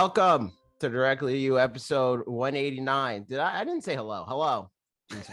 Welcome to Directly to You, episode 189. I didn't say hello. Hello. I'm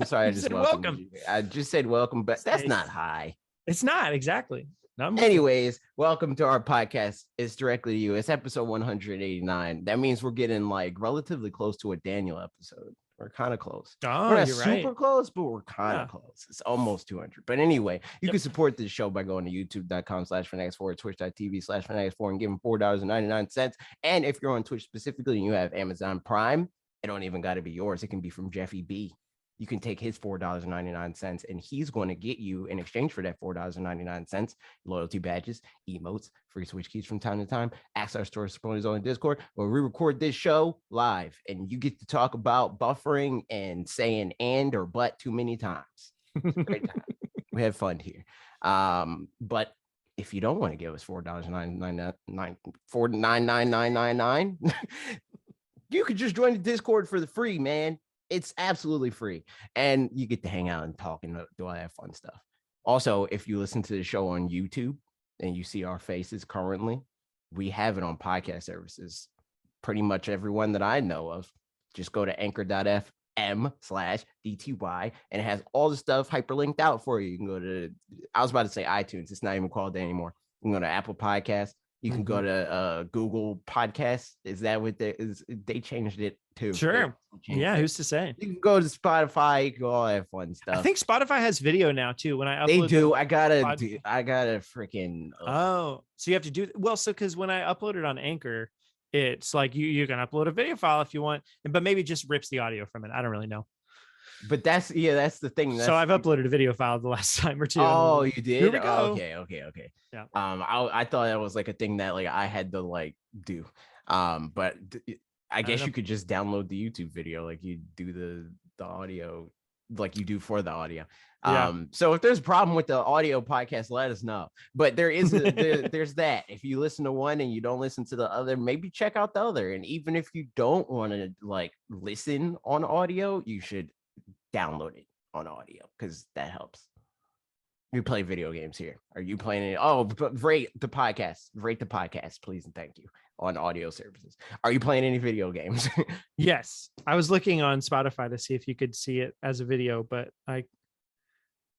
sorry. I just welcomed you. I just said welcome, but that's not hi. It's not exactly. Anyways, welcome to our podcast. It's Directly to You. It's episode 189. That means we're getting like relatively close to a Daniel episode. We're kind of close. Oh, we're not you're super right. close, but we're kind of close. It's almost 200. But anyway, you can support this show by going to youtube.com/fanatixfour, twitch.tv/fanatixfour, and giving $4.99. And if you're on Twitch specifically and you have Amazon Prime, it don't even got to be yours. It can be from Jeffy B. You can take his $4.99 and he's going to get you in exchange for that $4.99 loyalty badges, emotes, free Switch keys from time to time, access to our supporters on Discord where we record this show live and you get to talk about buffering and saying and or but too many times. It's a great time. We have fun here. But if you don't want to give us $4.99, you could just join the Discord for the free, man. It's absolutely free. And you get to hang out and talk and do all that fun stuff. Also, if you listen to the show on YouTube and you see our faces currently, we have it on podcast services. Pretty much everyone that I know of. Just go to anchor.fm/DTY and it has all the stuff hyperlinked out for you. You can go to, I was about to say iTunes. It's not even called that anymore. You can go to Apple Podcasts. You can go to Google Podcasts. Is that what they changed it to? Sure. Yeah. Who's to say? You can go to Spotify. You can go all that fun stuff. I think Spotify has video now too. When I upload, they do. I gotta freaking. Oh, so you have to do well. So because when I upload it on Anchor, it's like you can upload a video file if you want, but maybe just rips the audio from it. I don't really know. But that's the thing. So I've uploaded a video file the last time or two. Oh, you did? Here we go. Oh, okay. Yeah. I thought that was like a thing that like I had to like do. But I guess you could just download the YouTube video like you do the audio, like you do for the audio. So if there's a problem with the audio podcast, let us know. But there is there's that. If you listen to one and you don't listen to the other, maybe check out the other. And even if you don't want to like listen on audio, you should download it on audio because that helps. We play video games here. Are you playing it? Oh, but rate the podcast, please and thank you on audio services. Are you playing any video games? Yes, I was looking on Spotify to see if you could see it as a video, but I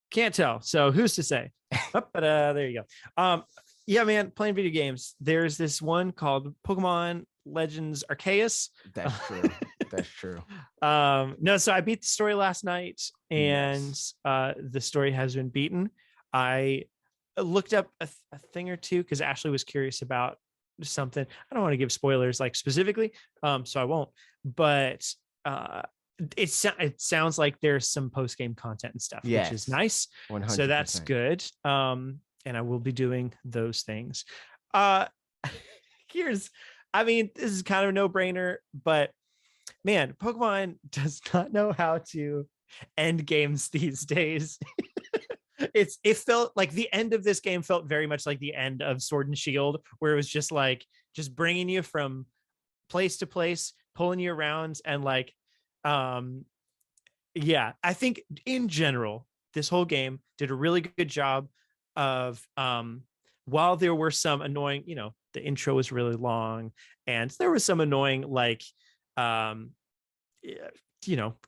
can't tell. So who's to say? But there you go. Yeah, man, playing video games. There's this one called Pokémon Legends Arceus. That's true. That's true. No, so I beat the story last night and the story has been beaten. I looked up a thing or two because Ashley was curious about something. I don't want to give spoilers like specifically, so I won't, but it sounds like there's some post-game content and stuff, which is nice. 100%. So that's good. And I will be doing those things. This is kind of a no-brainer, but man, Pokemon does not know how to end games these days. It felt like the end of this game felt very much like the end of Sword and Shield, where it was just bringing you from place to place, pulling you around. And I think in general, this whole game did a really good job of, while there were some annoying, the intro was really long and there was some annoying,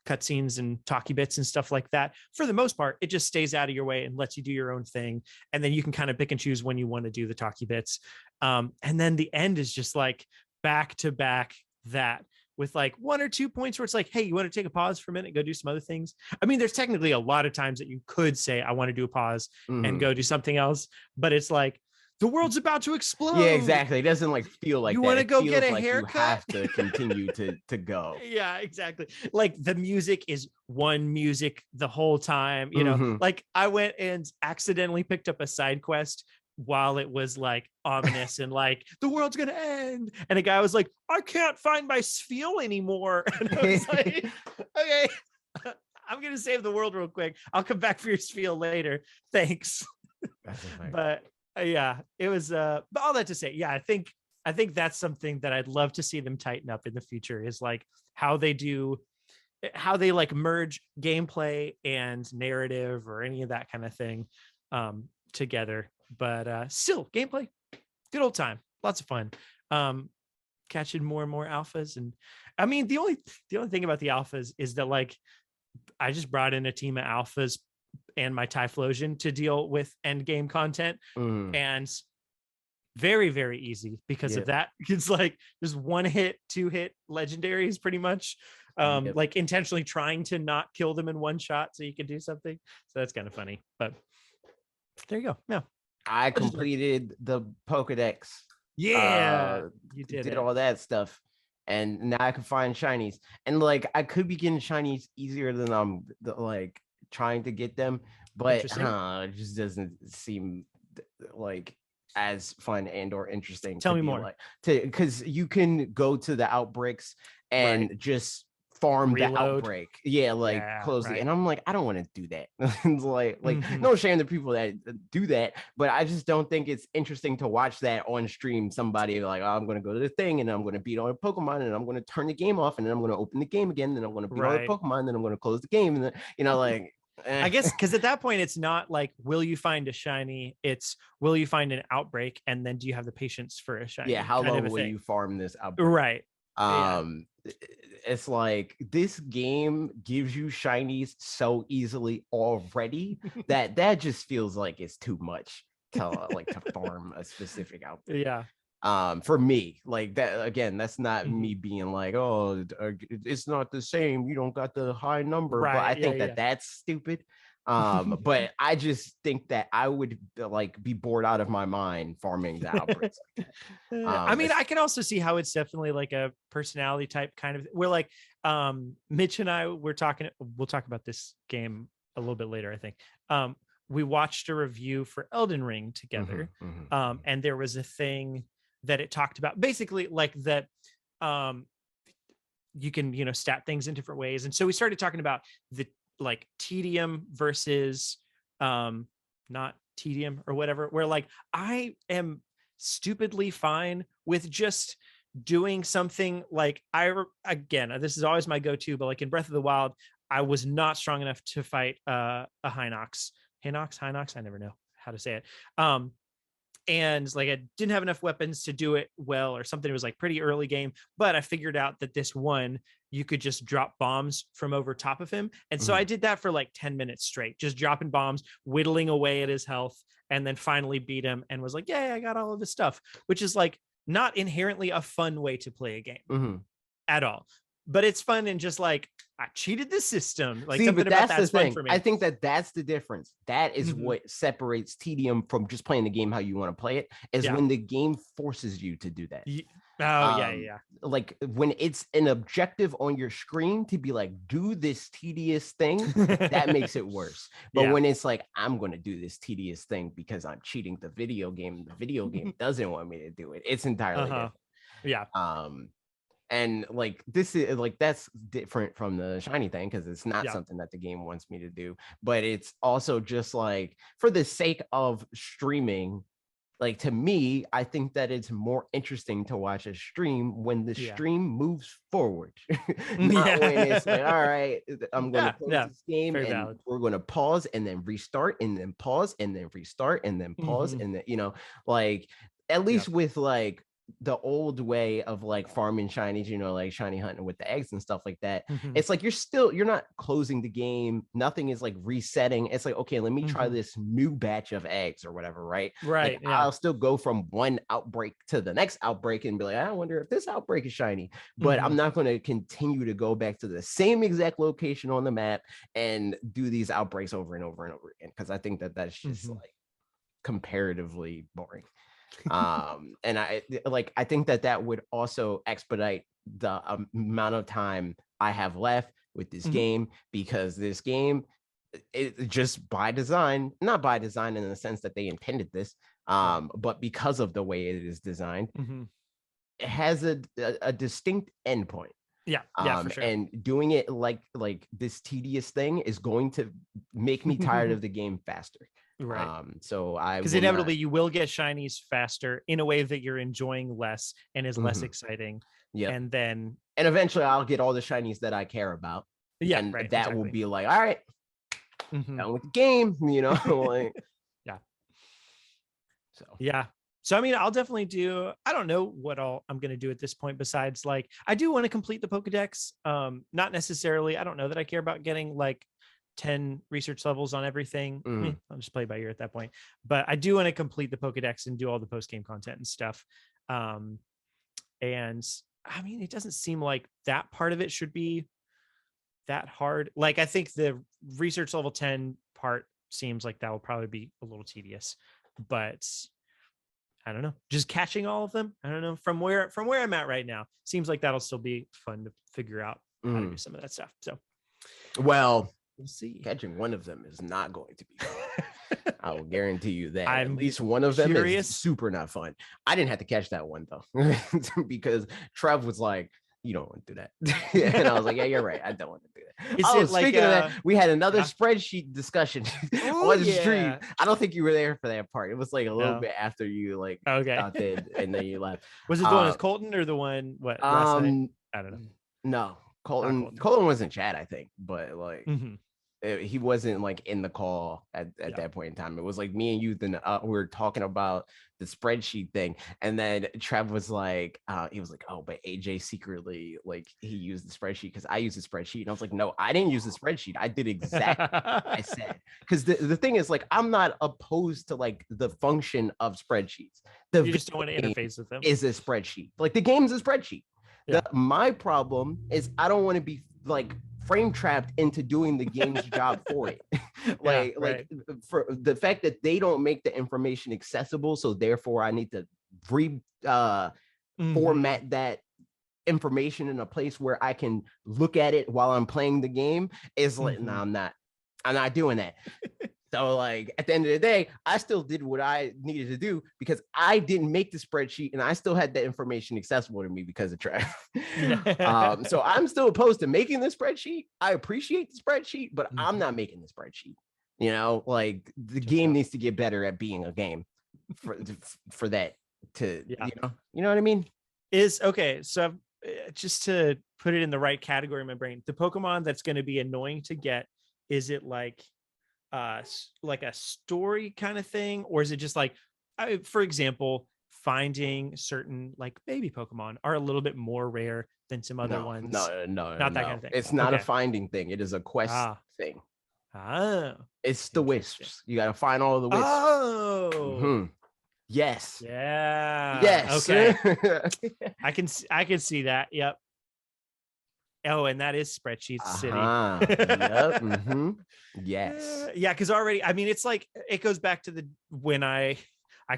cutscenes and talkie bits and stuff like that. For the most part, it just stays out of your way and lets you do your own thing. And then you can kind of pick and choose when you want to do the talkie bits. And then the end is just like back to back that with like 1 or 2 points where it's like, hey, you want to take a pause for a minute and go do some other things? I mean, there's technically a lot of times that you could say, I want to do a pause and go do something else, but it's like, the world's about to explode. Yeah, exactly. It doesn't like feel like you want to go get a haircut. You have to continue to go. Yeah, exactly. Like the music is one music the whole time. Like I went and accidentally picked up a side quest while it was like ominous and like the world's gonna end. And a guy was like, I can't find my sphere anymore. And I was like, okay, I'm gonna save the world real quick. I'll come back for your sphere later. Thanks. But yeah, it was but all that to say, yeah, I think that's something that I'd love to see them tighten up in the future, is like how they like merge gameplay and narrative or any of that kind of thing together. But still, gameplay, good old time, lots of fun. catching more and more alphas. And I mean, the only thing about the alphas is that like I just brought in a team of alphas and my Typhlosion to deal with end game content, and very, very easy because of that. It's like just 1-hit, 2-hit legendaries pretty much. Like intentionally trying to not kill them in one shot so you can do something. So that's kind of funny. But there you go. Yeah. I completed the Pokedex. Yeah, you did all that stuff, and now I can find shinies. And like I could be getting shinies easier than I'm like trying to get them, but it just doesn't seem like as fun and or interesting. Tell me more. Like, because you can go to the outbreaks and just farm the outbreak, close it. And I'm like, I don't want to do that. It's like no shame to people that do that, but I just don't think it's interesting to watch that on stream. Somebody like, oh, I'm going to go to the thing and I'm going to beat all the Pokemon and I'm going to turn the game off and then I'm going to open the game again and then I'm going to beat all the Pokemon and then I'm going to close the game, and then, you know, like I guess because at that point it's not like will you find a shiny, it's will you find an outbreak and then do you have the patience for a shiny? How long will you farm this outbreak? It's like this game gives you shinies so easily already that just feels like it's too much to like to farm a specific outbreak. For me, like that again, that's not me being like, oh, it's not the same, you don't got the high number, but I think that's stupid. But I just think that I would like be bored out of my mind farming the outbreaks like that. I mean, I can also see how it's definitely like a personality type kind of, we're like Mitch and I we'll talk about this game a little bit later, I think. We watched a review for Elden Ring together, and there was a thing that it talked about basically like that you can, you know, stat things in different ways. And so we started talking about the like tedium versus not tedium or whatever, where like I am stupidly fine with just doing something like again, this is always my go-to, but like in Breath of the Wild, I was not strong enough to fight a Hinox, I never know how to say it. And like I didn't have enough weapons to do it well or something. It was like pretty early game, but I figured out that this one you could just drop bombs from over top of him. And so I did that for like 10 minutes straight, just dropping bombs, whittling away at his health, and then finally beat him and was like, yeah, I got all of this stuff, which is like not inherently a fun way to play a game at all. But it's fun and just like I cheated the system. Like something about that's fun for me. I think that's the difference. That is what separates tedium from just playing the game how you want to play it. Is when the game forces you to do that. Like when it's an objective on your screen to be like, do this tedious thing, that makes it worse. But when it's like, I'm going to do this tedious thing because I'm cheating the video game doesn't want me to do it. It's entirely different. And like this is like that's different from the shiny thing because it's not something that the game wants me to do, but it's also just like for the sake of streaming. Like to me, I think that it's more interesting to watch a stream when the stream moves forward, not when it's like, all right, I'm going to close this game and we're going to pause and then restart and then pause and then restart and then pause and then, you know, like at least with like the old way of like farming shinies, you know, like shiny hunting with the eggs and stuff like that. It's like you're not closing the game, nothing is like resetting. It's like, okay, let me try this new batch of eggs or whatever, right? Like, I'll still go from one outbreak to the next outbreak and be like, I wonder if this outbreak is shiny, but I'm not going to continue to go back to the same exact location on the map and do these outbreaks over and over and over again, because I think that that's just like comparatively boring. And I think that would also expedite the amount of time I have left with this game, because this game, it just by design, not by design in the sense that they intended this, but because of the way it is designed, it has a distinct endpoint. For sure. And doing it like this tedious thing is going to make me tired of the game faster. So because inevitably you will get shinies faster in a way that you're enjoying less and is less exciting. And eventually I'll get all the shinies that I care about. That will be like, all right, done with the game, you know. Like, So So I mean, I'll definitely do. I don't know what all I'm going to do at this point. Besides, like, I do want to complete the Pokedex. Not necessarily. I don't know that I care about getting like 10 research levels on everything. I'll just play by ear at that point. But I do want to complete the Pokedex and do all the post game content and stuff. And I mean, it doesn't seem like that part of it should be that hard. Like, I think the research level 10 part seems like that will probably be a little tedious, but I don't know, just catching all of them. I don't know, from where I'm at right now, seems like that'll still be fun to figure out how to do some of that stuff. So, well, we'll see. Catching one of them is not going to be fun. I will guarantee you that. At least one of them is super not fun. I didn't have to catch that one though, because Trev was like, "You don't want to do that," and I was like, "Yeah, you're right. I don't want to do that." Speaking of that, we had another spreadsheet discussion on the stream. I don't think you were there for that part. It was like a little bit after you got in, and then you left. Was it the one with Colton or the one last night? I don't know. No, Colton was in chat, I think, but like he wasn't like in the call at that point in time. It was like me and you. Then we were talking about the spreadsheet thing, and then Trev was like, he was like, "Oh, but AJ secretly like he used the spreadsheet because I used the spreadsheet." And I was like, "No, I didn't use the spreadsheet. I did exactly what I said." Because the thing is, like, I'm not opposed to like the function of spreadsheets. You just don't want to interface with them. Is a spreadsheet like the game's a spreadsheet? Yeah. My problem is I don't want to be like frame trapped into doing the game's job for it. Like for the fact that they don't make the information accessible, so therefore I need to format that information in a place where I can look at it while I'm playing the game is like, no, I'm not doing that. So like at the end of the day, I still did what I needed to do because I didn't make the spreadsheet and I still had that information accessible to me because of Trev. So I'm still opposed to making the spreadsheet. I appreciate the spreadsheet, but I'm not making the spreadsheet. You know, like the game needs to get better at being a game for that to, you know what I mean? So just to put it in the right category in my brain, the Pokemon that's going to be annoying to get, is it like a story kind of thing, or is it just like, for example, finding certain like baby Pokemon are a little bit more rare than some other ones? No, not that kind of thing. It's not a finding thing. It is a quest thing. It's the wisps. You got to find all of the wisps. Yes. Yeah. Yes. Okay. I can see that. Yep. Oh, and that is Spreadsheet City. Yep. Yes. Yeah, because already, I mean, it's like it goes back to when I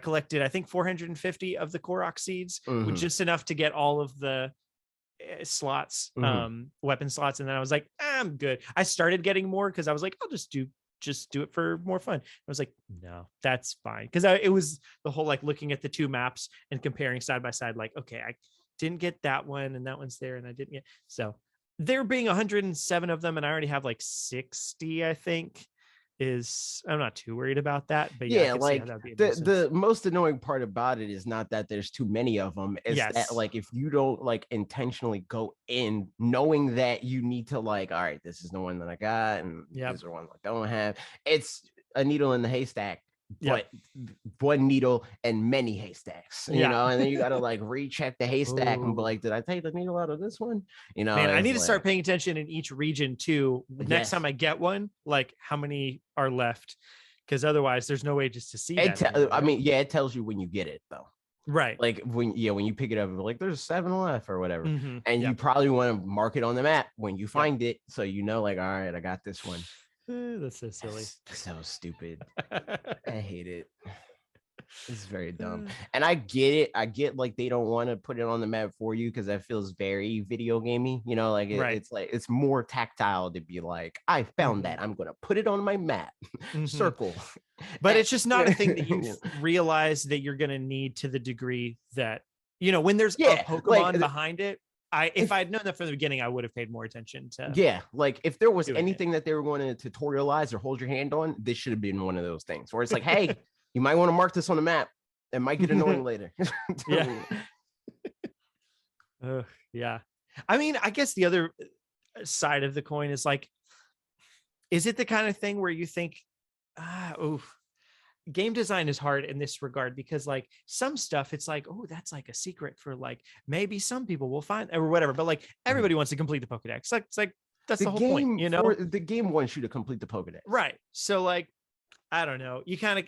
collected, I think 450 of the Korok seeds, with just enough to get all of the slots, weapon slots, and then I was like, I'm good. I started getting more because I was like, I'll just do it for more fun. I was like, no, that's fine, because it was the whole like looking at the two maps and comparing side by side, like, okay, I didn't get that one and that one's there and I didn't get, so there being 107 of them and I already have like 60, I think, I'm not too worried about that. But yeah, like the most annoying part about it is not that there's too many of them, is that like if you don't like intentionally go in knowing that you need to like, all right, this is the one that I got and these are ones I don't have, it's a needle in the haystack, but one needle and many haystacks, you know, and then you got to like recheck the haystack and be like, did I take the needle out of this one? You know, man, I need to start paying attention in each region too. Next time I get one, like how many are left, because otherwise there's no way just to see that. I mean, it tells you when you get it though. Right. Like when you pick it up, like there's 7 left or whatever. And you probably want to mark it on the map when you find it. So, you know, like, all right, I got this one. That's so silly. So stupid. I hate it. It's very dumb. And I get it. I get like they don't want to put it on the map for you because that feels very video gamey. You know, like it's like it's more tactile to be like, I found that. I'm gonna put it on my map. Circle. But it's just not a thing that you realize that you're gonna need to the degree that, you know, when there's a Pokemon behind it. If I'd known that from the beginning, I would have paid more attention to. Like if there was anything that they were going to tutorialize or hold your hand on, this should have been one of those things where it's like, hey, you might want to mark this on the map. It might get annoying later. Yeah. I mean, I guess the other side of the coin is like, is it the kind of thing where you think, game design is hard in this regard because like some stuff it's like, oh, that's like a secret for like maybe some people will find or whatever, but like everybody wants to complete the Pokedex. It's like that's the whole point, you know. The game wants you to complete the Pokedex, right? So like I don't know, you can't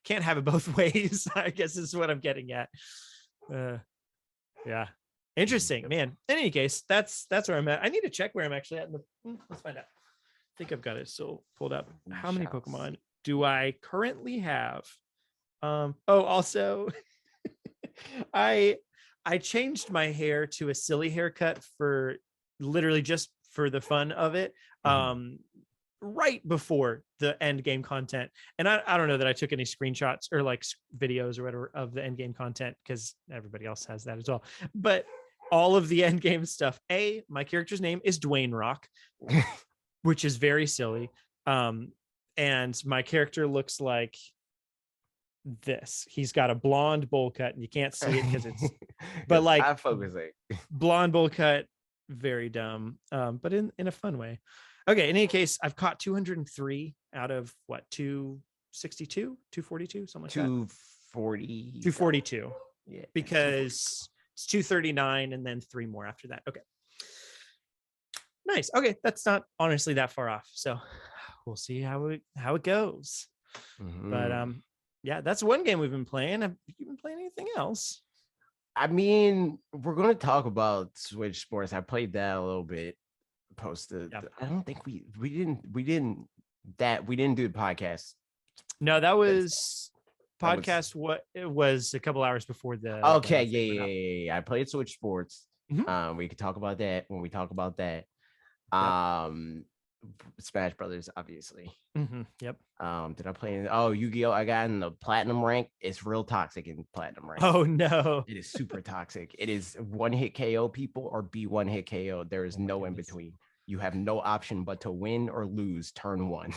have it both ways. I guess is what I'm getting at. Yeah, interesting, man. In any case, that's where I'm at. I need to check where I'm actually at in the let's find out. I think I've got it still pulled up. How many Pokemon do I currently have? Also I changed my hair to a silly haircut for literally just for the fun of it. Right before the end game content. And I don't know that I took any screenshots or like videos or whatever of the end game content because everybody else has that as well. But all of the end game stuff, my character's name is Dwayne Rock, which is very silly. And my character looks like this. He's got a blonde bowl cut and you can't see it because it's but like I'm focusing. Blonde bowl cut, very dumb. But in a fun way. Okay, in any case, I've caught 203 out of what, 262, 242, something like 240. 242. Yeah. Because it's 239 and then 3 more after that. Okay. Nice. Okay, that's not honestly that far off. So we'll see how it goes. But yeah, that's one game we've been playing. Have you been playing anything else? I mean, we're going to talk about Switch Sports. I played that a little bit. Posted. Yep. I don't think we didn't do the podcast. No, that was podcast. What it was a couple hours before the. Okay, yeah. I played Switch Sports. We could talk about that when we talk about that. Smash Brothers, obviously. Yep. Did I play? Yu-Gi-Oh! I got in the platinum rank. It's real toxic in platinum rank. Oh no! It is super toxic. It is one hit KO people or be one hit KO. There is no in between. You have no option but to win or lose turn 1.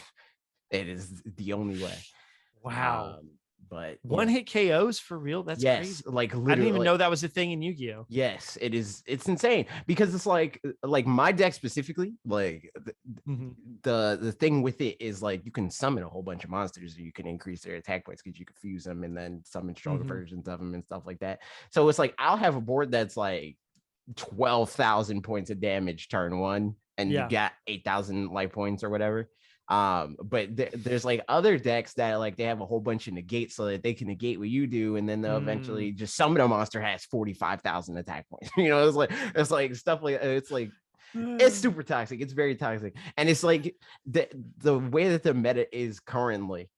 It is the only way. Wow. But one hit KOs for real? That's crazy. Like literally, I didn't even know that was a thing in Yu-Gi-Oh. Yes, it is. It's insane because it's like my deck specifically, like the thing with it is like you can summon a whole bunch of monsters, or you can increase their attack points because you can fuse them and then summon stronger versions of them and stuff like that. So it's like I'll have a board that's like 12,000 points of damage turn 1, and you got 8,000 life points or whatever. But there's like other decks that like they have a whole bunch of negates so that they can negate what you do, and then they'll eventually just summon a monster has 45,000 attack points. You know, it's like stuff like it's super toxic. It's very toxic, and it's like the way that the meta is currently.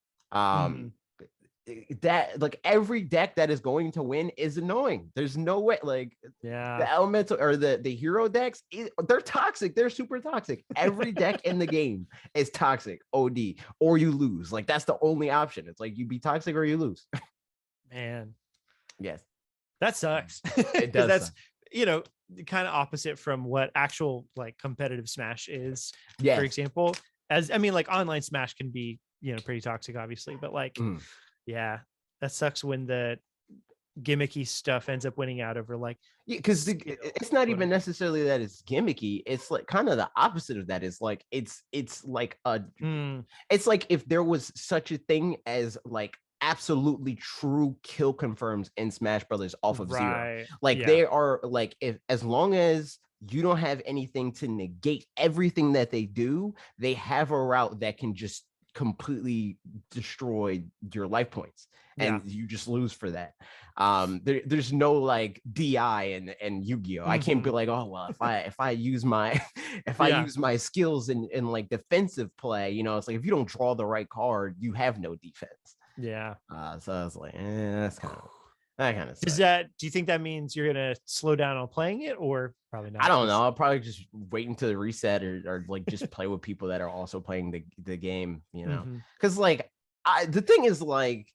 That like every deck that is going to win is annoying. There's no way, like the elemental or the hero decks, they're toxic. They're super toxic. Every deck in the game is toxic. OD, or you lose. Like that's the only option. It's like you be toxic or you lose. Man, yes, that sucks. It does. That's kind of opposite from what actual like competitive Smash is. For example, as I mean, like online Smash can be pretty toxic, obviously, but like. Yeah, that sucks when the gimmicky stuff ends up winning out over like because it's not even necessarily that it's gimmicky. It's like kind of the opposite of that. Is like it's like it's like if there was such a thing as like absolutely true kill confirms in Smash Brothers off of zero. Like they are like if as long as you don't have anything to negate everything that they do, they have a route that can just completely destroy your life points and you just lose for that. There's no like DI and Yu-Gi-Oh. I can't be like, oh well, if I use my use my skills in like defensive play, it's like if you don't draw the right card, you have no defense. So I was like, that's kind of do you think that means you're gonna slow down on playing it, or probably not? I don't know. I'll probably just wait until the reset or like just play with people that are also playing the game, because like the thing is like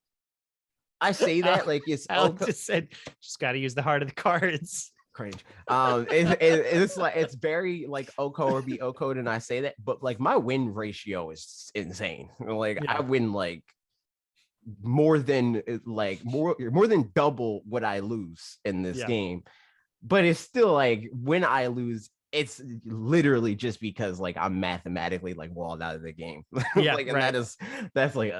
I say that like it's Alex just said just got to use the heart of the cards. Cringe. It's like it's very like OCO or be OCO'd, and I say that, but like my win ratio is insane. Like I win like more than double what I lose in this game, but it's still like when I lose it's literally just because like I'm mathematically like walled out of the game. Yeah, Like, and right. that's like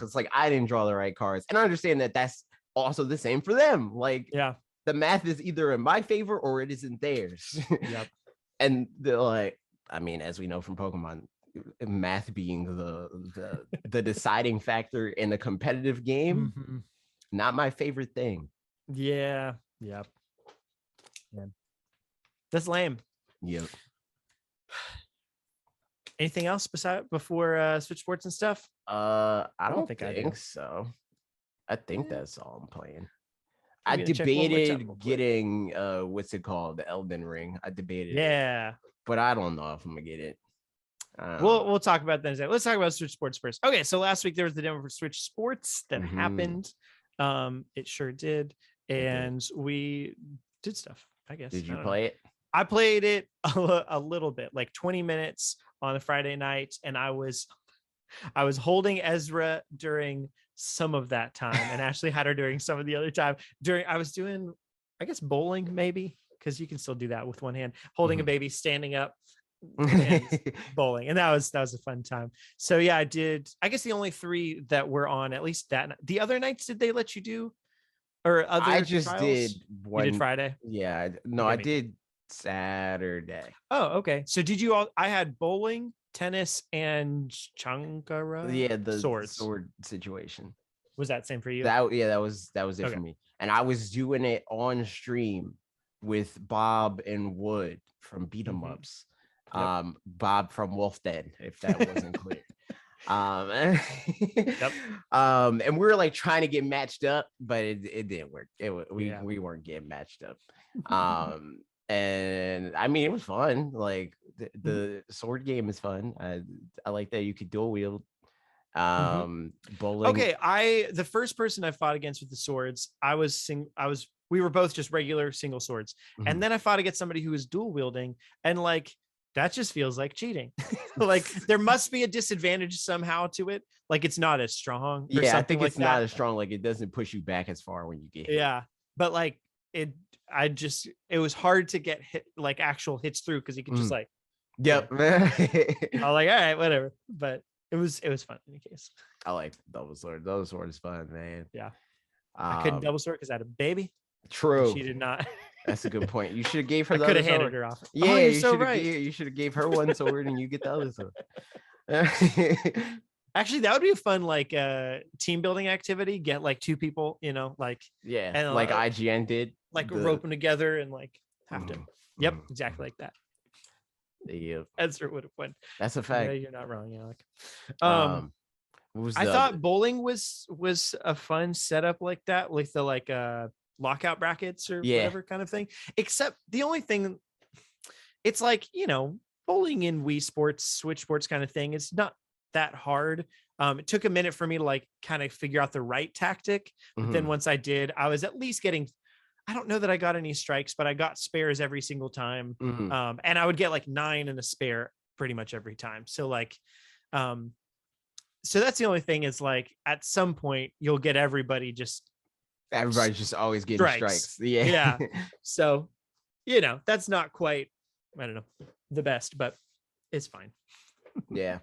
it's like I didn't draw the right cards. And I understand that that's also the same for them. Like Yeah. the math is either in my favor or it isn't theirs. Yep. And they're like, I mean, as we know from Pokemon, math being the deciding factor in a competitive game, Mhm. not my favorite thing. Yeah. Yep. Yeah. That's lame. Yep. Anything else before Switch Sports and stuff? I don't think I do. think so. I think that's all I'm playing. I'm I gonna check one more time debated real quick. getting what's it called? The Elden Ring. I debated it, Yeah. but I don't know if I'm gonna get it. We'll talk about that in a second. Let's talk about Switch Sports first. Okay, so last week there was the demo for Switch Sports that happened. It sure did. And we did stuff, I guess. Did you play it? I played it a little bit, like 20 minutes on a Friday night, and I was holding Ezra during some of that time, and Ashley had her during some of the other time. I was doing, I guess, bowling maybe, because you can still do that with one hand, holding a baby, standing up, and bowling, and that was a fun time. So yeah, I did. I guess the only 3 that were on, at least that the other nights, did they let you do, or other I just trials? did one. You did Friday? Yeah, no, Okay, I did Saturday. Oh, okay. So did you all? I had bowling, tennis, and chankara. Yeah, the swords. sword situation. Was that same for you? That was it for me. And I was doing it on stream with Bob and Wood from Beat 'em Ups. Bob from Wolf Den, if that wasn't clear. And we were like trying to get matched up, but it didn't work. We weren't getting matched up. And I mean, it was fun. Like the sword game is fun. I like that you could dual wield. Bowling. Okay, the first person I fought against with the swords, we were both just regular single swords, and then I fought against somebody who was dual wielding, and like that just feels like cheating. Like there must be a disadvantage somehow to it. Like it's not as strong. Yeah, I think it's not as strong. Like it doesn't push you back as far when you get hit. Yeah, but like it was hard to get hit, like actual hits through, because you could just like. Yep. I was like, all right, whatever. But it was fun in any case. I like double sword. Double sword is fun, man. Yeah. I couldn't double sword because I had a baby. True. She did not. That's a good point. You should have gave her the could other have handed sword. her off. Yeah, you're so right. You should have gave her one sword and you get the other sword. Actually, that would be a fun like team building activity. Get like 2 people, like and like IGN did, like rope them together and like have to. Yep, exactly like that. Yeah, Ezra would have won. That's a fact. Yeah, you're not wrong, Alec. I thought bowling was a fun setup like that, like the lockout brackets or whatever kind of thing. Except the only thing, it's like bowling in Wii Sports, Switch Sports kind of thing. It's not that hard. It took a minute for me to like kind of figure out the right tactic, but then once I did, I was at least getting. I don't know that I got any strikes, but I got spares every single time. And I would get like 9 and a spare pretty much every time. So like, so that's the only thing is like at some point you'll get everybody's just always getting strikes. Yeah. So, that's not quite, I don't know, the best, but it's fine. Yeah.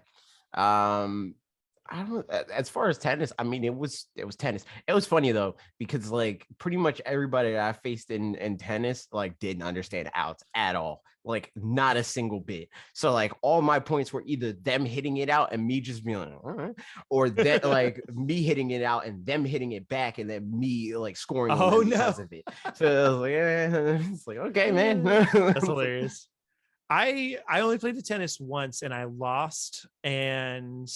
I don't. As far as tennis, I mean, it was tennis. It was funny though because like pretty much everybody that I faced in tennis like didn't understand outs at all, like not a single bit. So like all my points were either them hitting it out and me just being like, all right, or that like me hitting it out and them hitting it back and then me like scoring because of it. So I was like, it's like okay, man, that's hilarious. I only played the tennis once and I lost, and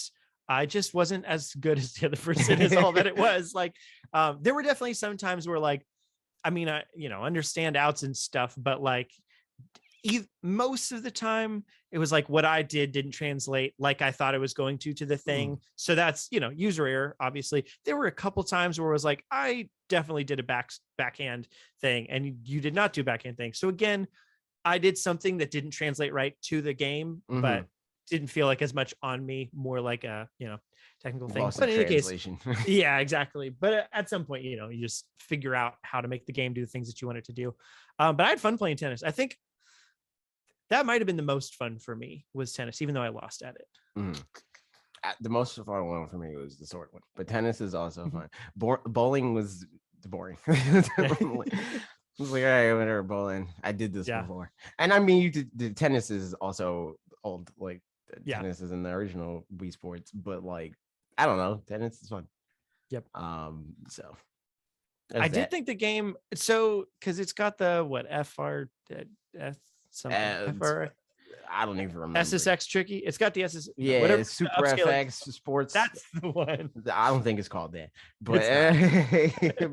I just wasn't as good as the other person is all that it was. Like, there were definitely some times where like, I mean, I, understand outs and stuff, but like most of the time it was like what I didn't translate like I thought it was going to the thing. So that's, user error. Obviously there were a couple times where it was like, I definitely did a backhand thing and you did not do backhand thing. So again, I did something that didn't translate right to the game, but didn't feel like as much on me, more like a technical thing. But in any case, yeah, exactly. But at some point, you just figure out how to make the game do the things that you want it to do. But I had fun playing tennis. I think that might have been the most fun for me was tennis, even though I lost at it. Mm. The most fun one for me was the sword one, but tennis is also fun. Bowling was boring. I was like, all right, whatever, bowling. I did this before. And I mean, the tennis is also old. Like, tennis is in the original Wii Sports, but like, I don't know. Tennis is fun. Yep. So I did think the game, so because it's got the FR something FR. I don't even remember. SSX tricky. It's got the SS. Yeah, whatever, Super FX Sports. That's the one. I don't think it's called that, but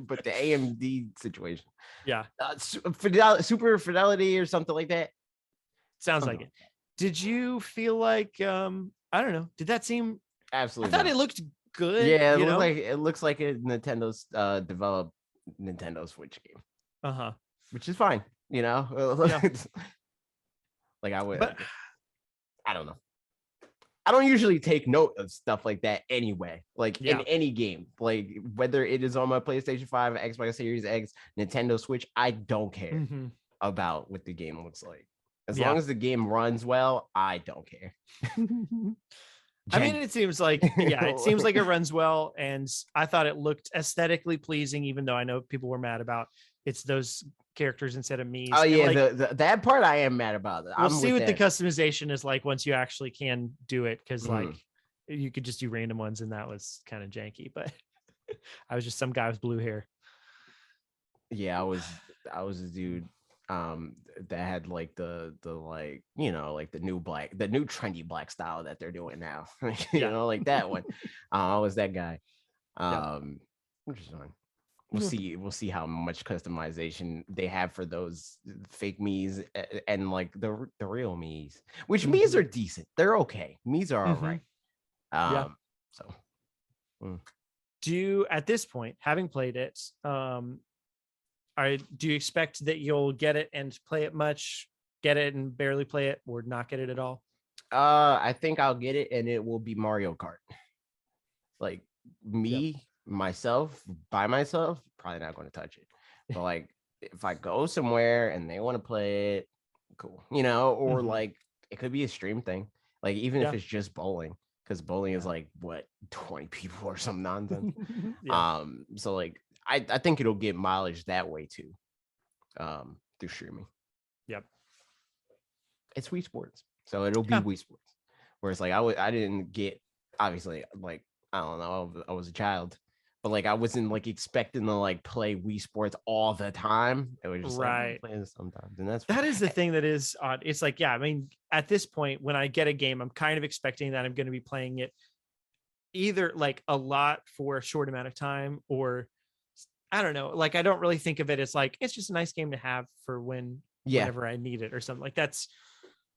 but the AMD situation. Yeah. Super Fidelity or something like that. Sounds like it. Did you feel like I don't know? Did that seem absolutely? I thought it looked good. Yeah, it looks like a Nintendo's developed Nintendo Switch game. Which is fine, you know. Like I would, but I don't know. I don't usually take note of stuff like that anyway. Like in any game, like whether it is on my PlayStation 5, Xbox Series X, Nintendo Switch, I don't care about what the game looks like. As long as the game runs well, I don't care. I mean, it seems like, it seems like it runs well. And I thought it looked aesthetically pleasing, even though I know people were mad about it's those characters instead of me. Oh, yeah. Like, that part I am mad about. We'll see what the customization is like once you actually can do it. Cause like you could just do random ones and that was kind of janky, but I was just some guy with blue hair. Yeah, I was a dude that had like the like, you know, like the new trendy black style that they're doing now. You know, like that one. I was that guy. Which is fine. We'll see how much customization they have for those fake Miis and like the real Miis, which Miis are decent. They're okay. Miis are all right. So do you, at this point, having played it, do you expect that you'll get it and play it much, get it and barely play it, or not get it at all? I think I'll get it and it will be Mario Kart. Like myself, by myself, probably not going to touch it. But like if I go somewhere and they want to play it, cool. You know, or like it could be a stream thing. Like even if it's just bowling, because bowling is like what 20 people or some nonsense. So like I think it'll get mileage that way too. Through streaming. Yep. It's Wii Sports. So it'll be Wii Sports. Whereas like I didn't get, obviously, like I don't know, I was a child, but like I wasn't like expecting to like play Wii Sports all the time. It was just like playing sometimes, and that is the thing that is odd. It's like, I mean, at this point, when I get a game, I'm kind of expecting that I'm going to be playing it either like a lot for a short amount of time, or I don't know. Like I don't really think of it as like it's just a nice game to have for whenever I need it or something. Like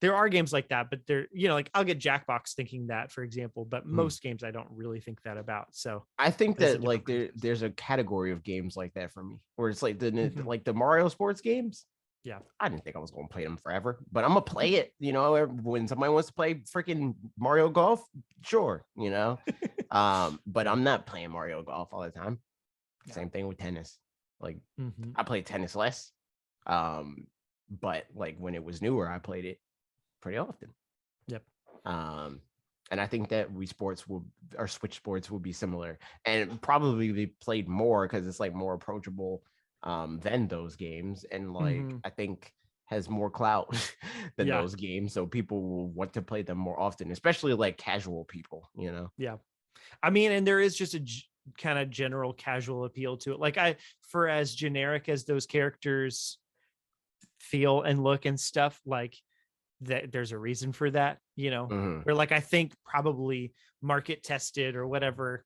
there are games like that, but they're, you know, like I'll get Jackbox thinking that, for example, but most games I don't really think that about. So I think that like there's a category of games like that for me, where it's like like the Mario sports games. Yeah, I didn't think I was going to play them forever, but I'm gonna play it. You know, when somebody wants to play freaking Mario Golf, sure, you know. But I'm not playing Mario Golf all the time. Same thing with tennis. Like I played tennis less, but like when it was newer, I played it pretty often. Yep. And I think that Wii Sports or Switch Sports will be similar, and probably be played more because it's like more approachable than those games, and like I think has more clout than those games, so people will want to play them more often, especially like casual people, you know. Yeah, I mean, and there is just a kind of general casual appeal to it. Like for as generic as those characters feel and look and stuff, like that there's a reason for that, you know. Where like I think probably market tested or whatever,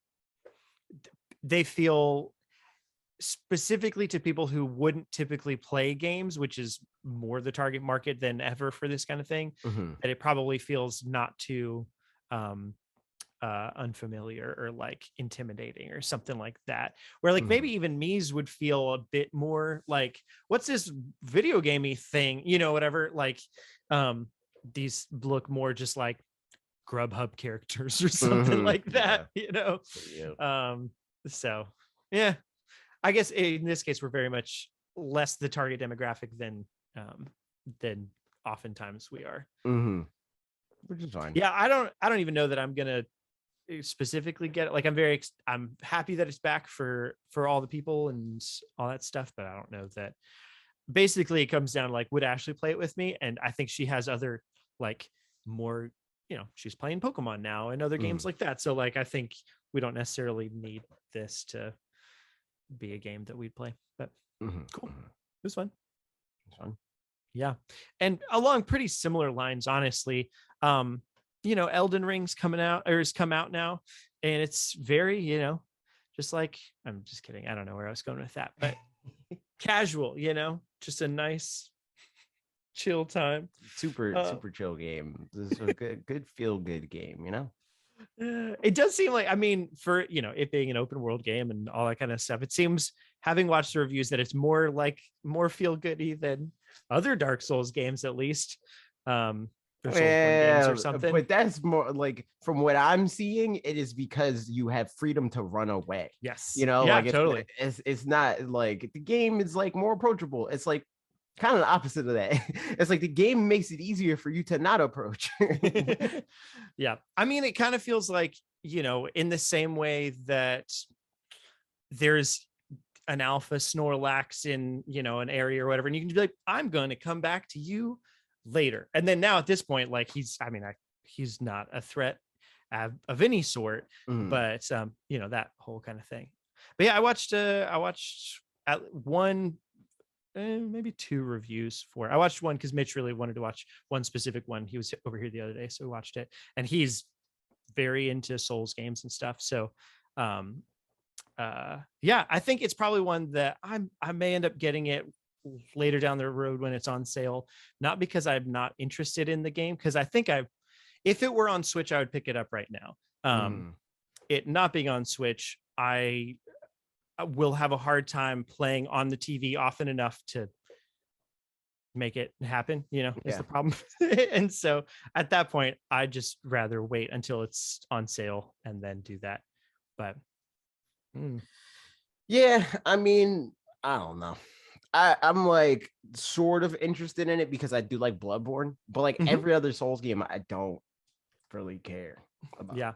they feel specifically to people who wouldn't typically play games, which is more the target market than ever for this kind of thing, that it probably feels not too unfamiliar or like intimidating or something like that, where like maybe even Mii's would feel a bit more like, what's this video gamey thing, you know, whatever. Like these look more just like Grubhub characters or something like that, you know. So yeah, I guess in this case we're very much less the target demographic than oftentimes we are. Which is fine. Yeah, I don't even know that I'm gonna specifically get it. Like I'm happy that it's back for all the people and all that stuff, but I don't know that. Basically it comes down to like, would Ashley play it with me? And I think she has other like more, she's playing Pokemon now and other games like that. So like I think we don't necessarily need this to be a game that we'd play, but cool. It was fun. Yeah. And along pretty similar lines, honestly, Elden Ring's coming out or has come out now, and it's very, just like, I'm just kidding. I don't know where I was going with that, but casual, just a nice chill time. Super chill game. This is a good feel good game, It does seem like, I mean, for it being an open world game and all that kind of stuff, it seems, having watched the reviews, that it's more feel goody than other Dark Souls games, at least. Games or something. But that's more like, from what I'm seeing, it is because you have freedom to run away. Yes. Totally. It's not like the game is like more approachable. It's like kind of the opposite of that. It's like the game makes it easier for you to not approach. Yeah. I mean, it kind of feels like, in the same way that there's an alpha Snorlax in, an area or whatever, and you can be like, I'm going to come back to you later. And then now at this point, like he's not a threat of any sort, but that whole kind of thing. But yeah, I watched at one, maybe two reviews for it. I watched one because Mitch really wanted to watch one specific one. He was over here the other day, so we watched it, and he's very into Souls games and stuff. So yeah, I think it's probably one that I may end up getting it later down the road when it's on sale, not because I'm not interested in the game, because I think if it were on Switch, I would pick it up right now. It not being on Switch, I will have a hard time playing on the TV often enough to make it happen, is the problem. And so at that point, I just rather wait until it's on sale and then do that. But yeah, I mean, I don't know. I'm like sort of interested in it because I do like Bloodborne, but like every other Souls game, I don't really care about. Yeah.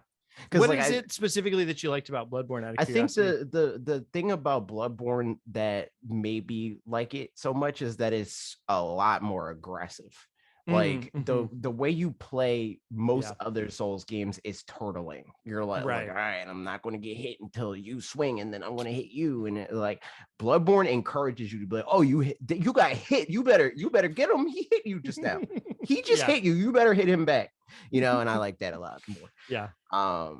What is it specifically that you liked about Bloodborne? Out of curiosity? Think the thing about Bloodborne that made me like it so much is that it's a lot more aggressive. Like the way you play most other Souls games is turtling. You're like, all right, I'm not going to get hit until you swing, and then I'm going to hit you. And like Bloodborne encourages you to be like, oh, you got hit. You better get him. He hit you just now. He just hit you. You better hit him back. And I like that a lot more. Yeah. I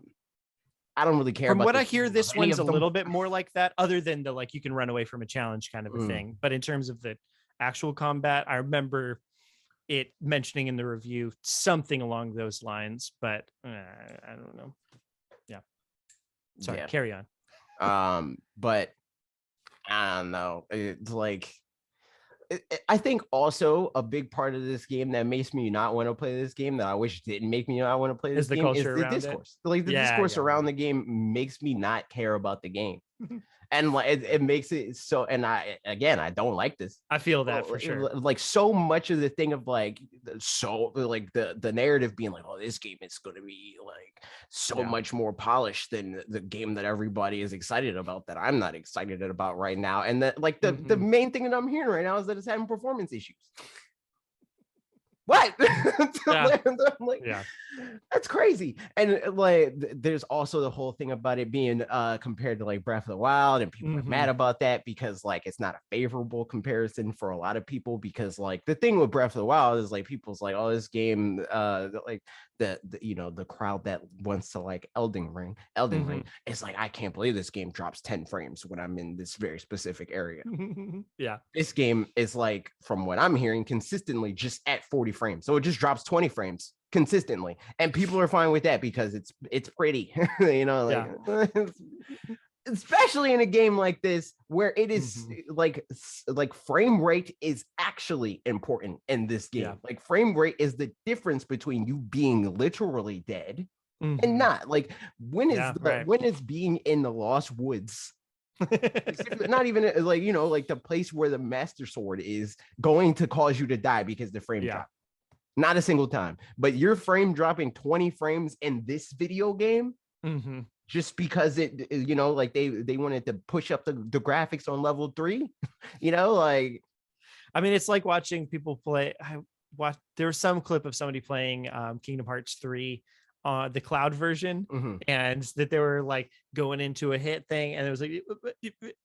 don't really care. From what I hear, this one's a little bit more like that, other than the like you can run away from a challenge kind of a thing. But in terms of the actual combat, I remember it mentioning in the review something along those lines, but I don't know. Yeah. Sorry, carry on. But I don't know. It's like, I think also a big part of this game that makes me not want to play this game, that I wish didn't make me not want to play this game, is the discourse. Like the discourse around the game makes me not care about the game. And like it makes it so, and I don't like this. I feel that for sure. Like so much of the thing of like, so like the narrative being like, oh, this game is going to be like so much more polished than the game that everybody is excited about, that I'm not excited about right now. And that like the main thing that I'm hearing right now is that it's having performance issues. What? I'm like, that's crazy. And like there's also the whole thing about it being compared to like Breath of the Wild, and people are mad about that because like it's not a favorable comparison for a lot of people, because like the thing with Breath of the Wild is like people's like, oh, this game like the crowd that wants to like Elden Ring is like, I can't believe this game drops 10 frames when I'm in this very specific area. This game is like, from what I'm hearing, consistently just at 40 frames, so it just drops 20 frames consistently, and people are fine with that because it's pretty. Especially in a game like this where it is like frame rate is actually important in this game. Like frame rate is the difference between you being literally dead and not. Like when is being in the Lost Woods, not even like like the place where the Master Sword is, going to cause you to die because the frame drop? not a single time. But your frame dropping 20 frames in this video game, just because it, you know, like they wanted to push up the graphics on level 3, you know, like. I mean, it's like watching people play. There was some clip of somebody playing Kingdom Hearts 3, the cloud version, and that they were like going into a hit thing, and it was like,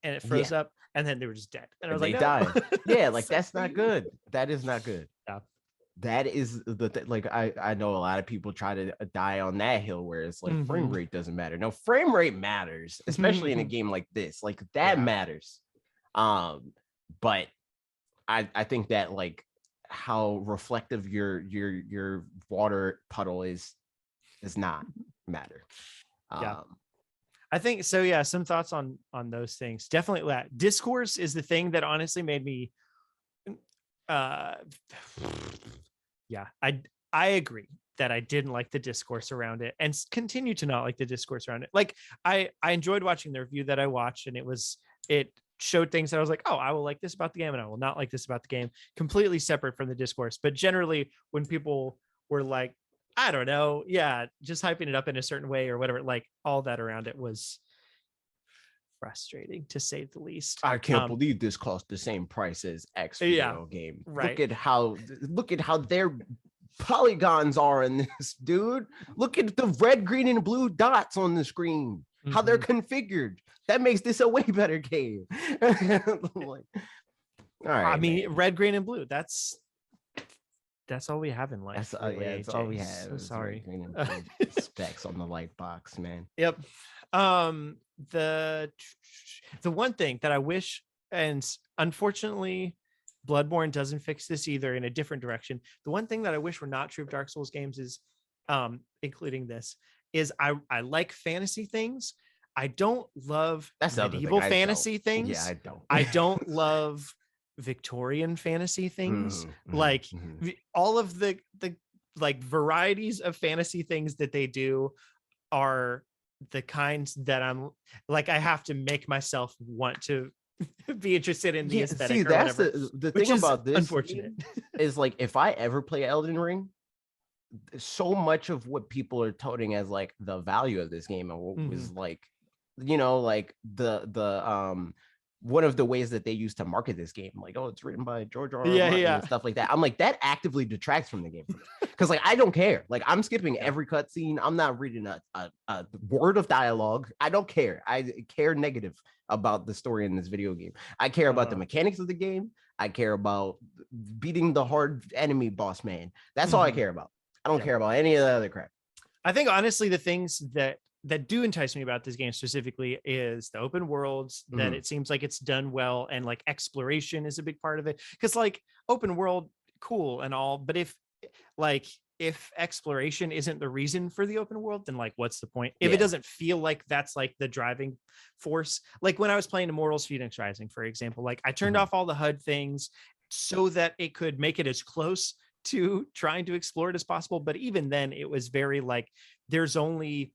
and it froze up, and then they were just dead. And I was like, no. Died. Yeah, like that's not good. That is not good. Yeah. That is like I know a lot of people try to die on that hill where it's like frame rate doesn't matter. No, frame rate matters, especially in a game like this. Like that matters. But I think that like how reflective your water puddle is does not matter. I think so. Yeah, some thoughts on those things. Definitely that discourse is the thing that honestly made me I agree that I didn't like the discourse around it and continue to not like the discourse around it. Like I enjoyed watching the review that I watched, and it showed things that I was like, oh, I will like this about the game and I will not like this about the game, completely separate from the discourse. But generally when people were like, I don't know, just hyping it up in a certain way or whatever, like all that around it was frustrating to say the least. I can't believe this cost the same price as X video game. Right. Look at how their polygons are in this, dude. Look at the red, green, and blue dots on the screen. How they're configured. That makes this a way better game. Like, all right. I mean, red, green, and blue. That's all we have in life. That's all we have. So sorry. Specs on the light box, man. Yep. The one thing that I wish, and unfortunately Bloodborne doesn't fix this either, in a different direction. The one thing that I wish were not true of Dark Souls games is, including this, is I like fantasy things. I don't love medieval fantasy things. Yeah, I don't. I don't love Victorian fantasy things. Like all of the like varieties of fantasy things that they do are the kinds that I'm like, I have to make myself want to be interested in the aesthetic. See, or that's whatever, the thing about this. Unfortunate is like, if I ever play Elden Ring, so much of what people are touting as like the value of this game and what was like, you know, like the one of the ways that they used to market this game, like, oh, it's written by George R. R. Martin and stuff like that. I'm like, that actively detracts from the game because like I don't care. Like I'm skipping every cutscene. I'm not reading a word of dialogue. I don't care. I care negative about the story in this video game. I care about the mechanics of the game. I care about beating the hard enemy boss man. That's all I care about. I don't care about any of the other crap. I think honestly, the things that do entice me about this game specifically is the open worlds, that it seems like it's done well, and like exploration is a big part of it. Because like open world, cool and all, but if exploration isn't the reason for the open world, then like what's the point? If it doesn't feel like that's like the driving force. Like when I was playing Immortals Phoenix Rising, for example, like I turned off all the HUD things so that it could make it as close to trying to explore it as possible. But even then it was very like, there's only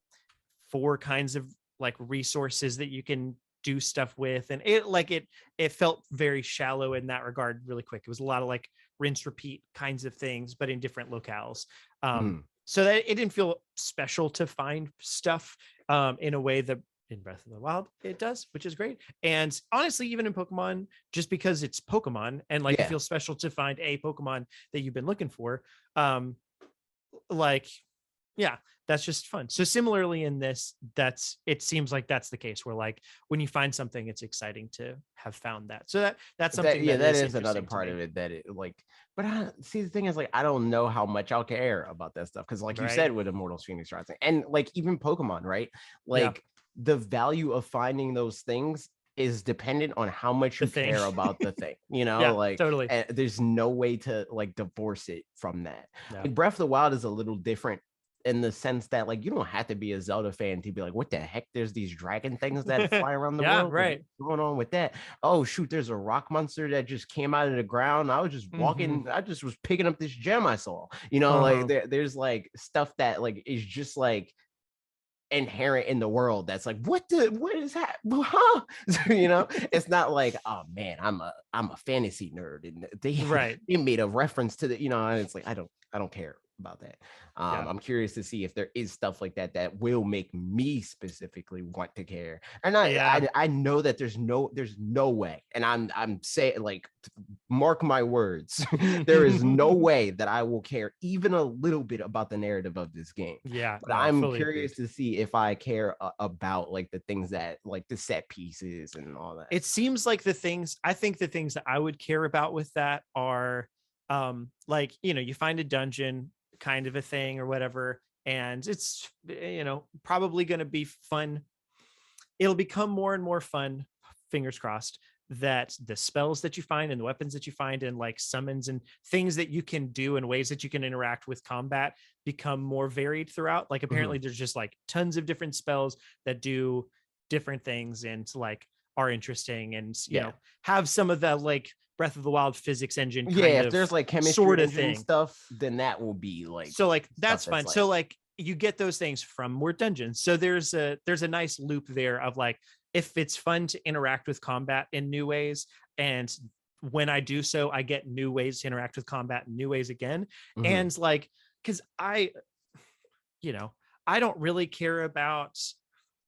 4 kinds of like resources that you can do stuff with, and it felt very shallow in that regard really quick. It was a lot of like rinse repeat kinds of things, but in different locales, so that it didn't feel special to find stuff in a way that in Breath of the Wild it does, which is great. And honestly, even in Pokemon, just because it's Pokemon and like it feels special to find a Pokemon that you've been looking for, that's just fun. So similarly in this, it seems like that's the case where like when you find something, it's exciting to have found that. So that's something that is another part of it that it like, but see, the thing is like, I don't know how much I'll care about that stuff. Cause like you said with Immortals Phoenix Rising and like even Pokemon, right? Like the value of finding those things is dependent on how much you care about the thing, you know, like totally. And there's no way to like divorce it from that. Like Breath of the Wild is a little different in the sense that like you don't have to be a Zelda fan to be like, what the heck, there's these dragon things that fly around the world, right? What's going on with that? Oh shoot, there's a rock monster that just came out of the ground. I was just walking, I just was picking up this gem I saw, you know, like there's like stuff that like is just like inherent in the world that's like, what is that? Huh? You know, it's not like, oh man, I'm a fantasy nerd and they made a reference to the, you know, and it's like, I don't care about that. I'm curious to see if there is stuff like that that will make me specifically want to care. And I know that there's no way, and I'm saying, like, mark my words, there is no way that I will care even a little bit about the narrative of this game. But I'm curious to see if I care about like the things that, like, the set pieces and all that. It seems like the things that I would care about with that are like, you know, you find a dungeon kind of a thing or whatever, and it's, you know, probably going to be fun. It'll become more and more fun, fingers crossed, that the spells that you find and the weapons that you find and like summons and things that you can do and ways that you can interact with combat become more varied throughout. Like apparently there's just like tons of different spells that do different things and like are interesting and, you know, have some of the like Breath of the Wild physics engine kind if of there's like chemistry sort of thing stuff, then that will be like, so like that's fun. like, so like you get those things from more dungeons. So there's a nice loop there of like, if it's fun to interact with combat in new ways, and when I do so, I get new ways to interact with combat in new ways again. And like, because you know, I don't really care about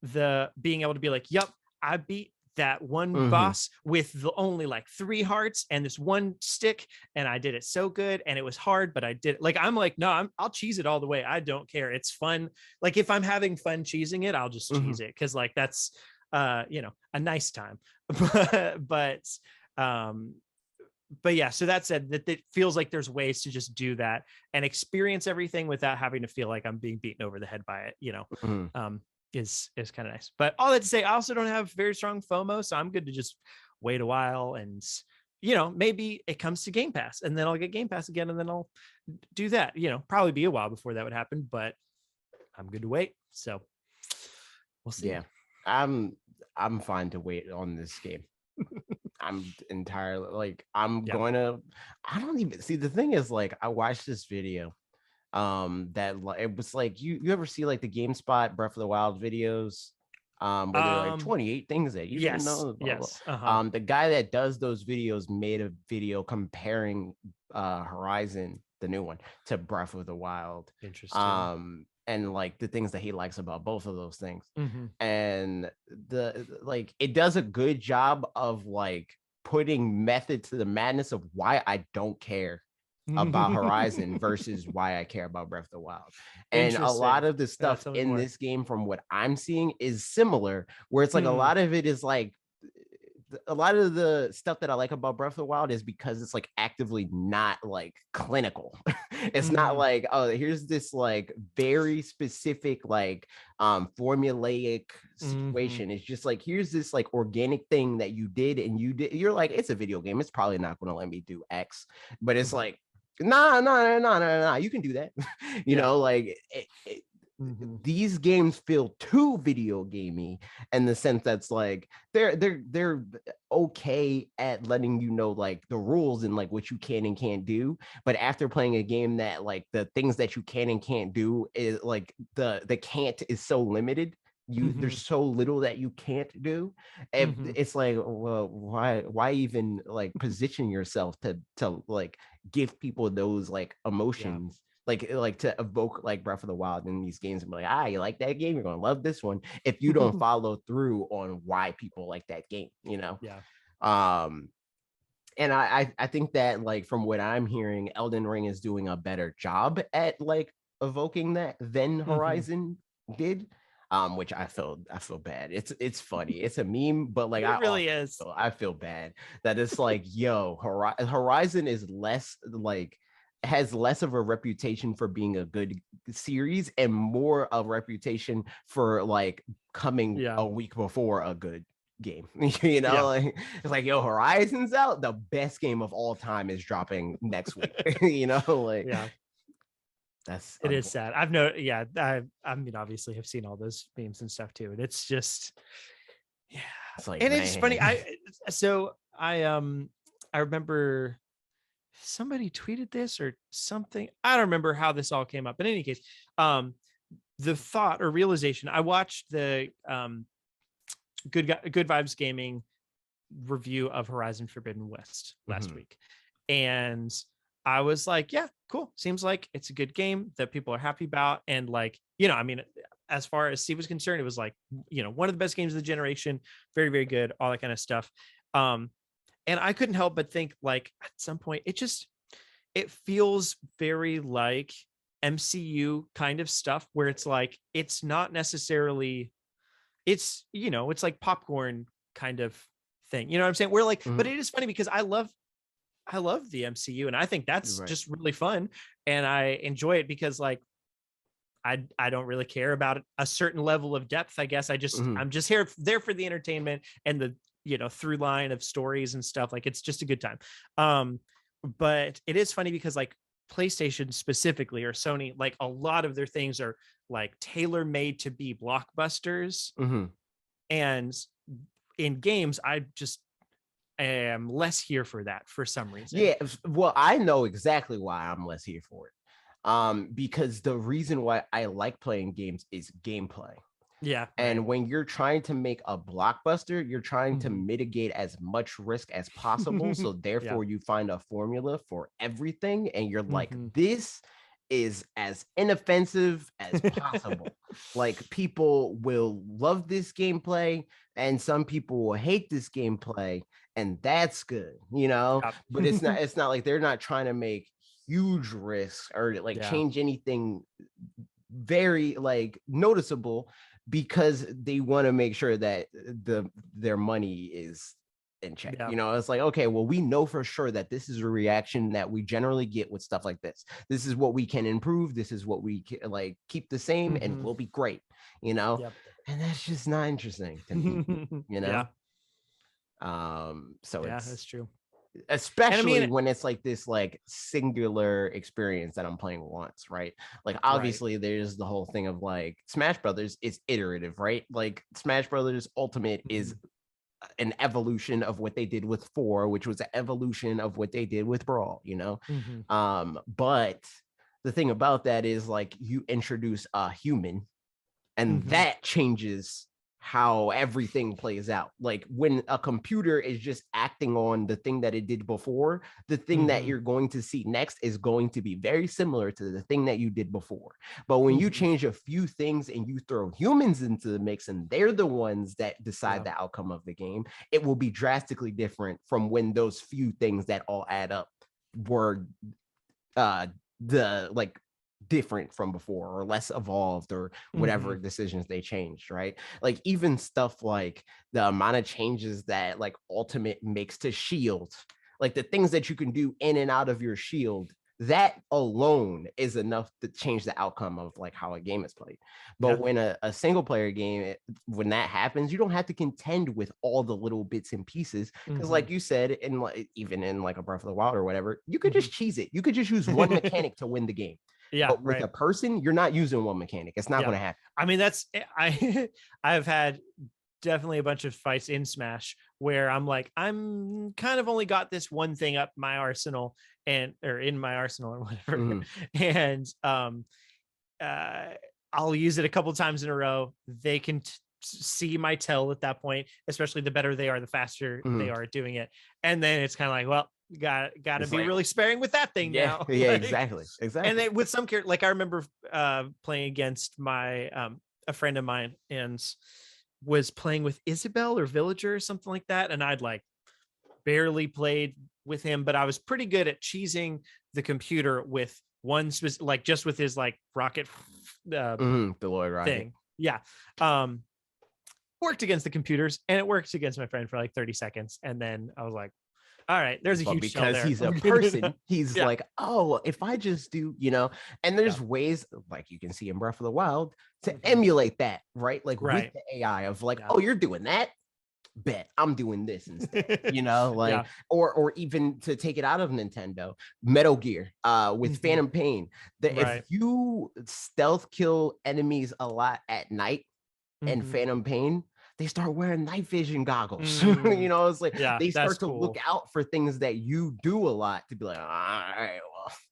the being able to be like, yep, I beat that one boss with the only like 3 hearts and this one stick, and I did it so good, and it was hard, but I did it. Like, I'm like, no, I'll cheese it all the way. I don't care. It's fun. Like, if I'm having fun cheesing it, I'll just cheese it, because like that's you know, a nice time. but yeah, so that said, that it feels like there's ways to just do that and experience everything without having to feel like I'm being beaten over the head by it, you know. Is kind of nice. But all that to say, I also don't have very strong FOMO, so I'm good to just wait a while, and, you know, maybe it comes to Game Pass and then I'll get Game Pass again, and then I'll do that. You know, probably be a while before that would happen, but I'm good to wait. So we'll see. Yeah, I'm fine to wait on this game. I'm entirely like, I'm going to, I don't even see, the thing is, like, I watched this video that it was like, you ever see like the GameSpot Breath of the Wild videos, where they're like 28 things that you didn't know, blah, blah. The guy that does those videos made a video comparing Horizon, the new one, to Breath of the Wild. Interesting. And like the things that he likes about both of those things. And the like, it does a good job of like putting method to the madness of why I don't care about Horizon versus why I care about Breath of the Wild. And a lot of the stuff in this game, from what I'm seeing, is similar, where it's like a lot of it is like, a lot of the stuff that I like about Breath of the Wild is because it's like actively not like clinical. It's not like, oh, here's this like very specific like formulaic situation. It's just like, here's this like organic thing that you did, and you're like, it's a video game, it's probably not going to let me do X, but it's like, nah, you can do that. You know, like these games feel too video gamey in the sense that's like, they're okay at letting you know like the rules and like what you can and can't do, but after playing a game that like the things that you can and can't do is like, the can't is so limited, there's so little that you can't do, and it's like, well, why even like position yourself to like give people those like emotions, like to evoke like Breath of the Wild in these games, and be like, you like that game, you're gonna love this one, if you don't follow through on why people like that game, you know. And I think that, like, from what I'm hearing, Elden Ring is doing a better job at like evoking that than Horizon did. Which I feel bad. It's funny. It's a meme, but like, it really is. I feel bad that it's like, yo, Horizon is less like, has less of a reputation for being a good series and more of a reputation for like coming a week before a good game. You know, like, it's like, yo, Horizon's out, the best game of all time is dropping next week. You know, like, it is sad. I mean, obviously have seen all those memes and stuff too, and it's just, it's like, and it's funny. I remember somebody tweeted this or something. I don't remember how this all came up. But in any case, the thought or realization, I watched the Good Vibes Gaming review of Horizon Forbidden West last week, and I was like, yeah, cool. Seems like it's a good game that people are happy about. And like, you know, I mean, as far as Steve was concerned, it was like, you know, one of the best games of the generation, very, very good, all that kind of stuff. And I couldn't help but think like at some point, it feels very like MCU kind of stuff where it's like, it's not necessarily, it's, you know, it's like popcorn kind of thing. You know what I'm saying? We're like, but it is funny because I love the MCU and I think that's just really fun. And I enjoy it because like, I don't really care about a certain level of depth. I guess I'm just there for the entertainment and the, you know, through line of stories and stuff. Like it's just a good time. But it is funny because like PlayStation specifically or Sony, like a lot of their things are like tailor made to be blockbusters. And in games, I just am less here for that for some reason. Yeah, well, I know exactly why I'm less here for it. Because the reason why I like playing games is gameplay. Yeah. And when you're trying to make a blockbuster, you're trying to mitigate as much risk as possible. So therefore you find a formula for everything. And you're like, this is as inoffensive as possible. Like people will love this gameplay and some people will hate this gameplay. And that's good, you know, but it's not like they're not trying to make huge risks or like change anything very like noticeable because they want to make sure that their money is in check. You know, it's like, okay, well, we know for sure that this is a reaction that we generally get with stuff like this. This is what we can improve. This is what we can, like keep the same and we'll be great, you know. And that's just not interesting to me, you know. So that's true. Especially when it's like this like singular experience that I'm playing once, right? Like obviously there's the whole thing of like Smash Brothers is iterative, right? Like Smash Brothers Ultimate is an evolution of what they did with 4, which was an evolution of what they did with Brawl, you know. But the thing about that is like you introduce a human and that changes how everything plays out. Like when a computer is just acting on the thing that it did before, the thing that you're going to see next is going to be very similar to the thing that you did before. But when you change a few things and you throw humans into the mix and they're the ones that decide the outcome of the game, it will be drastically different from when those few things that all add up were the like different from before or less evolved or whatever decisions they changed, right? Like even stuff like the amount of changes that like Ultimate makes to shield, like the things that you can do in and out of your shield, that alone is enough to change the outcome of like how a game is played. But when a single player game, when that happens, you don't have to contend with all the little bits and pieces because like you said, in like even in like a Breath of the Wild or whatever, you could just cheese it. You could just use one mechanic to win the game. But with a person, you're not using one mechanic. It's not going to happen. I mean, I've had definitely a bunch of fights in Smash where I'm like, I'm kind of only got this one thing up my arsenal or in my arsenal or whatever. And I'll use it a couple times in a row. They can see my tell at that point, especially the better they are, the faster they are at doing it. And then it's kind of like, well, got to be like, really sparing with that thing now. Yeah, like, exactly. And then with some characters, like I remember playing against my a friend of mine and was playing with Isabel or Villager or something like that, and I'd like barely played with him, but I was pretty good at cheesing the computer with one like just with his like rocket Deloitte rocket thing. Worked against the computers and it worked against my friend for like 30 seconds, and then I was like, all right, there's a huge because he's a person. He's like, oh, if I just do, you know, and there's ways like you can see in Breath of the Wild to emulate that, right? Like with the AI of like, oh, you're doing that. Bet I'm doing this instead, you know, like or even to take it out of Nintendo, Metal Gear with Phantom Pain. If you stealth kill enemies a lot at night and Phantom Pain, they start wearing night vision goggles. You know, it's like they start to look out for things that you do a lot to be like, all right,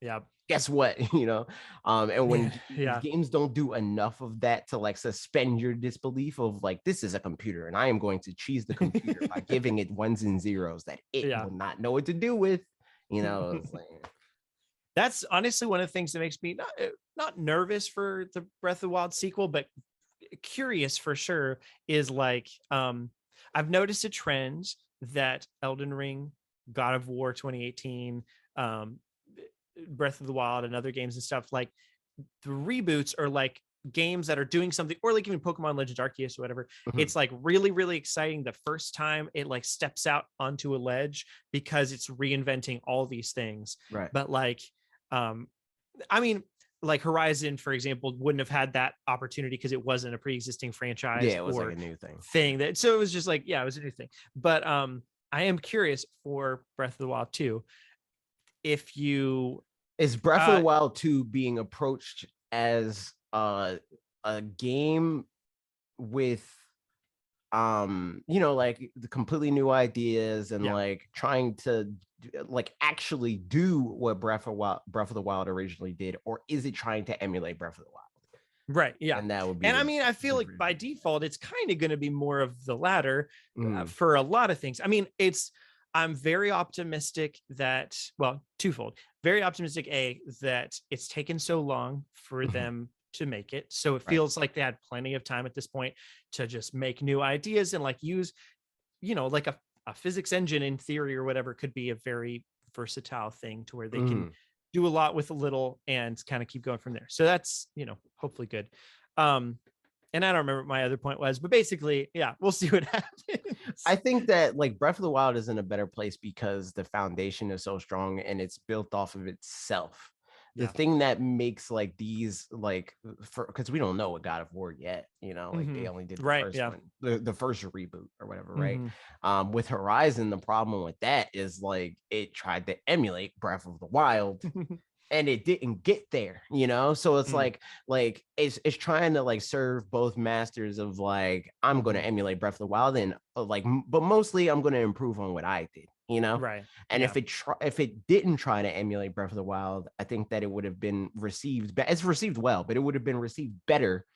Yeah. guess what? And when Yeah. games don't do enough of that to like suspend your disbelief of like, this is a computer and I am going to cheese the computer by giving it ones and zeros that it Yeah. will not know what to do with, it's like, That's honestly one of the things that makes me not nervous for the Breath of the Wild sequel, but curious for sure, is like I've noticed a trend that Elden Ring, God of War 2018, Breath of the Wild, and other games and stuff, like the reboots are like games that are doing something, or like even Pokemon Legends Arceus or whatever. It's like really, really exciting the first time it like steps out onto a ledge because it's reinventing all these things. right. But like, I mean, like Horizon, for example, wouldn't have had that opportunity because it wasn't a pre-existing franchise. Yeah, it was or like a new thing that, so it was just like, yeah, it was a new thing. But I am curious for Breath of the Wild 2, if you is Breath of the Wild 2 being approached as a game with like the completely new ideas and like trying to like actually do what Breath of the Wild originally did, or is it trying to emulate Breath of the Wild? Right. Yeah. And that would be, and I mean, I feel like by default, it's kind of going to be more of the latter Mm. for a lot of things. I mean, I'm very optimistic that, well, twofold, very optimistic, that it's taken so long for Mhm. them to make it. So it Right. feels like they had plenty of time at this point to just make new ideas and like use, like a physics engine in theory or whatever could be a very versatile thing to where they can do a lot with a little and kind of keep going from there. So that's, hopefully good. And I don't remember what my other point was, but basically, yeah, we'll see what happens. I think that like Breath of the Wild is in a better place because the foundation is so strong and it's built off of itself. The thing that makes like these like, because we don't know what God of War yet, like they only did the first one, the first reboot or whatever, right? With Horizon, the problem with that is like it tried to emulate Breath of the Wild and it didn't get there, so it's like it's trying to like serve both masters of like, I'm going to emulate Breath of the Wild and like, but mostly I'm going to improve on what I did, Right. and if it didn't try to emulate Breath of the Wild, I think that it would have been received, it's received well, but it would have been received better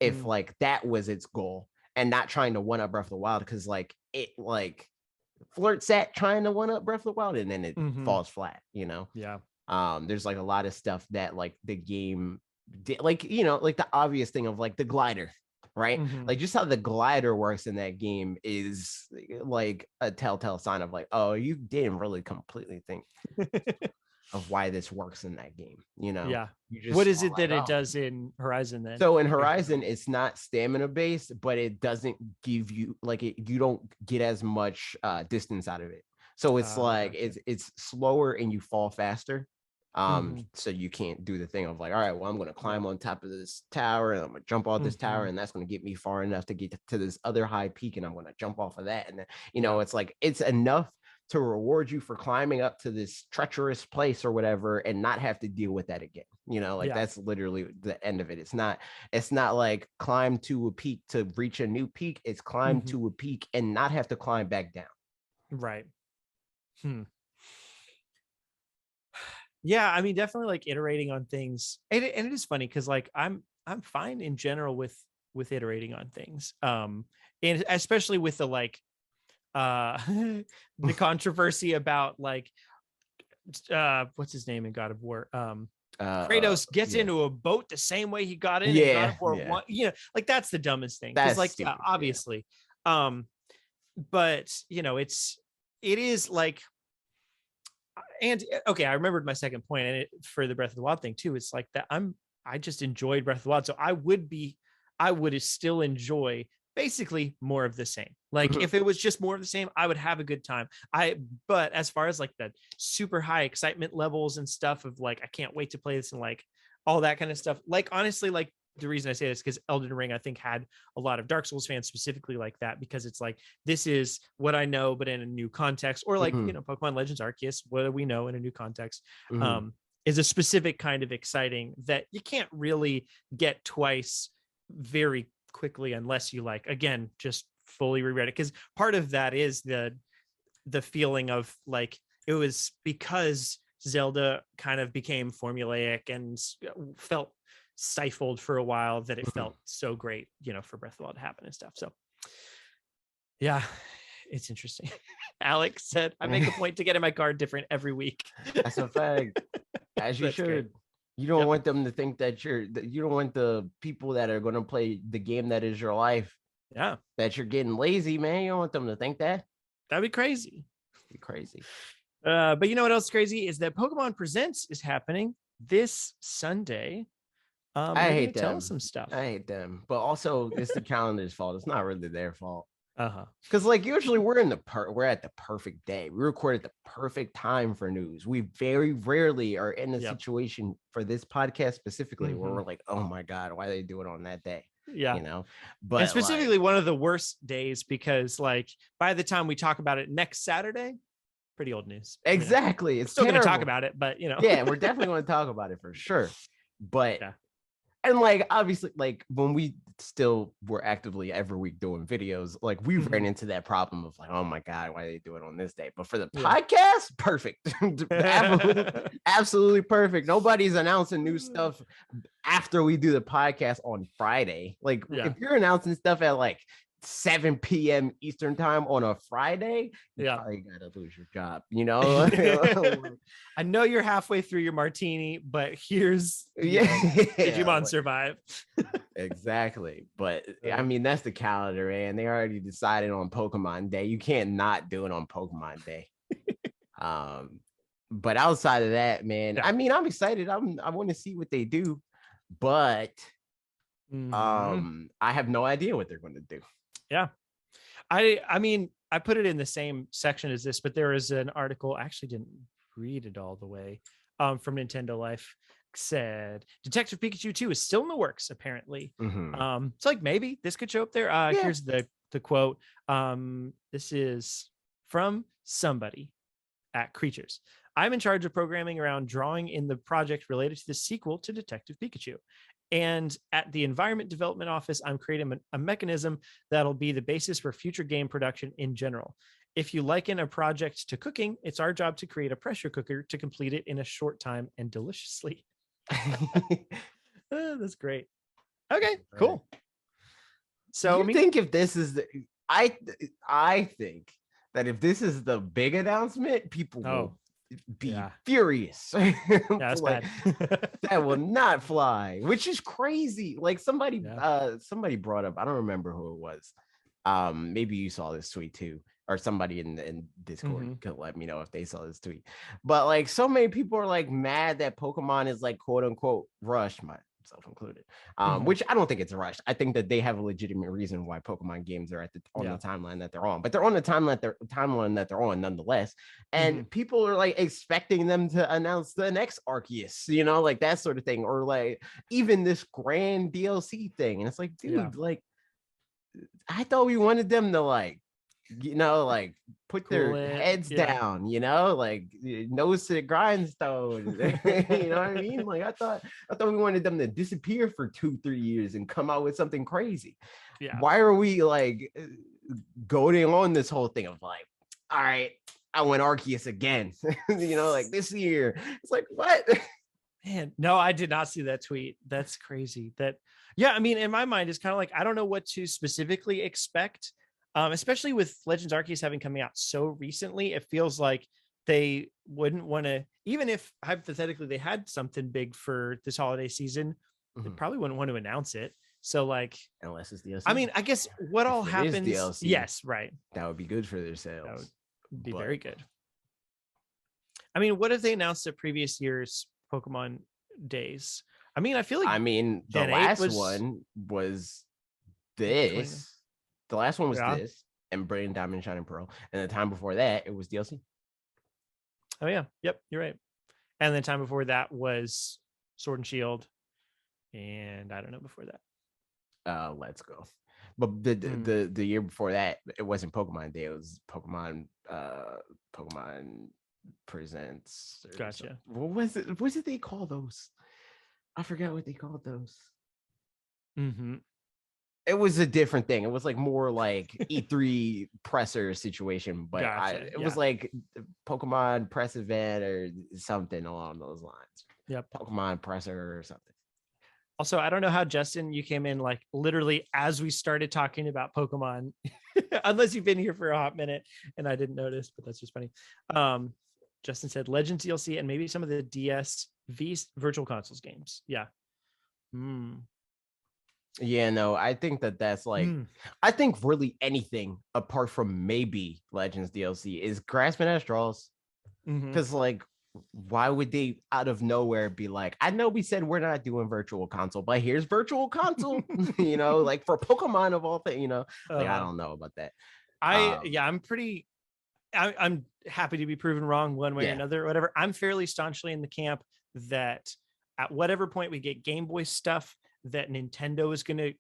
if like that was its goal and not trying to one up Breath of the Wild, because like it like flirts at trying to one up Breath of the Wild and then it falls flat, Yeah. There's like a lot of stuff that like the game did, like like the obvious thing of like the glider, right? Like just how the glider works in that game is like a telltale sign of like, oh, you didn't really completely think of why this works in that game, Yeah. You just what is it like, that it does in Horizon then? So in Horizon, it's not stamina based, but it doesn't give you like you don't get as much distance out of it. So it's like Gotcha. it's slower and you fall faster. So you can't do the thing of like, all right, well, I'm gonna climb on top of this tower and I'm gonna jump off this tower, and that's gonna get me far enough to get to this other high peak, and I'm gonna jump off of that. And then, it's like it's enough to reward you for climbing up to this treacherous place or whatever and not have to deal with that again. That's literally the end of it. It's not like climb to a peak to reach a new peak. It's climb to a peak and not have to climb back down. Right. Yeah, I mean, definitely like iterating on things. And it is funny because like I'm fine in general with iterating on things. And especially with the like the controversy about like what's his name in God of War? Kratos gets into a boat the same way he got in God of War 1. Like that's the dumbest thing. Because like stupid, obviously. But it is like, and okay, I remembered my second point, and for the Breath of the Wild thing too. It's like that I just enjoyed Breath of the Wild, so I would still enjoy basically more of the same. Like if it was just more of the same, I would have a good time. But as far as like the super high excitement levels and stuff of like, I can't wait to play this and like all that kind of stuff. Like honestly, like the reason I say this is because Elden Ring, I think, had a lot of Dark Souls fans specifically like that, because it's like, this is what I know, but in a new context, or like, Pokemon Legends Arceus, what do we know in a new context, is a specific kind of exciting that you can't really get twice very quickly unless you like, again, just fully reread it. Because part of that is the feeling of like, it was because Zelda kind of became formulaic and felt stifled for a while, that it felt so great, for Breath of the Wild to happen and stuff. So yeah, it's interesting. Alex said, I make a point to get in my car different every week. That's a fact. As you should. Good. You don't want them to think that you don't want the people that are going to play the game that is your life. Yeah. That you're getting lazy, man. You don't want them to think that. That'd be crazy. Be crazy. But you know what else is crazy is that Pokemon Presents is happening this Sunday. I hate them. Tell us some stuff. I hate them. But also it's the calendar's fault. It's not really their fault. Uh-huh. Because like usually we're at the perfect day. We record at the perfect time for news. We very rarely are in a situation for this podcast specifically where we're like, oh my God, why do they do it on that day? Yeah. But and specifically one of the worst days, because like by the time we talk about it next Saturday, pretty old news. Exactly. It's still going to talk about it, but yeah, we're definitely going to talk about it for sure. But and like obviously, like when we still were actively every week doing videos, like we ran into that problem of like, oh my God, why do they do it on this day? But for the podcast, perfect. Absolutely perfect. Nobody's announcing new stuff after we do the podcast on Friday. Like if you're announcing stuff at like 7 p.m. Eastern time on a Friday, you probably gotta lose your job, I know you're halfway through your martini, but here's Digimon survive. Exactly. But I mean, that's the calendar, man. They already decided on Pokemon Day. You can't not do it on Pokemon Day. But outside of that, man, I mean, I'm excited. I want to see what they do, but I have no idea what they're going to do. Yeah. I mean, I put it in the same section as this, but there is an article, I actually didn't read it all the way, from Nintendo Life, said Detective Pikachu 2 is still in the works, apparently. It's like maybe this could show up there. Here's the quote. This is from somebody at Creatures. I'm in charge of programming around drawing in the project related to the sequel to Detective Pikachu. And at the Environment Development Office, I'm creating a mechanism that'll be the basis for future game production in general. If you liken a project to cooking, it's our job to create a pressure cooker to complete it in a short time and deliciously. That's great. Okay, cool. So you think if this is the, I think that if this is the big announcement, people will be furious. That's bad. That will not fly, which is crazy. Like somebody brought up, I don't remember who it was. Maybe you saw this tweet too, or somebody in Discord could let me know if they saw this tweet. But like so many people are like mad that Pokemon is like quote unquote rushed, myself included. Which I don't think it's rushed. I think that they have a legitimate reason why Pokemon games are on the timeline that they're on, but they're on the timeline that they're on nonetheless. And people are like expecting them to announce the next Arceus, like that sort of thing, or like even this grand DLC thing. And it's like, dude, like I thought we wanted them to like put their heads down, like nose to the grindstone. You know what I mean? Like I thought we wanted them to disappear for 2-3 years and come out with something crazy. Why are we like goading on this whole thing of like, all right, I want Arceus again, like this year? It's like, what? Man, no, I did not see that tweet. That's crazy. I mean, in my mind, it's kind of like, I don't know what to specifically expect. Especially with Legends Arceus having coming out so recently, it feels like they wouldn't want to, even if hypothetically they had something big for this holiday season, they probably wouldn't want to announce it. So like, unless it's DLC. I mean, I guess what all happens. DLC, yes, right. That would be good for their sales. That would be very good. I mean, what have they announced at previous year's Pokemon days? I mean, I feel like the last one was this. The last one was this, and Brilliant Diamond, Shining Pearl. And the time before that, it was DLC. Oh, yeah. Yep, you're right. And the time before that was Sword and Shield. And I don't know before that. Let's Go. But the year before that, it wasn't Pokemon Day. It was Pokemon Presents. Gotcha. What was it? What did they call those? I forgot what they called those. It was a different thing. It was like more like E3 presser situation, but Gotcha. it was like Pokemon press event or something along those lines. Yep. Pokemon presser or something. Also, I don't know how, Justin, you came in like literally as we started talking about Pokemon, unless you've been here for a hot minute and I didn't notice, but that's just funny. Justin said Legends DLC and maybe some of the DS Virtual Consoles games. Yeah. Yeah, no, I think that's like, I think really anything apart from maybe Legends DLC is grasping at straws. Because like, why would they out of nowhere be like, I know we said we're not doing virtual console, but here's virtual console, you know, like for Pokemon of all things, you know, like I don't know about that. I'm happy to be proven wrong one way or another or whatever. I'm fairly staunchly in the camp that at whatever point we get Game Boy stuff, that Nintendo is going to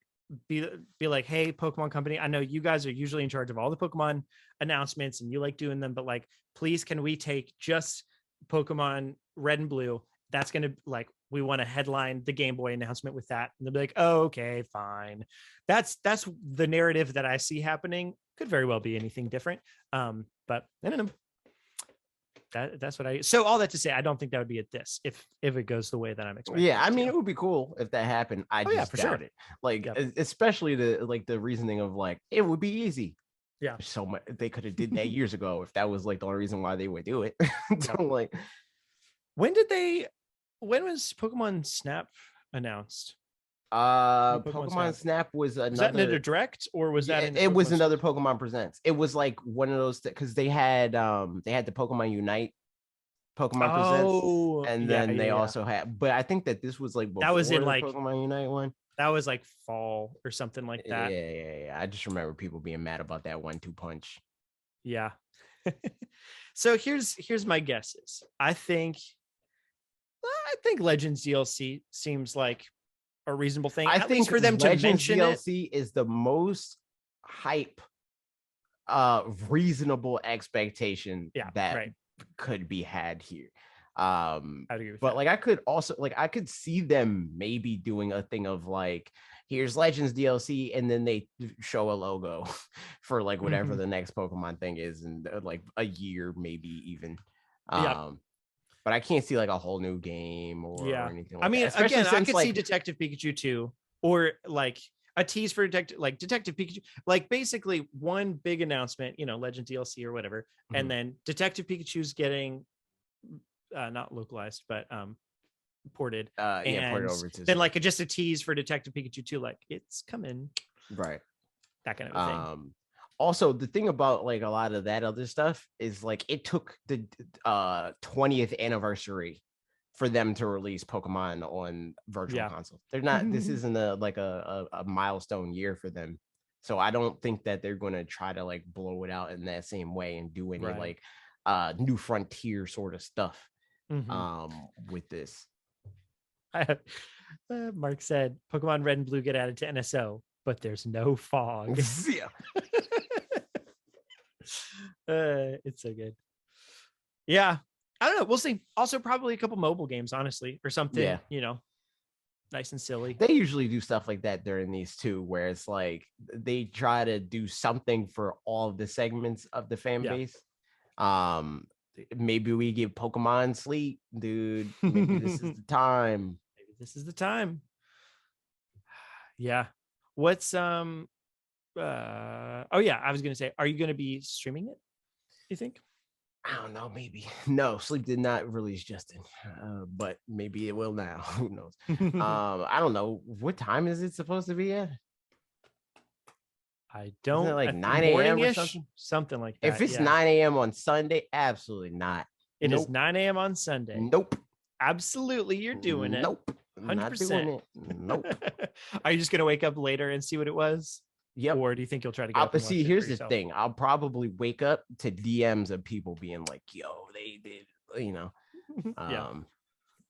be like, hey, Pokemon Company, I know you guys are usually in charge of all the Pokemon announcements and you like doing them, but like, please, can we take just Pokemon Red and Blue? That's going to like, we want to headline the Game Boy announcement with that. And they'll be like, oh, okay, fine. That's the narrative that I see happening. Could very well be anything different. But I don't know. That's what so all that to say, I don't think that would be at this if it goes the way that I'm expecting. Yeah, I mean, it would be cool if that happened. I just doubt it. Like, especially the reasoning of like, it would be easy. Yeah, so much they could have did that years ago if that was like the only reason why they would do it. So like, when was Pokemon Snap announced? Pokemon Snap was another. Was that in a direct or was that? It was another Pokemon Presents. It was like one of those because they had the Pokemon Unite, Pokemon Presents, and then they also had. But I think that this was like before that was in like Pokemon Unite one. That was like fall or something like that. Yeah. I just remember people being mad about that 1-2 punch. Yeah. So here's my guesses. I think Legends DLC seems like a reasonable thing. I think for them Legends to mention DLC is the most hype, reasonable expectation that could be had here. I agree with that. Like I could also I could see them maybe doing a thing of like, here's Legends DLC, and then they show a logo for like whatever the next Pokemon thing is, and like a year maybe even. But I can't see like a whole new game or anything like that. Again, I could see Detective Pikachu 2 or like a tease for Detective Pikachu, like basically one big announcement, you know, Legend DLC or whatever, and then Detective Pikachu's getting not localized, but ported. Ported over to then like just a tease for Detective Pikachu 2, like it's coming. Right. That kind of a thing. Also, the thing about like a lot of that other stuff is like it took the 20th anniversary for them to release Pokemon on Virtual Console. They're not. This isn't a milestone year for them, so I don't think that they're going to try to like blow it out in that same way and do any like new frontier sort of stuff with this. Mark said Pokemon Red and Blue get added to NSO, but there's no fog. Yeah. It's so good. Yeah, I don't know, we'll see. Also probably a couple mobile games, honestly, or something, you know, nice and silly. They usually do stuff like that during these too, where it's like they try to do something for all of the segments of the fan base. Maybe we give Pokemon sleep, dude. Maybe this is the time. Maybe this is the time. Yeah. What's I was gonna say, are you gonna be streaming it, you think? I don't know, maybe. No, Sleep did not release Justin, but maybe it will now. Who knows? I don't know. What time is it supposed to be at? I don't. Isn't it like 9 a.m. or something like that. If it's 9 a.m. on Sunday, absolutely not. It is 9 a.m. on Sunday. Nope. Absolutely, you're doing it. Nope. 100%. Not doing it. Nope. Are you just gonna wake up later and see what it was? Yep. Or do you think you'll try to get up and see? Here's the thing. I'll probably wake up to DMs of people being like, "Yo, they did," you know.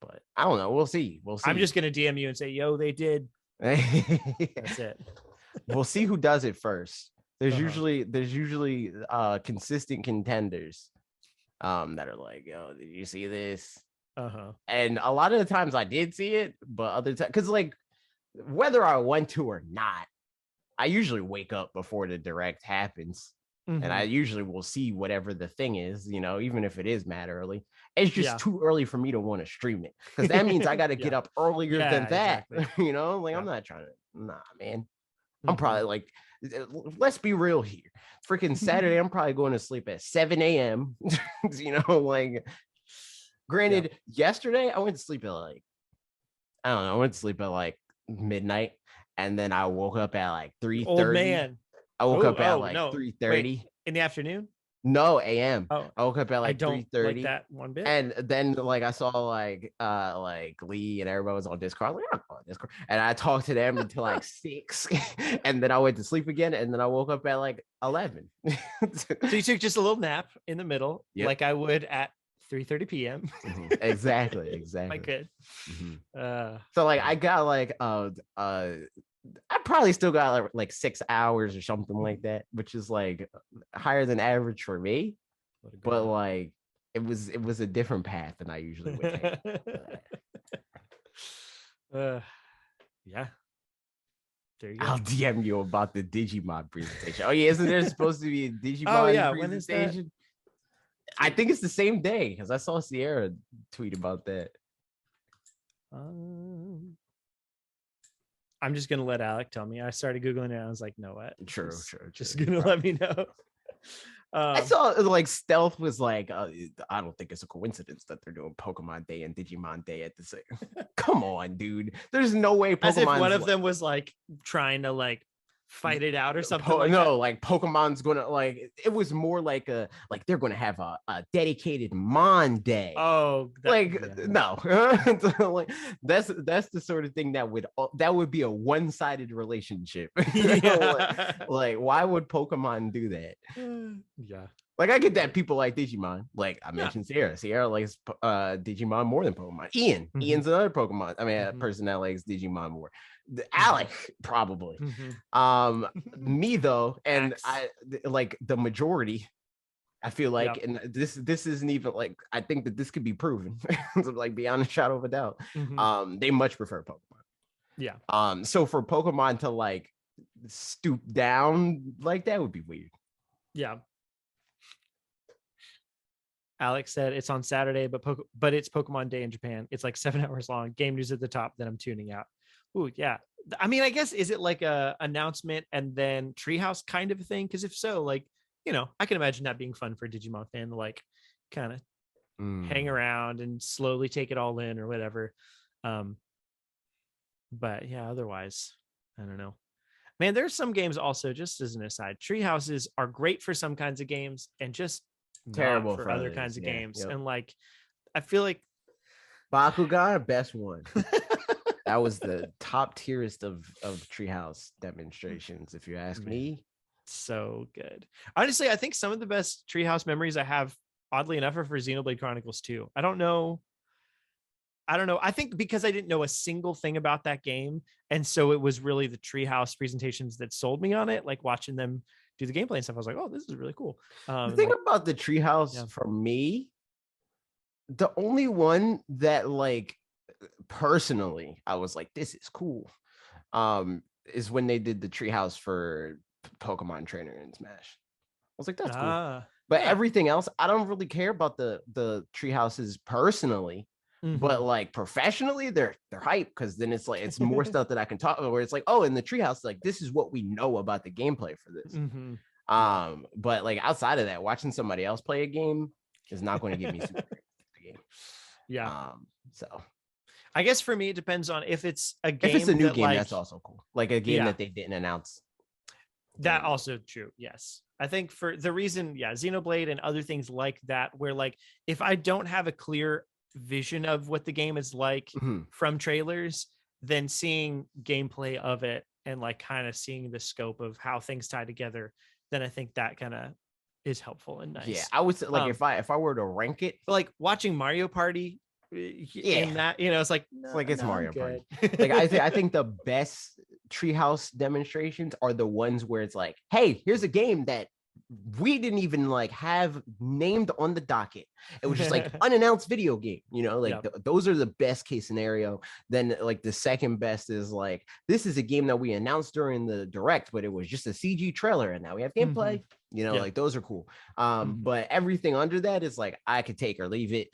But I don't know. We'll see. I'm just gonna DM you and say, "Yo, they did." That's it. We'll see who does it first. There's usually consistent contenders that are like, "Yo, did you see this?" And a lot of the times I did see it, but other times, because like whether I want to or not, I usually wake up before the direct happens. And I usually will see whatever the thing is, you know, even if it is mad early. It's just too early for me to want to stream it, because that means I got to get up earlier than that. Exactly. You know, like I'm not trying to. Nah, man. I'm probably like, let's be real here. Freaking Saturday, I'm probably going to sleep at 7 a.m. You know, like, granted, yesterday I went to sleep at like, I don't know, I went to sleep at like midnight, and then I woke up at like 3:30. Old man. I woke up at like 3:30 in the afternoon. No, a.m. Oh, I woke up at like 3:30. Like that one bit. And then like I saw like Lee and everybody was on Discord. I'm like, I'm on Discord. And I talked to them until like 6. And then I went to sleep again. And then I woke up at like 11. So you took just a little nap in the middle, like I would at 3:30 p.m. Exactly. I could. So like I got like I probably still got like 6 hours or something like that, which is like higher than average for me. But like it was a different path than I usually would take. Yeah. There you go. I'll DM you about the Digimon presentation. Oh yeah, isn't there supposed to be a Digimon presentation? When is that? I think it's the same day, because I saw Sierra tweet about that. I'm just gonna let Alec tell me. I started Googling it. And I was like, no, what? True. Just gonna let me know. I saw like Stealth was like, I don't think it's a coincidence that they're doing Pokemon Day and Digimon Day at the same. Come on, dude. There's no way Pokemon. As if one of them was like trying to like fight it out or something. Like Pokemon's gonna like. It was more like they're gonna have a dedicated Mon Day. Oh, no. Like that's the sort of thing that would be a one-sided relationship. like why would Pokemon do that? Yeah. Like I get that people like Digimon. Like I mentioned Sierra likes Digimon more than Pokemon. Ian's another Pokemon. I mean, a person that likes Digimon more. Alec probably. Me though, and I like the majority. I feel like, and this isn't even like, I think that this could be proven, like beyond a shadow of a doubt. They much prefer Pokemon. Yeah. So for Pokemon to like stoop down like that would be weird. Yeah. Alex said it's on Saturday, but it's Pokemon Day in Japan. It's like 7 hours long. Game news at the top. Then I'm tuning out. Ooh, yeah. I mean, I guess, is it like a announcement and then Treehouse kind of a thing? Because if so, like, you know, I can imagine that being fun for a Digimon fan to like kind of hang around and slowly take it all in or whatever. But yeah, otherwise, I don't know. Man, there's some games also, just as an aside, Treehouses are great for some kinds of games and just terrible for other kinds of games. And like, I feel like Bakugan, best one. That was the top tierest of Treehouse demonstrations, if you ask me. So good. Honestly, I think some of the best Treehouse memories I have, oddly enough, are for Xenoblade Chronicles 2. I don't know. I think because I didn't know a single thing about that game, and so it was really the Treehouse presentations that sold me on it. Like watching them do the gameplay and stuff, I was like, "Oh, this is really cool." The thing about the Treehouse for me, the only one that like personally I was like, "This is cool," is when they did the Treehouse for Pokemon Trainer in Smash. I was like, "That's cool," but everything else, I don't really care about the Treehouses personally. But like professionally, they're hype, because then it's like it's more stuff that I can talk about, where it's like, oh, in the Treehouse, like this is what we know about the gameplay for this. But like outside of that, watching somebody else play a game is not going to give me super game. So I guess for me it depends on if it's a game. If it's a new game, like, that's also cool. Like a game that they didn't announce. That also true. Yes. I think for the reason, Xenoblade and other things like that, where like if I don't have a clear vision of what the game is like from trailers, then seeing gameplay of it and like kind of seeing the scope of how things tie together, then I think that kind of is helpful and nice. Yeah, I would say like if I were to rank it, but like watching Mario Party in that, you know, it's like it's Mario Party. Like I think the best Treehouse demonstrations are the ones where it's like, hey, here's a game that we didn't even like have named on the docket. It was just like unannounced video game, you know, like those are the best case scenario. Then like the second best is like, this is a game that we announced during the direct, but it was just a CG trailer and now we have gameplay, you know, like those are cool. But everything under that is like, I could take or leave it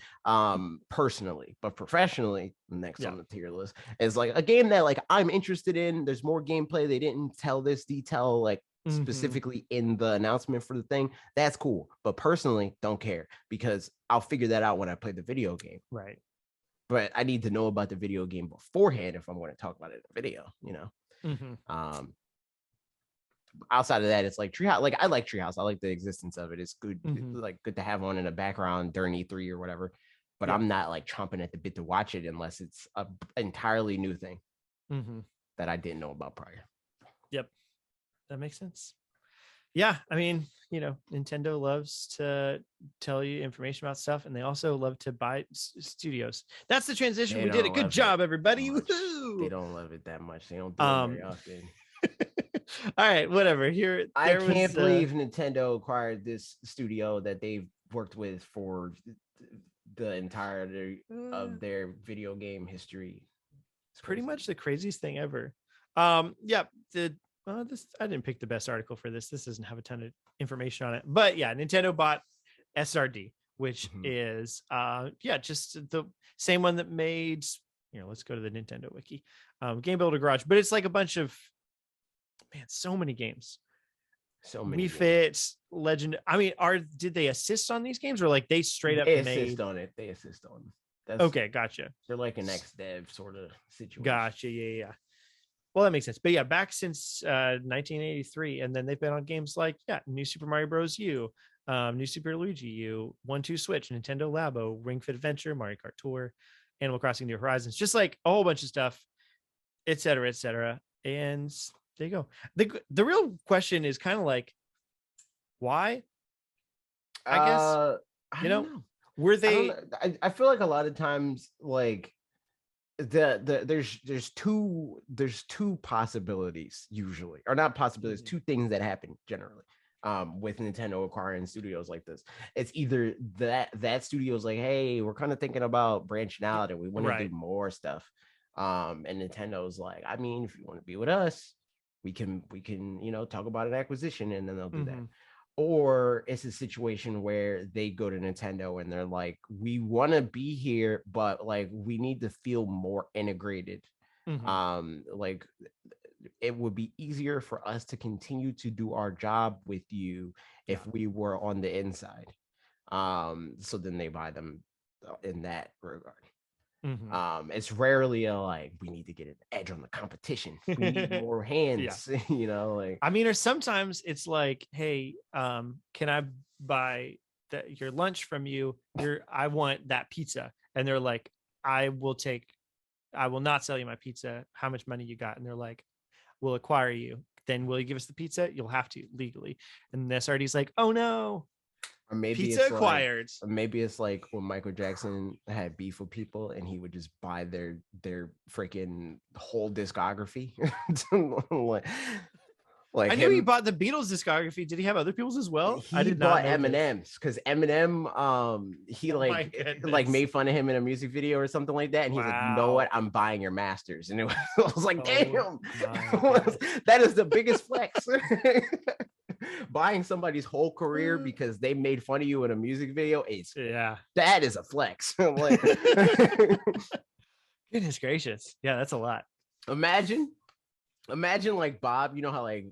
personally, but professionally, next on the tier list is like a game that like I'm interested in. There's more gameplay. They didn't tell this detail like specifically in the announcement for the thing. That's cool, but personally don't care because I'll figure that out when I play the video game, right? But I need to know about the video game beforehand if I'm going to talk about it in a video, you know. Outside of that, it's like Treehouse. Like I like Treehouse. I like the existence of it. It's good, like good to have on in the background during E3 or whatever, but I'm not like chomping at the bit to watch it unless it's a entirely new thing that I didn't know about prior. Yep, that makes sense. Yeah, I mean, you know, Nintendo loves to tell you information about stuff, and they also love to buy studios. That's the transition. We did it. Good job, everybody. Woo-hoo! They don't love it that much. They don't do it very often. All right, whatever. I can't believe Nintendo acquired this studio that they've worked with for the entirety of their video game history. It's pretty much the craziest thing ever. This I didn't pick the best article for this. This doesn't have a ton of information on it, but yeah, Nintendo bought SRD, which is just the same one that made, you know, let's go to the Nintendo wiki, Game Builder Garage, but it's like a bunch of, man, so many games. So many. Wii Fit, Legend. I mean, did they assist on these games or like they straight up assist on it? They assist on. That's, okay, gotcha. They're like an ex-dev sort of situation. Gotcha. Yeah. Well, that makes sense. But yeah, back since 1983, and then they've been on games like New Super Mario Bros. U, New Super Luigi U, 1-2 Switch, Nintendo Labo, Ring Fit Adventure, Mario Kart Tour, Animal Crossing New Horizons, just like a whole bunch of stuff, et cetera, et cetera. And there you go. The real question is kind of like, why? I guess I don't know. Were they? I feel like a lot of times, like there's two possibilities usually, or not possibilities, two things that happen generally with Nintendo acquiring studios like this. It's either that studio's like, hey, we're kind of thinking about branching out and we want to do more stuff, and Nintendo's like, I mean, if you want to be with us, we can you know, talk about an acquisition, and then they'll do that. Or it's a situation where they go to Nintendo and they're like, we want to be here, but like we need to feel more integrated. Like it would be easier for us to continue to do our job with you if we were on the inside. So then they buy them in that regard. It's rarely like, we need to get an edge on the competition. We need more hands, you know, like, I mean, or sometimes it's like, hey, can I buy your lunch from you? I want that pizza. And they're like, I will not sell you my pizza. How much money you got? And they're like, we'll acquire you. Then will you give us the pizza? You'll have to legally. And the SRD's like, oh no. Or maybe pizza it's acquired. Like, or maybe it's like when Michael Jackson had beef with people and he would just buy their freaking whole discography. Like I knew he bought the Beatles discography. Did he have other people's as well? I did not know Eminem's, because Eminem, he like made fun of him in a music video or something like that, and he's like, you know what, I'm buying your masters, and I was like, damn, that is the biggest flex. Buying somebody's whole career because they made fun of you in a music video, that is a flex. Like, goodness gracious, that's a lot. Imagine like Bob, you know how like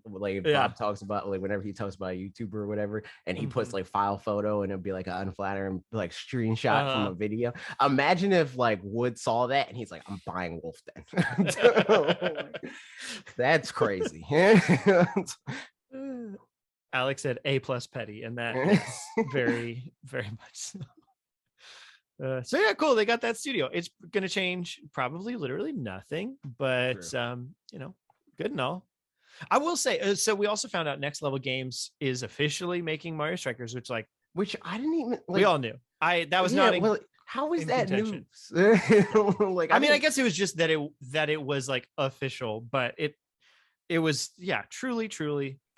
Bob talks about, like, whenever he talks about a YouTuber or whatever, and he puts like file photo and it'll be like an unflattering like screenshot from a video. Imagine if like Wood saw that and he's like, I'm buying Wolf then. That's crazy. Alex said A+ petty, and that is very, very much so. So yeah, cool. They got that studio. It's gonna change probably literally nothing, but you know, good and all. I will say, so we also found out Next Level Games is officially making Mario Strikers, which I didn't even. We all knew. That was not. How is that news? Like, I mean, I guess it was just that it was like official, but it was truly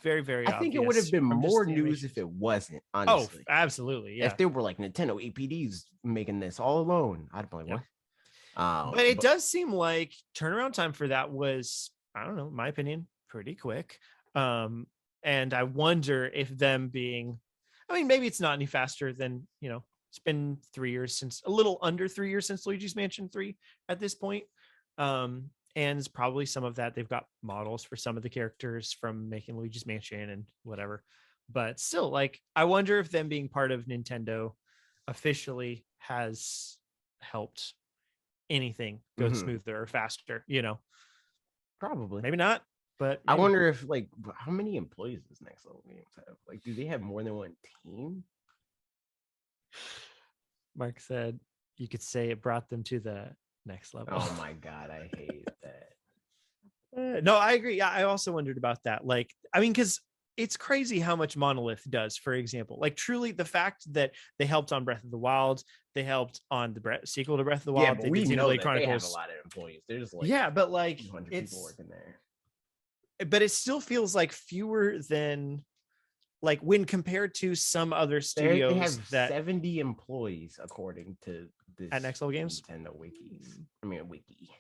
very, very I think it would have been from just more the news animations. if it wasn't, Oh, honestly. absolutely. Yeah. If they were like Nintendo APD's making this all alone, I'd be like, Yeah. what? But it does seem like turnaround time for that was, I don't know, in my opinion, pretty quick. And I wonder if them being, I mean, maybe it's not any faster than, you know, it's been 3 years since, a little under 3 years since Luigi's Mansion 3 at this point. And it's probably some of that. They've got models for some of the characters from making Luigi's Mansion and whatever. But still, like, I wonder if them being part of Nintendo officially has helped anything go smoother or faster, you know. Probably. Maybe not, but I maybe. wonder if, like, how many employees does Next Level Games have? Like, do they have more than one team? Mark said you could say it brought them to the next level. Oh my god, I hate that. No, I agree. Yeah, I also wondered about that. Like, I mean, because it's crazy how much Monolith does, for example. Like, truly, the fact that they helped on Breath of the Wild, they helped on the sequel to Breath of the Wild. Yeah, but they we did know Xenoblade that Chronicles. they have a lot of employees. There's like, yeah, but like 200 people working there. But it still feels like fewer than, like, when compared to some other studios. They have 70 employees according to this at Next Level Games Nintendo wikis. I mean, wiki.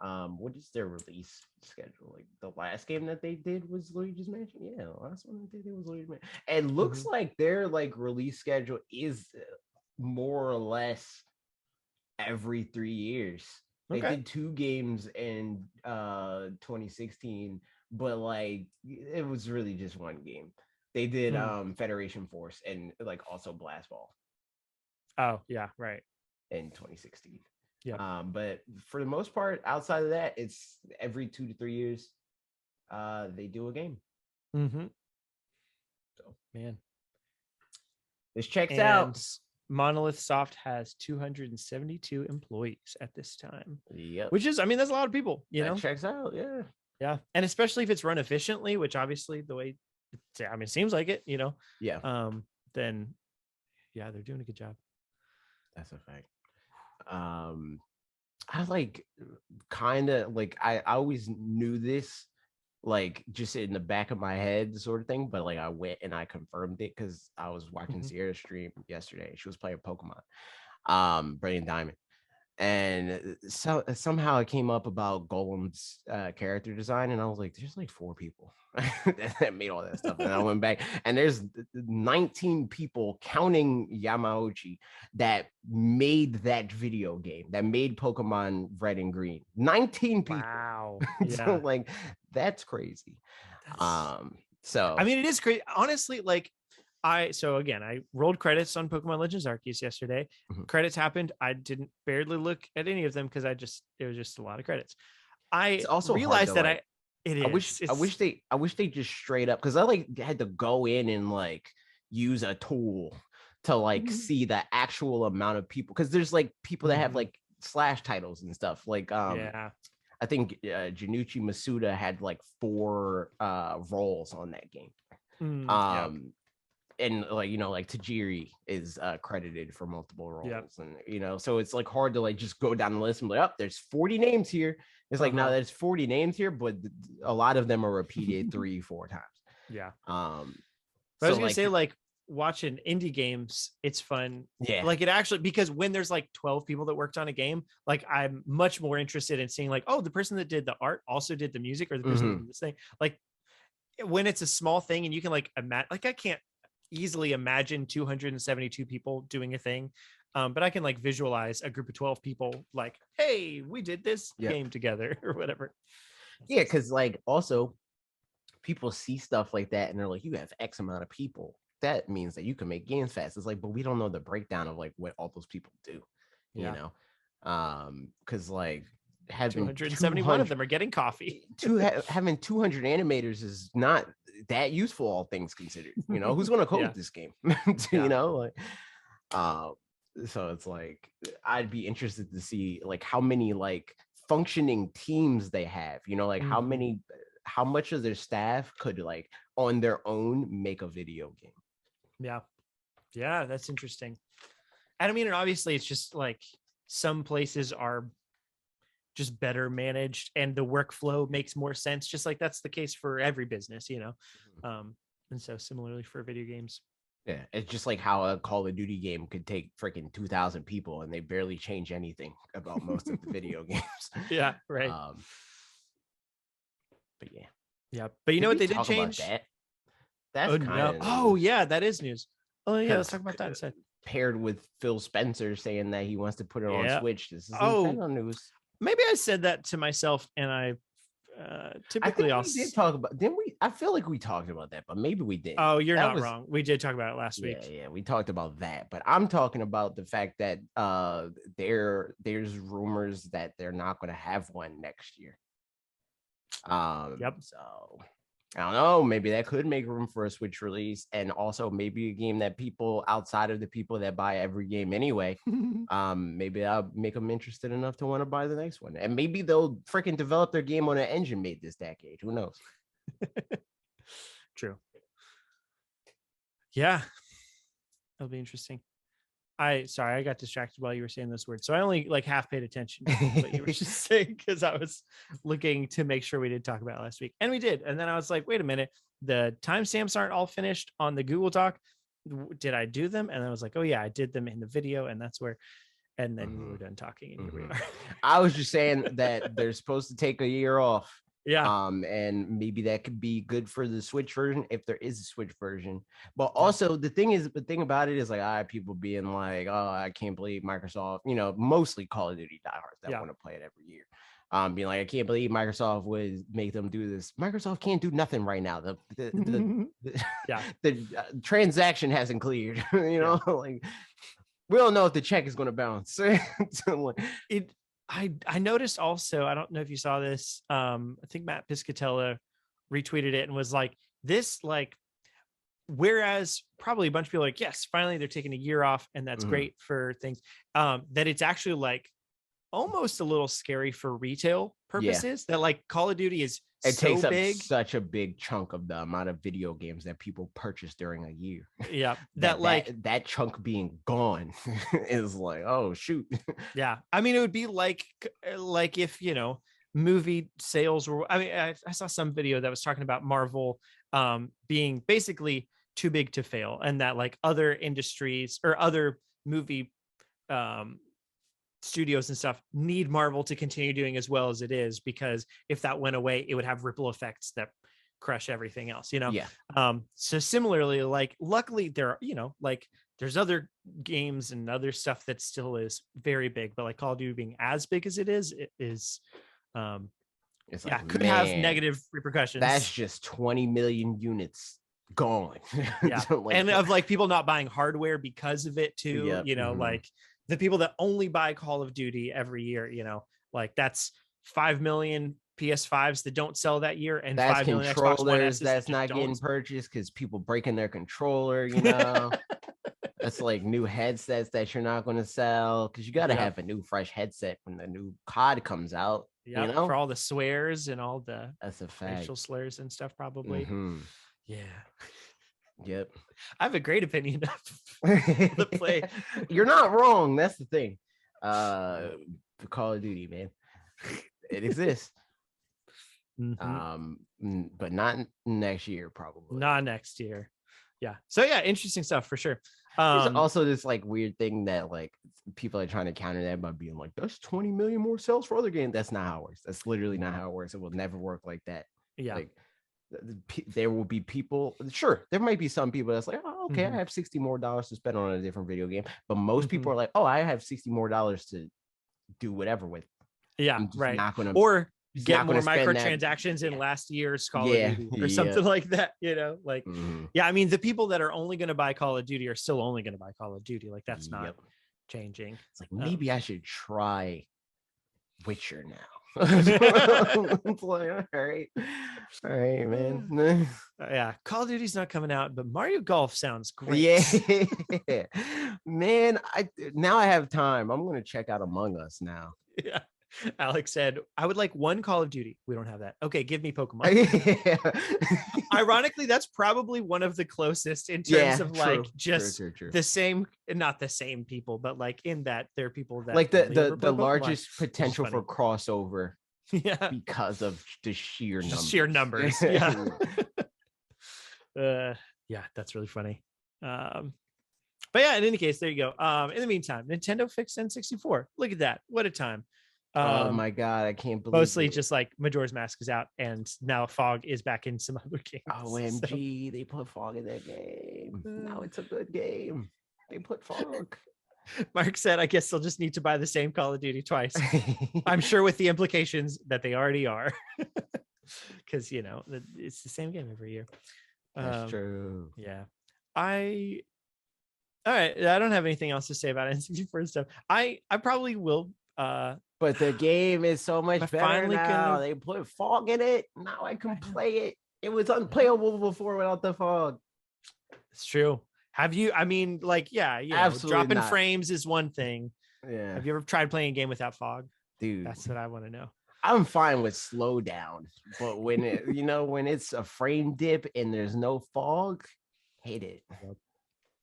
What is their release schedule? Like, the last game that they did was Luigi's Mansion. Yeah, the last one that they did was Luigi's Mansion. It looks like their like release schedule is more or less every 3 years. They did 2 games in 2016, but like it was really just one game. They did Federation Force and like also Blast Ball. Oh yeah, right. In 2016. Yeah. But for the most part, outside of that, it's every 2 to 3 years they do a game. So man, this checks out. Monolith Soft has 272 employees at this time. Yep. Which is, I mean, that's a lot of people, you know. Checks out, yeah. Yeah. And especially if it's run efficiently, which obviously the way, I mean, it seems like it, you know. Yeah. Then yeah, they're doing a good job. That's a fact. I like kind of like I always knew this, like just in the back of my head sort of thing, but like I went and I confirmed it because I was watching Sierra's stream yesterday. She was playing Pokemon, Brilliant Diamond, and so somehow it came up about Golem's character design, and I was like, there's like 4 people that made all that stuff. And I went back and there's 19 people counting Yamauchi that made that video game, that made Pokemon Red and Green. 19 people. Wow. So like that's crazy. So I mean, it is crazy, honestly. Like, I rolled credits on Pokemon Legends Arceus yesterday. Credits happened. I didn't barely look at any of them because it was just a lot of credits. I also realized that I wish they just straight up, because I like had to go in and like use a tool to like see the actual amount of people, because there's like people that have like slash titles and stuff. Like I think Junichi Masuda had like 4 roles on that game. And like, you know, like Tajiri is credited for multiple roles, and you know, so it's like hard to like just go down the list and be like, oh, there's 40 names here. It's like, now there's 40 names here, but a lot of them are repeated 3-4 times. Yeah. But I was gonna say, like, watching indie games, it's fun. Yeah. Like, it actually, because when there's like 12 people that worked on a game, like, I'm much more interested in seeing like, oh, the person that did the art also did the music, or the person that did this thing. Like, when it's a small thing and you can like imagine, like, I can't easily imagine 272 people doing a thing. But I can like visualize a group of 12 people like, hey, we did this game together or whatever. Yeah, because like also people see stuff like that and they're like, you have X amount of people. That means that you can make games fast. It's like, but we don't know the breakdown of like what all those people do, you know? Because like having 271 of them are getting coffee. Having 200 animators is not that useful, all things considered. You know, who's going to code this game? You know, like so it's like, I'd be interested to see like how many like functioning teams they have, you know, like how much of their staff could like on their own make a video game. Yeah, that's interesting. And I mean, and obviously it's just like some places are just better managed and the workflow makes more sense. Just like that's the case for every business, and so similarly for video games. Yeah, it's just like how a Call of Duty game could take freaking 2,000 people and they barely change anything about most of the video games. Yeah, right. But yeah. Yeah, but you know what they did change? That? That's kind of Oh yeah, that is news. Oh yeah, let's talk about that instead. Paired with Phil Spencer saying that he wants to put it on Switch. This is Nintendo news. Maybe I said that to myself, and I typically we did talk about. Didn't we? I feel like we talked about that, but maybe we didn't. Oh, you're not wrong. We did talk about it last week. Yeah, we talked about that, but I'm talking about the fact that there's rumors that they're not going to have one next year. Yep. So I don't know. Maybe that could make room for a Switch release, and also maybe a game that people outside of the people that buy every game anyway, maybe I'll make them interested enough to want to buy the next one, and maybe they'll freaking develop their game on an engine made this decade. Who knows? True. Yeah, that'll be interesting. I got distracted while you were saying those words, so I only like half paid attention to what you were just saying because I was looking to make sure we did talk about it last week, and we did. And then I was like, wait a minute, the timestamps aren't all finished on the Google Doc. Did I do them? And I was like, oh yeah, I did them in the video, and that's where. And then we were done talking, and here we are. I was just saying that they're supposed to take a year off. Yeah. And maybe that could be good for the Switch version if there is a Switch version. But also the thing about it is like people being like, oh, I can't believe Microsoft, mostly Call of Duty diehards that want to play it every year. Being like, I can't believe Microsoft would make them do this. Microsoft can't do nothing right now. The transaction hasn't cleared. Like we don't know if the check is going to bounce. I noticed also, I don't know if you saw this. I think Matt Piscatella retweeted it and was like, this, like, whereas probably a bunch of people are like, yes, finally they're taking a year off and that's great for things. That it's actually like almost a little scary for retail purposes that like Call of Duty is takes up big, such a big chunk of the amount of video games that people purchase during a year. Yeah, that chunk being gone is like, oh shoot. Yeah, I mean, it would be like if movie sales were. I mean, I saw some video that was talking about Marvel being basically too big to fail, and that like other industries or other movie studios and stuff need Marvel to continue doing as well as it is, because if that went away, it would have ripple effects that crush everything else, so similarly, like luckily there are, like there's other games and other stuff that still is very big, but like Call of Duty being as big as it is it's like, could have negative repercussions. That's just 20 million units gone. Yeah. Like, and of like people not buying hardware because of it too. Like the people that only buy Call of Duty every year, like that's 5 million PS5s that don't sell that year, and that's 5 million Xbox One S's that's not getting purchased because people breaking their controller. That's like new headsets that you're not going to sell because you got to have a new fresh headset when the new COD comes out. Yeah, for all the swears and all the that's a fact. Racial slurs and stuff, probably. Yeah. Yep. I have a great opinion of the play. You're not wrong. That's the thing. Call of Duty, man. It exists. But not next year, probably. Not next year. Yeah. So yeah, interesting stuff for sure. There's also this like weird thing that like people are trying to counter that by being like, that's 20 million more sales for other games. That's not how it works. That's literally not how it works. It will never work like that. Yeah. Like there will be people, sure, there might be some people that's like, oh, okay, I have $60 more to spend on a different video game, but most people are like, oh, I have $60 more to do whatever with. Yeah, right. Not gonna, or get more microtransactions in last year's Call of Duty or something like that, like yeah, I mean the people that are only going to buy Call of Duty are still only going to buy Call of Duty, like that's not changing. It's like maybe I should try Witcher now. It's like, all right, man. Yeah, Call of Duty's not coming out, but Mario Golf sounds great. Yeah. Man, now I have time. I'm gonna check out Among Us now. Yeah, Alex said, I would like one Call of Duty. We don't have that. Okay, give me Pokemon. Yeah. Ironically, that's probably one of the closest in terms Yeah, of like true, just true. the same, not the same people, but like in that there are people that Like only ever the play Pokemon, largest which is potential for funny. crossover Yeah, because of the sheer just numbers. sheer numbers. Yeah. Yeah, that's really funny. But yeah, in any case, there you go. In the meantime, Nintendo Fixed N64. Look at that. What a time. Oh my god, I can't believe Mostly it. just like Majora's Mask is out, and now Fog is back in some other games. OMG, so. They put Fog in that game. Now it's a good game. They put Fog. Mark said, I guess they'll just need to buy the same Call of Duty twice. I'm sure with the implications that they already are. Because, you know, it's the same game every year. That's true. Yeah. All right. I don't have anything else to say about N64 stuff. I probably will. But the game is so much better now. Gonna... They put Fog in it. Now I can play it. It was unplayable before without the Fog. It's true. Have you? I mean, like, yeah, you know, absolutely dropping not. Frames is one thing. Yeah. Have you ever tried playing a game without Fog? Dude, that's what I want to know. I'm fine with slowdown, but when it, you know, when it's a frame dip and there's no Fog, hate it. Yep.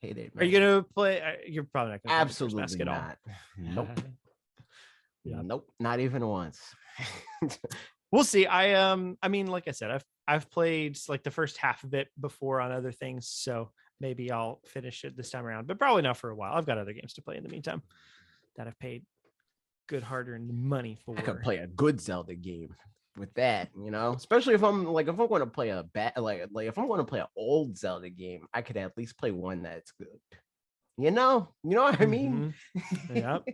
Hate it. Man. Are you gonna play? You're probably not gonna. Absolutely not. Nope. Yep. Nope. Not even once. We'll see. I mean, like I said, I've played like the first half of it before on other things, so maybe I'll finish it this time around, but probably not for a while. I've got other games to play in the meantime that I've paid good hard-earned money for. I could play a good Zelda game with that, you know, especially if I'm going to play a like if I'm going to play an old Zelda game, I could at least play one that's good. You know what I mean? Yep.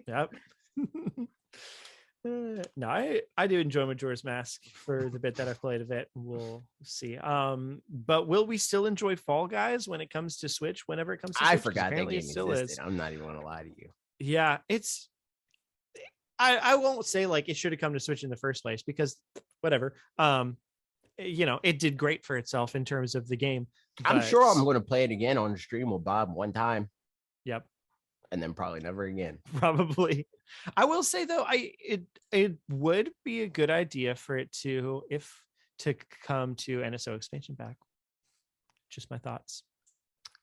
No, I do enjoy Majora's Mask for the bit that I've played of it. We'll see. But will we still enjoy Fall Guys when it comes to Switch? Whenever it comes to Switch? I forgot that game it still existed. is. I'm not even gonna lie to you. Yeah, it's. I won't say like it should have come to Switch in the first place because whatever. You know, it did great for itself in terms of the game. I'm sure I'm going to play it again on stream with Bob one time. Yep. And then probably never again. Probably. I will say though, it would be a good idea for it to come to NSO expansion pack. Just my thoughts.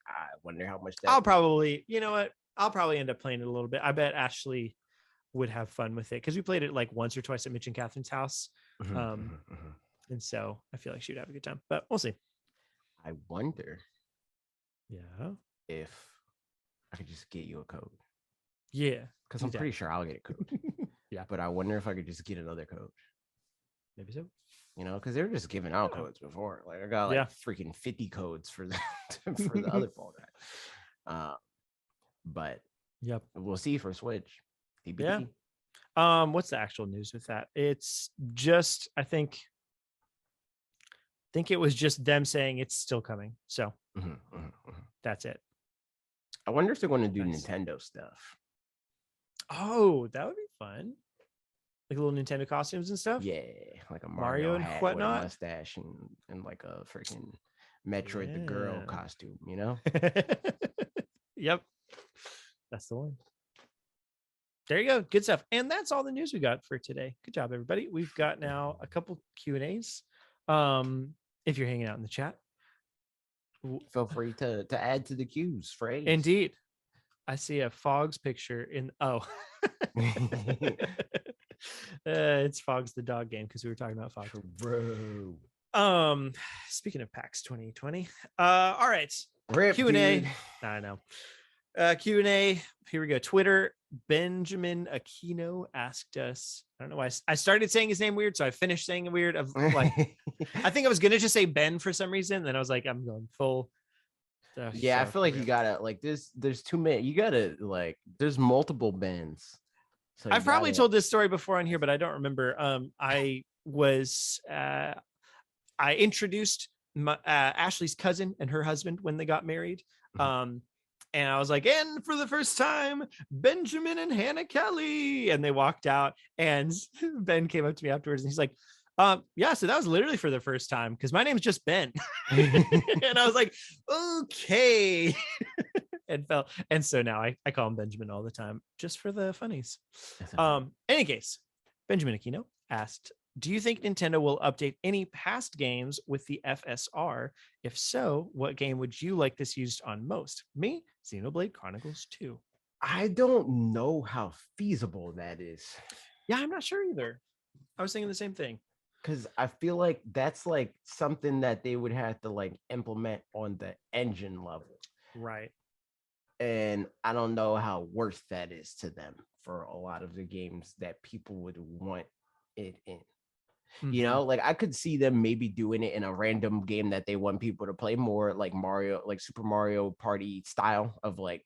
I wonder how much I'll probably, you know what? I'll probably end up playing it a little bit. I bet Ashley would have fun with it because we played it like once or twice at Mitch and Catherine's house. And so I feel like she'd have a good time, but we'll see. I wonder. Yeah. If I could just get you a code. Yeah. Because I'm pretty sure I'll get a code. Yeah. But I wonder if I could just get another code. Maybe so. You know, because they were just giving out codes before. Like I got like freaking 50 codes for the for the other Fall Guy. But yep, we'll see for Switch. TBD. What's the actual news with that? It's just I think it was just them saying it's still coming. So that's it. I wonder if they're going to do Nintendo stuff. Oh, that would be fun. Like little Nintendo costumes and stuff. Yeah, like a Mario and hat whatnot, with a mustache and like a freaking Metroid the Girl costume. You know. Yep, that's the one. There you go. Good stuff. And that's all the news we got for today. Good job, everybody. We've got now a couple Q&As. If you're hanging out in the chat, feel free to add to the queues, phrase. Indeed. I see a Fog's picture in it's Fog's the dog game because we were talking about Fog. Bro. Speaking of PAX 2020. All right. Rip, Q&A. dude. I know. Q&A. Here we go. Twitter. Benjamin Aquino asked us. I don't know why I started saying his name weird, so I finished saying it weird. Of like, I think I was gonna just say Ben for some reason. Then I was like, I'm going full. Yeah, I feel like you gotta like there's too many. You gotta like there's multiple Bens. So I've probably told this story before on here, but I don't remember. I introduced Ashley's cousin and her husband when they got married. And I was like, and for the first time, Benjamin and Hannah Kelly. And they walked out and Ben came up to me afterwards and he's like, yeah, so that was literally for the first time because my name's just Ben. And I was like, okay. And so now I call him Benjamin all the time just for the funnies. Any case, Benjamin Aquino asked, do you think Nintendo will update any past games with the FSR? If so, what game would you like this used on most? Me, Xenoblade Chronicles 2. I don't know how feasible that is. Yeah, I'm not sure either. I was thinking the same thing. Because I feel like that's like something that they would have to like implement on the engine level. Right. And I don't know how worth that is to them for a lot of the games that people would want it in. You know, like I could see them maybe doing it in a random game that they want people to play more, like Mario, like Super Mario Party style of like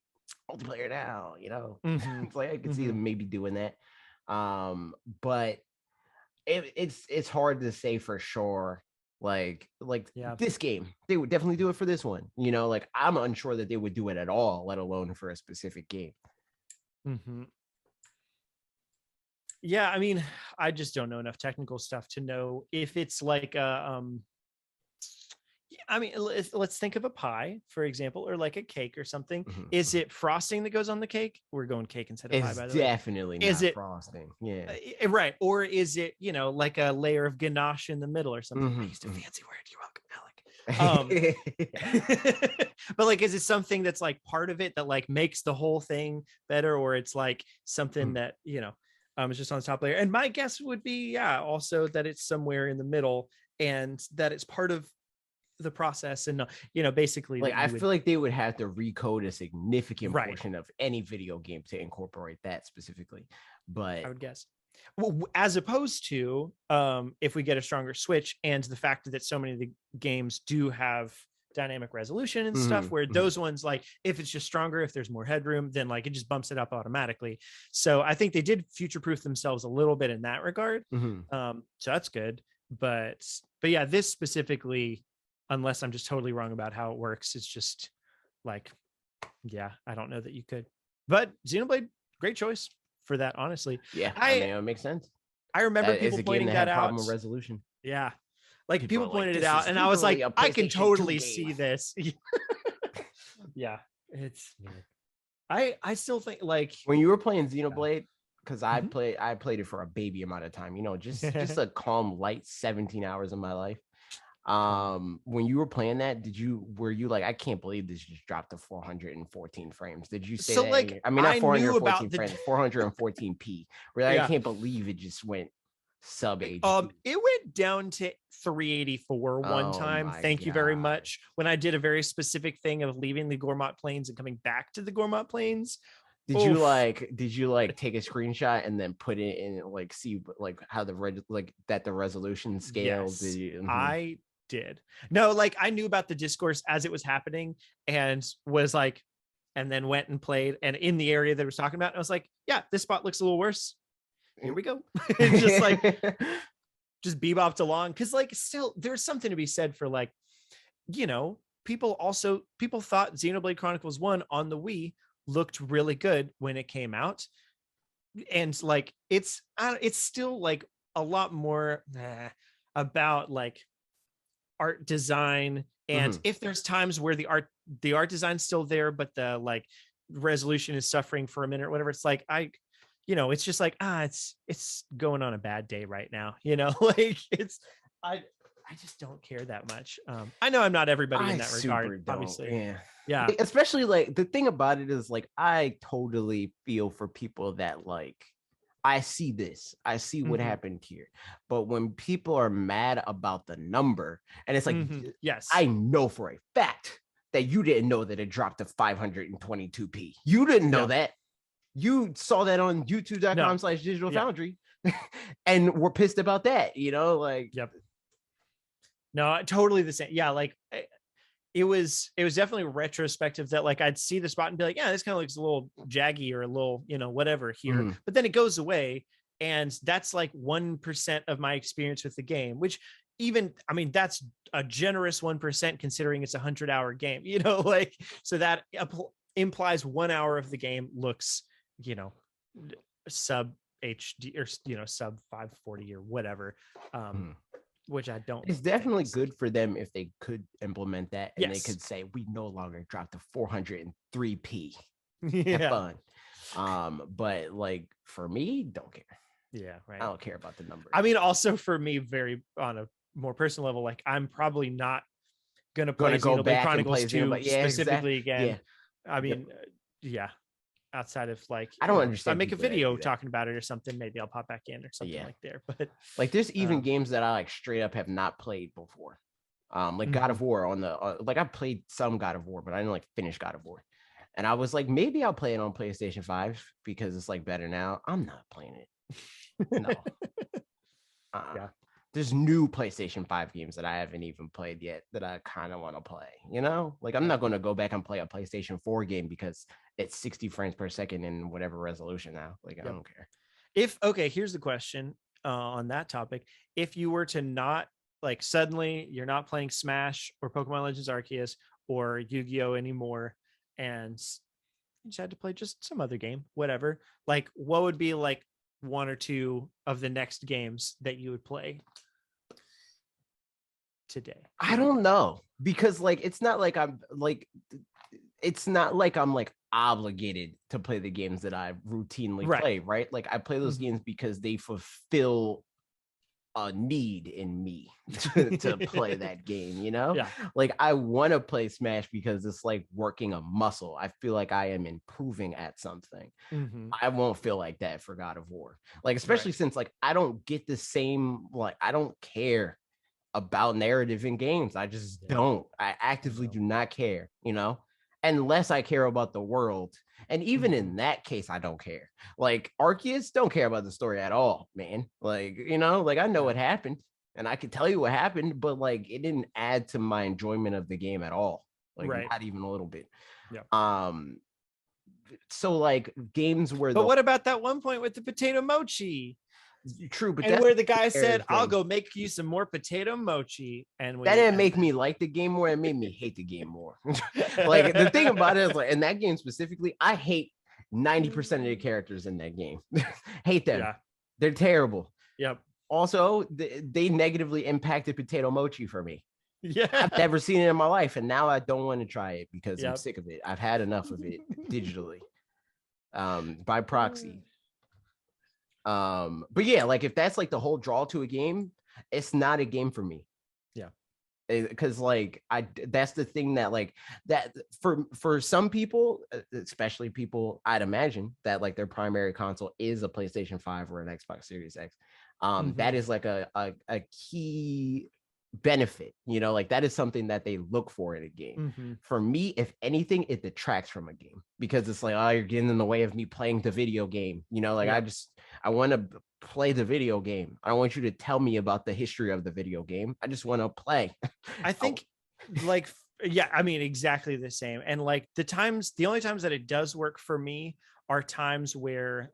multiplayer now, you know. It's like I could see them maybe doing that. But it's hard to say for sure. Like this game, they would definitely do it for this one. You know, like I'm unsure that they would do it at all, let alone for a specific game. Yeah, I mean, I just don't know enough technical stuff to know if it's like a I mean, let's think of a pie, for example, or like a cake or something. Is it frosting that goes on the cake? We're going cake instead of pie, by the way. Definitely not. Is it frosting? Yeah. Right. Or is it, you know, like a layer of ganache in the middle or something? I used a fancy word. You're welcome, Alec. But like, is it something that's like part of it that like makes the whole thing better? Or it's like something that, you know, it's just on the top layer. And my guess would be, yeah, also that it's somewhere in the middle and that it's part of the process. And, you know, basically like I feel like they would have to recode a significant portion of any video game to incorporate that specifically. But I would guess, well, as opposed to if we get a stronger Switch and the fact that so many of the games do have dynamic resolution and stuff, where those ones, like if it's just stronger, if there's more headroom, then like it just bumps it up automatically. So I think they did future-proof themselves a little bit in that regard. So that's good. But yeah, this specifically, unless I'm just totally wrong about how it works, it's just like, yeah, I don't know that you could. But Xenoblade, great choice for that, honestly. Yeah, I mean, it makes sense. I remember people pointing that out. Problem with resolution. Yeah, like people pointed it out, and I was like, I can totally see this. Yeah, it's. I still think like when you were playing Xenoblade, because I played it for a baby amount of time. You know, just a calm, light 17 hours of my life. When you were playing that, were you like, I can't believe this just dropped to 414 frames? Did you say so that? Like, I mean, not 414 frames, 414p. Really, I can't believe it just went sub HD. It went down to 384 one time. Thank you very much. When I did a very specific thing of leaving the Gormott Plains and coming back to the Gormott Plains. Did you like take a screenshot and then put it in, like see like how the resolution scale? Yes, I did. No, like I knew about the discourse as it was happening and was like, and then went and played, and in the area that it was talking about, I was like, yeah, this spot looks a little worse. Here we go. Just like just bebopped along, because like still there's something to be said for like, you know, people thought Xenoblade Chronicles 1 on the Wii looked really good when it came out, and like it's still like a lot more about like art design, and if there's times where the art design's still there but the like resolution is suffering for a minute or whatever, it's like it's just like it's going on a bad day right now, you know. Like it's I just don't care that much. I know I'm not everybody in that regard, obviously. Yeah. Especially like the thing about it is like I totally feel for people that like I see what happened here, but when people are mad about the number, and it's like, yes, I know for a fact that you didn't know that it dropped to 522p. You didn't know that. You saw that on youtube.com/digital foundry and were pissed about that, you know, like, yep. No, totally the same. Yeah. Like it was definitely retrospective that like I'd see the spot and be like, yeah, this kind of looks a little jaggy or a little, you know, whatever here, but then it goes away. And that's like 1% of my experience with the game, which even, I mean, that's a generous 1% considering it's a 100-hour game, you know, like, so that implies 1 hour of the game looks, you know, sub HD or, you know, sub 540 or whatever. Which I don't. It's definitely good for them if they could implement that, and they could say we no longer drop to 403p. Have fun. But like for me, don't care. Yeah, right. I don't care about the numbers. I mean, also for me, very on a more personal level, like I'm probably not gonna play Xenoblade Chronicles 2 specifically again. Yeah. I mean, yeah. Outside of like, I don't if understand. I make a video talking about it or something, maybe I'll pop back in or something like there. But like, there's even games that I like straight up have not played before. Like God of War on the like I played some God of War, but I didn't like finish God of War. And I was like, maybe I'll play it on PlayStation 5 because it's like better now. I'm not playing it. No. Yeah. There's new PlayStation 5 games that I haven't even played yet that I kind of want to play, you know? Like, I'm not going to go back and play a PlayStation 4 game because it's 60 frames per second in whatever resolution now. Like, I don't care. Okay, here's the question on that topic. If you were to not, like, suddenly you're not playing Smash or Pokemon Legends Arceus or Yu-Gi-Oh anymore, and you just had to play just some other game, whatever, like, what would be, like, one or two of the next games that you would play today? I don't know, because like it's not like I'm like obligated to play the games that I routinely play, right? Like I play those games because they fulfill a need in me to play that game, you know? Like I want to play Smash because it's like working a muscle. I feel like I am improving at something. I won't feel like that for God of War. Like, especially since like I don't get the same, like I don't care about narrative in games. I just don't. I actively do not care, you know, unless I care about the world. And even in that case, I don't care. Like Arceus don't care about the story at all, man. Like, you know, like I know what happened and I could tell you what happened, but like it didn't add to my enjoyment of the game at all. Like not even a little bit. So like games where what about that one point with the potato mochi? True, but and where the guy said, "I'll go make you some more potato mochi," and that didn't make me like the game more. It made me hate the game more. Like the thing about it is, like in that game specifically, I hate 90% of the characters in that game. Hate them. They're terrible. Also, they negatively impacted potato mochi for me. I've never seen it in my life, and now I don't want to try it because I'm sick of it. I've had enough of it digitally, by proxy. But yeah, like if that's like the whole draw to a game, it's not a game for me. Because like that's the thing that like that for some people, especially people I'd imagine that like their primary console is a PlayStation 5 or an Xbox Series X. That is like a key benefit, you know, like that is something that they look for in a game. For me, if anything, it detracts from a game because it's like, oh, you're getting in the way of me playing the video game, you know, like I want to play the video game. I don't want you to tell me about the history of the video game. I just want to play. I think like I mean exactly the same. And like the only times that it does work for me are times where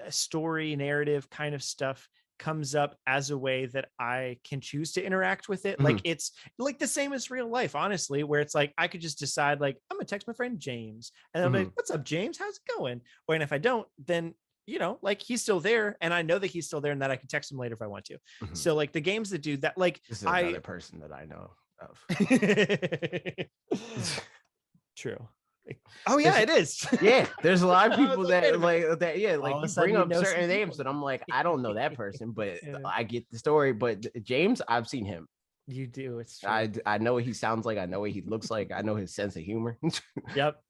story narrative kind of stuff comes up as a way that I can choose to interact with it. Like it's like the same as real life, honestly, where it's like I could just decide like I'm gonna text my friend James and I'm like, what's up, James? How's it going? Or and if I don't, then you know, like he's still there and I know that he's still there and that I can text him later if I want to. So like the games that do that, like this is another person that I know of. True. Oh yeah, it is. Yeah, there's a lot of people that like that. Yeah, like you bring up certain names, and I'm like, I don't know that person, but I get the story. But James, I've seen him. You do. It's true. I know what he sounds like. I know what he looks like. I know his sense of humor. Yep.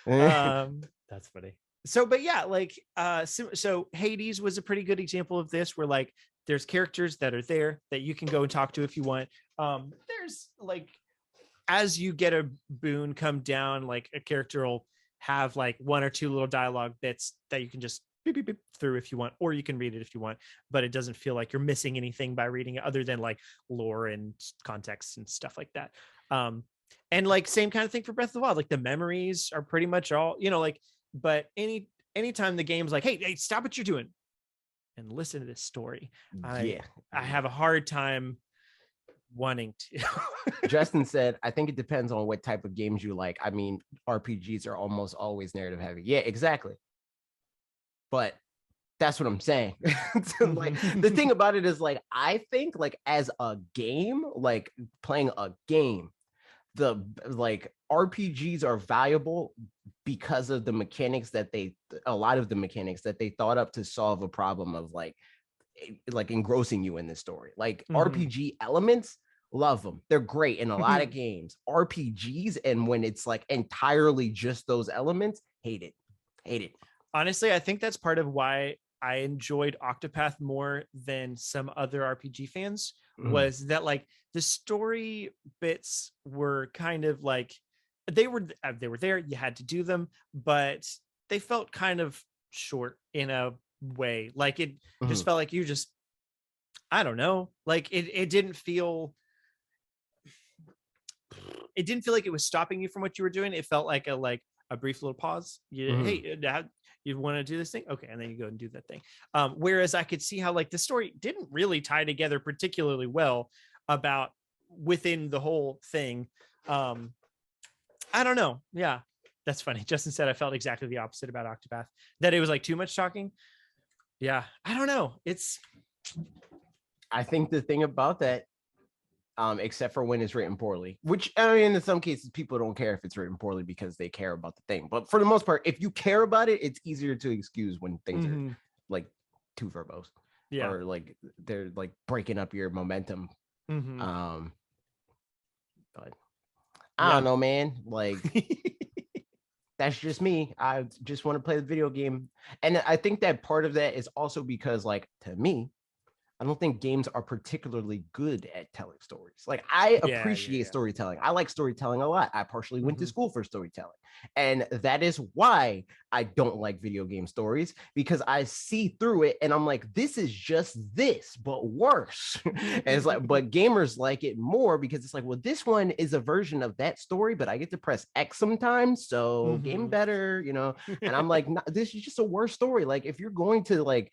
That's funny. So, but yeah, like, so Hades was a pretty good example of this, where like there's characters that are there that you can go and talk to if you want. There's like, as you get a boon come down, like a character will have like one or two little dialogue bits that you can just beep, beep, beep through if you want, or you can read it if you want, but it doesn't feel like you're missing anything by reading it other than like lore and context and stuff like that. And like same kind of thing for Breath of the Wild, like the memories are pretty much all, you know, like, but anytime the game's like, hey, stop what you're doing and listen to this story. I have a hard time wanting to. Justin said, I think it depends on what type of games you like. I mean, RPGs are almost always narrative heavy. Yeah, exactly. But that's what I'm saying. Like the thing about it is like, I think like as a game, like playing a game, the like RPGs are valuable because of the mechanics that a lot of the mechanics that they thought up to solve a problem of like engrossing you in this story. Like RPG elements, love them. They're great in a lot of games. RPGs, and when it's like entirely just those elements, hate it. Honestly, I think that's part of why I enjoyed Octopath more than some other RPG fans, was that like the story bits were kind of like they were there, you had to do them, but they felt kind of short in a way. Like it just felt like I don't know, like it didn't feel like it was stopping you from what you were doing. It felt like a brief little pause. Hey, you want to do this thing? Okay. And then you go and do that thing. Whereas I could see how like the story didn't really tie together particularly well about within the whole thing. I don't know. Yeah, that's funny. Justin said I felt exactly the opposite about Octopath, that it was like too much talking. Yeah, I don't know. I think the thing about that, except for when it's written poorly, which I mean, in some cases, people don't care if it's written poorly because they care about the thing. But for the most part, if you care about it, it's easier to excuse when things are like too verbose, or like they're like breaking up your momentum. But I don't know, man. Like that's just me. I just want to play the video game, and I think that part of that is also because, like, to me, I don't think games are particularly good at telling stories. Like, I appreciate storytelling. I like storytelling a lot. I partially went to school for storytelling. And that is why I don't like video game stories, because I see through it and I'm like, this is just this, but worse. And it's like, but gamers like it more because it's like, well, this one is a version of that story, but I get to press X sometimes. So game better, you know? And I'm like, no, this is just a worse story. Like, if you're going to like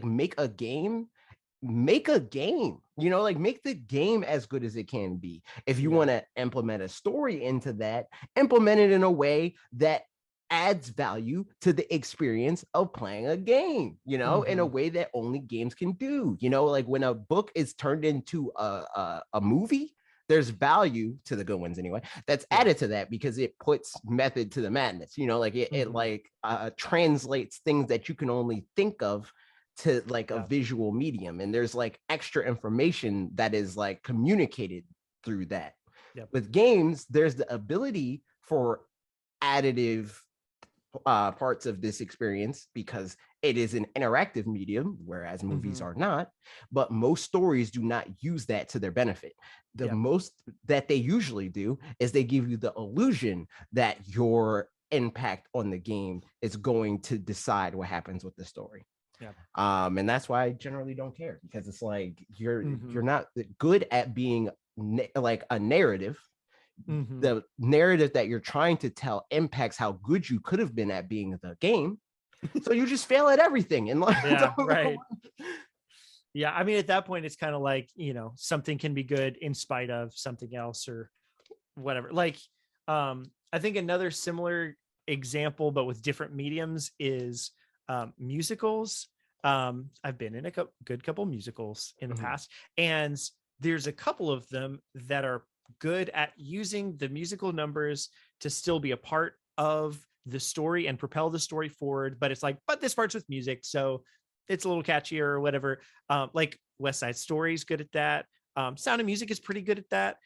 make a game, you know, like make the game as good as it can be. If you want to implement a story into that, implement it in a way that adds value to the experience of playing a game, you know, in a way that only games can do. You know, like when a book is turned into a movie, there's value to the good ones anyway that's added to that, because it puts method to the madness, you know, like it translates things that you can only think of to like a visual medium, and there's like extra information that is like communicated through that. With games, there's the ability for additive parts of this experience because it is an interactive medium, whereas movies are not. But most stories do not use that to their benefit. The most that they usually do is they give you the illusion that your impact on the game is going to decide what happens with the story. And that's why I generally don't care, because it's like you're not good at being like a narrative. The narrative that you're trying to tell impacts how good you could have been at being the game. So you just fail at everything. And like, right. Yeah, I mean, at that point, it's kind of like, you know, something can be good in spite of something else or whatever. Like, I think another similar example, but with different mediums, is musicals. I've been in a good couple musicals in the past, and there's a couple of them that are good at using the musical numbers to still be a part of the story and propel the story forward. But it's like, but this part's with music, so it's a little catchier or whatever. Like West Side Story is good at that. Sound of Music is pretty good at that.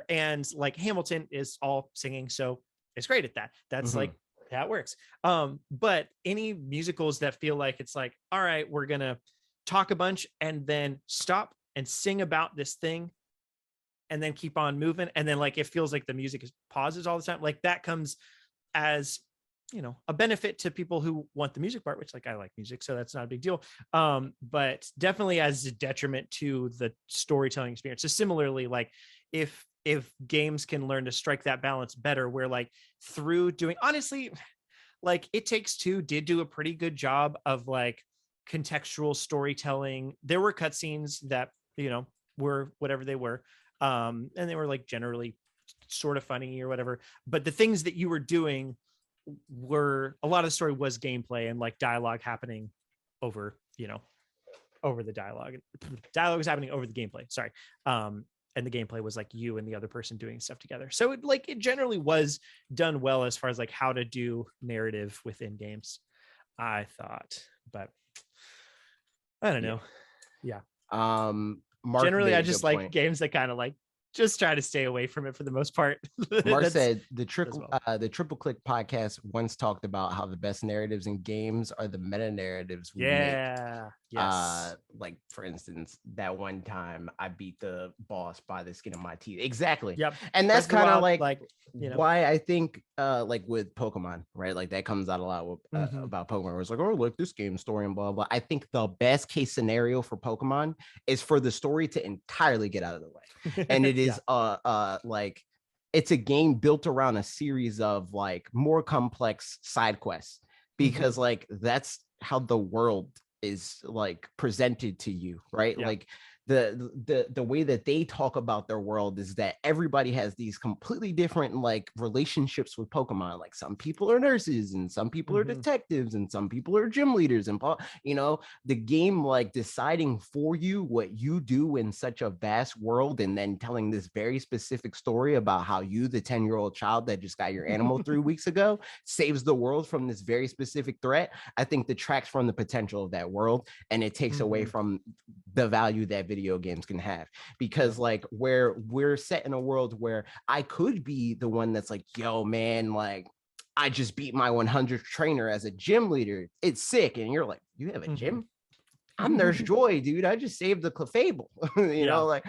And like Hamilton is all singing, so it's great at that. That's like, that works. But any musicals that feel like it's like, all right, we're gonna talk a bunch and then stop and sing about this thing and then keep on moving, and then like it feels like the music is pauses all the time, like that comes as, you know, a benefit to people who want the music part, which, like, I like music, so that's not a big deal. But definitely as a detriment to the storytelling experience. So similarly, like if games can learn to strike that balance better, where like through doing, honestly, like It Takes Two did do a pretty good job of like contextual storytelling. There were cutscenes that, you know, were whatever they were, and they were like generally sort of funny or whatever, but the things that you were doing were, a lot of the story was gameplay and like dialogue happening over, you know, over the dialogue was happening over the gameplay, sorry. and the gameplay was like you and the other person doing stuff together. So it generally was done well as far as like how to do narrative within games, I thought. But I don't know. Yeah. Mark Generally, made I a just good like point. games that kind of like just try to stay away from it for the most part. Mark said the well. Triple Click podcast once talked about how the best narratives in games are the meta narratives we make. Yeah. Yes. Like for instance, that one time I beat the boss by the skin of my teeth. Exactly. Yep. And that's Breath of the kind of Wild, like you know. why I think like with Pokemon, right? Like that comes out a lot with, about Pokemon, where it's like, oh, look, this game story and blah blah. I think the best case scenario for Pokemon is for the story to entirely get out of the way, and it is like it's a game built around a series of like more complex side quests, because like that's how the world is like presented to you, right? Like the way that they talk about their world is that everybody has these completely different like relationships with Pokemon. Like some people are nurses and some people are detectives and some people are gym leaders, and you know, the game like deciding for you what you do in such a vast world, and then telling this very specific story about how you, the 10-year-old child that just got your animal 3 weeks ago, saves the world from this very specific threat. I think detracts from the potential of that world, and it takes away from the value that video games can have. Because like where we're set in a world where I could be the one that's like, yo man, like I just beat my 100th trainer as a gym leader, it's sick, and you're like, you have a gym? I'm Nurse Joy, dude. I just saved the Clefable. You know, like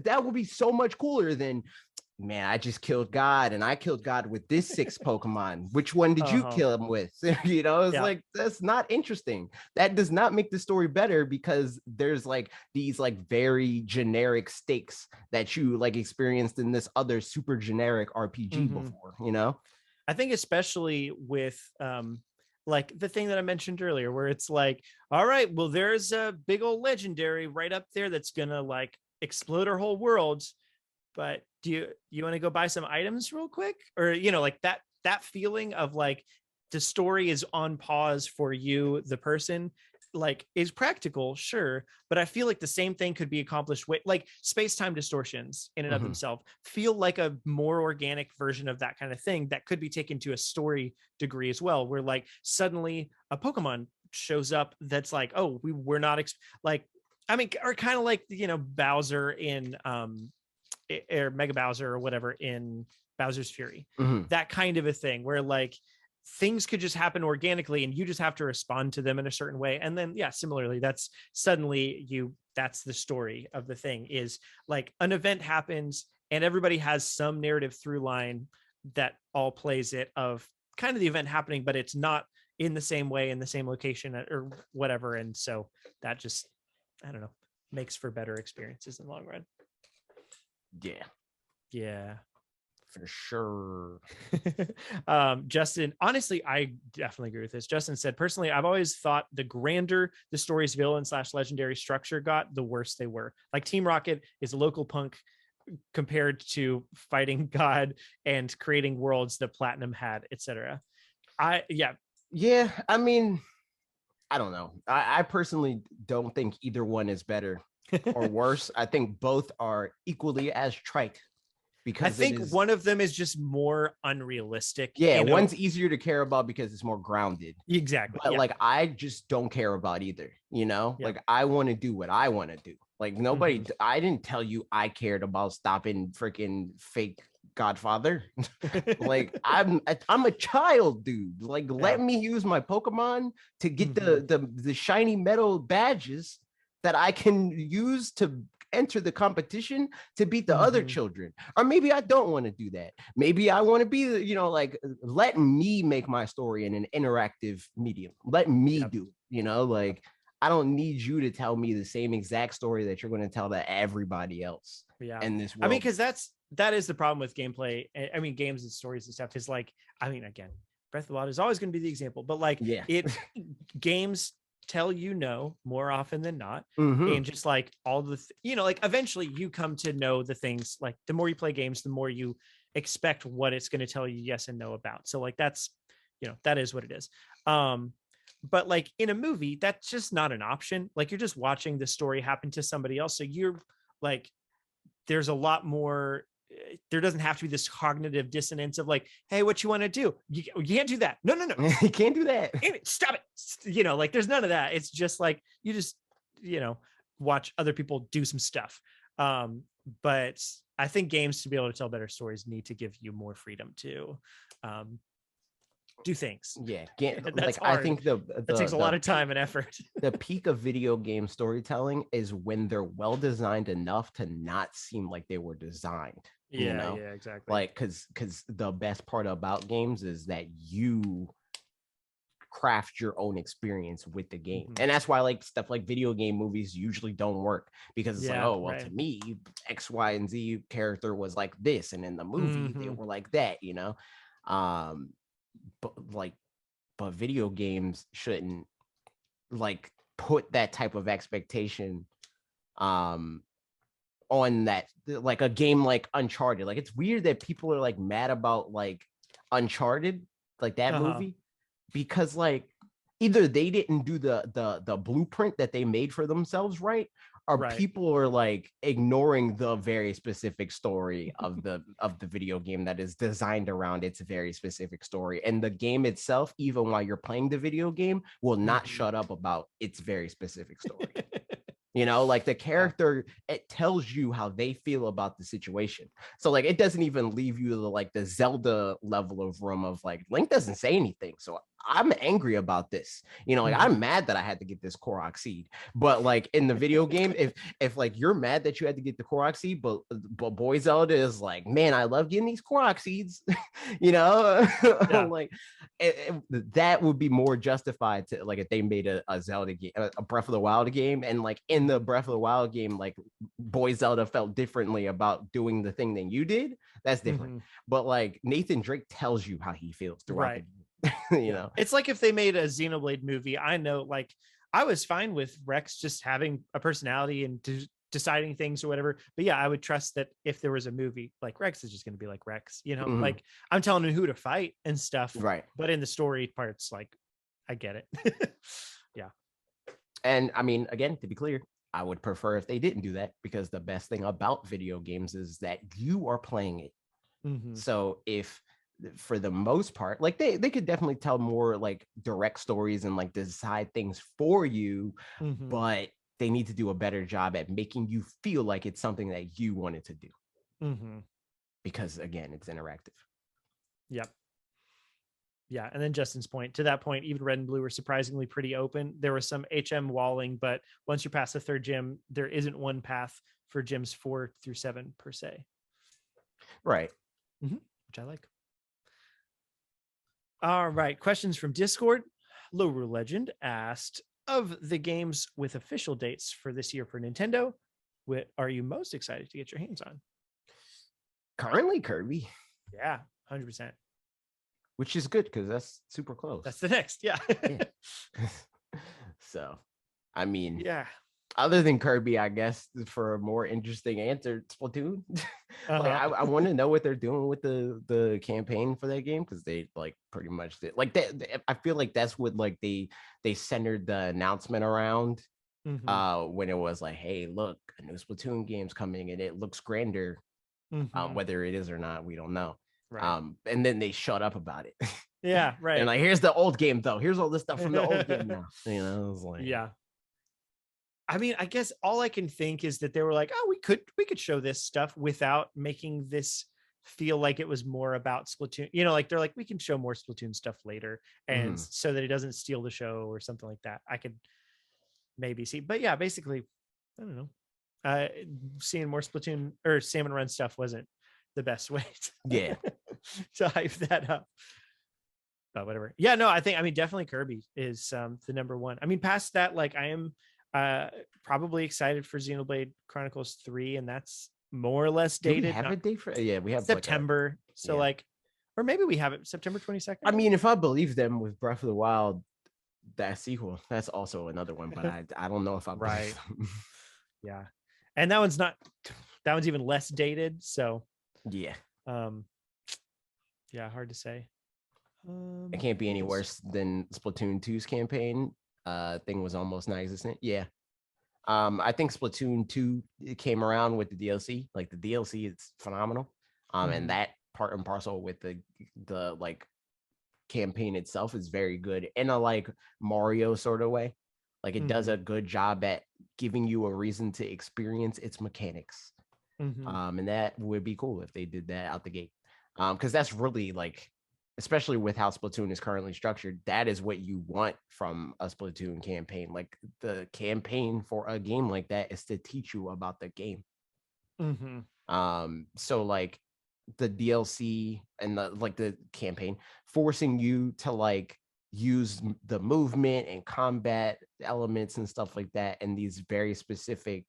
that would be so much cooler than, man, I just killed God, and I killed God with this 6 Pokemon. Which one did you kill him with? You know, it's like, that's not interesting. That does not make the story better, because there's like these like very generic stakes that you like experienced in this other super generic RPG before, you know? I think especially with like the thing that I mentioned earlier, where it's like, all right, well, there's a big old legendary right up there that's gonna like explode our whole world. But do you want to go buy some items real quick? Or, you know, like that feeling of like the story is on pause for you, the person, like is practical, sure. But I feel like the same thing could be accomplished with like space-time distortions in and of themselves feel like a more organic version of that kind of thing that could be taken to a story degree as well, where like suddenly a Pokemon shows up that's like, oh, we're not like, I mean, or kind of like, you know, Bowser in or Mega Bowser or whatever in Bowser's Fury, that kind of a thing where like things could just happen organically and you just have to respond to them in a certain way. And then, similarly, that's suddenly that's the story of the thing, is like an event happens and everybody has some narrative through line that all plays it of kind of the event happening, but it's not in the same way in the same location or whatever. And so that just, I don't know, makes for better experiences in the long run. Yeah, for sure. Justin, honestly, I definitely agree with this. Justin said, personally, I've always thought the grander the story's villain / legendary structure got, the worse they were. Like Team Rocket is a local punk compared to fighting God and creating worlds that Platinum had, etc. I mean, I don't know. I personally don't think either one is better or worse. I think both are equally as trite, because I think one of them is just more unrealistic. One's easier to care about because it's more grounded. Exactly. But like, I just don't care about either, you know? Like, I want to do what I want to do. Like, nobody, I didn't tell you I cared about stopping freaking fake Godfather. Like, I'm a child, dude. Like, let me use my Pokemon to get the shiny metal badges that I can use to enter the competition to beat the other children. Or maybe I don't want to do that. Maybe I want to be, you know, like, let me make my story in an interactive medium. Let me do it, you know, like, I don't need you to tell me the same exact story that you're going to tell to everybody else in this world. I mean, because that is the problem with gameplay. I mean, games and stories and stuff is like, I mean, again, Breath of the Wild is always going to be the example, but like games tell you no more often than not. And just like all the you know, like eventually you come to know the things, like the more you play games, the more you expect what it's going to tell you yes and no about. So like that's, you know, that is what it is. But like in a movie, that's just not an option. Like you're just watching the story happen to somebody else, so you're like there's a lot more. There doesn't have to be this cognitive dissonance of like, hey, what you want to do? You can't do that. No. You can't do that. Stop it. Like there's none of that. It's just like you just, watch other people do some stuff. But I think games, to be able to tell better stories, need to give you more freedom to do things. Yeah, that's hard. I think that takes a lot of time and effort. The peak of video game storytelling is when they're well designed enough to not seem like they were designed. Yeah, exactly. Like because the best part about games is that you craft your own experience with the game. And that's why like stuff like video game movies usually don't work, because it's like, oh well, to me X, Y, and Z character was like this, and in the movie they were like that, but video games shouldn't like put that type of expectation on that, like a game like Uncharted. Like it's weird that people are like mad about like Uncharted, like that movie, because like either they didn't do the blueprint that they made for themselves right, or people are like ignoring the very specific story of the video game that is designed around its very specific story. And the game itself, even while you're playing the video game, will not shut up about its very specific story. Like the character, it tells you how they feel about the situation. So like it doesn't even leave you the Zelda level of room of like Link doesn't say anything, so I'm angry about this. Like I'm mad that I had to get this Korok seed. But like in the video game, if like you're mad that you had to get the Korok seed, but boy Zelda is like, man, I love getting these Korok seeds. Like that would be more justified to like if they made a Zelda game, a Breath of the Wild game, and like in the Breath of the Wild game, like boy Zelda felt differently about doing the thing than you did. That's different. But like Nathan Drake tells you how he feels throughout the It's like if they made a Xenoblade movie. I know, like I was fine with Rex just having a personality and deciding things or whatever, but yeah, I would trust that if there was a movie, like Rex is just going to be like Rex, like I'm telling him who to fight and stuff, right? But in the story parts, like I get it. Yeah. And I mean, again, to be clear, I would prefer if they didn't do that, because the best thing about video games is that you are playing it. So if for the most part, like they could definitely tell more like direct stories and like decide things for you, but they need to do a better job at making you feel like it's something that you wanted to do, because again, it's interactive. Yep. Yeah, and then Justin's point, to that point, even Red and Blue were surprisingly pretty open. There was some HM walling, but once you're past the third gym, there isn't one path for gyms 4 through 7 per se. Right. Which I like. All right, questions from Discord. Low Rule Legend asked, of the games with official dates for this year for Nintendo, what are you most excited to get your hands on? Currently Kirby. Yeah, 100%. Which is good because that's super close. That's the next. Yeah. So, I mean, yeah. Other than Kirby, I guess for a more interesting answer, Splatoon. Like I want to know what they're doing with the campaign for that game, because they like pretty much did like that. I feel like that's what like they centered the announcement around when it was like, hey, look, a new Splatoon game's coming and it looks grander. Whether it is or not, we don't know. Right. And then they shut up about it. Yeah, right. And like, here's the old game though. Here's all this stuff from the old game now. It was like, yeah. I mean, I guess all I can think is that they were like, oh, we could show this stuff without making this feel like it was more about Splatoon. Like they're like, we can show more Splatoon stuff later, and so that it doesn't steal the show or something like that. I could maybe see, but yeah, basically, I don't know. Seeing more Splatoon or Salmon Run stuff wasn't the best way to hype that up. But whatever. Yeah, no, I mean, definitely Kirby is the number one. I mean, past that, like I am probably excited for Xenoblade Chronicles 3, and that's more or less dated. Do we have a date for? Yeah, we have September. Or maybe we have it September 22nd. I mean, if I believe them with Breath of the Wild, that sequel, that's also another one, but I don't know if I believe them. Yeah, and that one's even less dated. So yeah, hard to say. It can't be any worse than Splatoon 2's campaign. Thing was almost non-existent. Yeah, I think Splatoon 2 came around with the DLC. Like the DLC is phenomenal. And that part and parcel with the like campaign itself is very good in a like Mario sort of way. Like it does a good job at giving you a reason to experience its mechanics. And that would be cool if they did that out the gate. Because that's really like, especially with how Splatoon is currently structured, that is what you want from a Splatoon campaign. Like the campaign for a game like that is to teach you about the game. So like the DLC and the campaign forcing you to like use the movement and combat elements and stuff like that in these very specific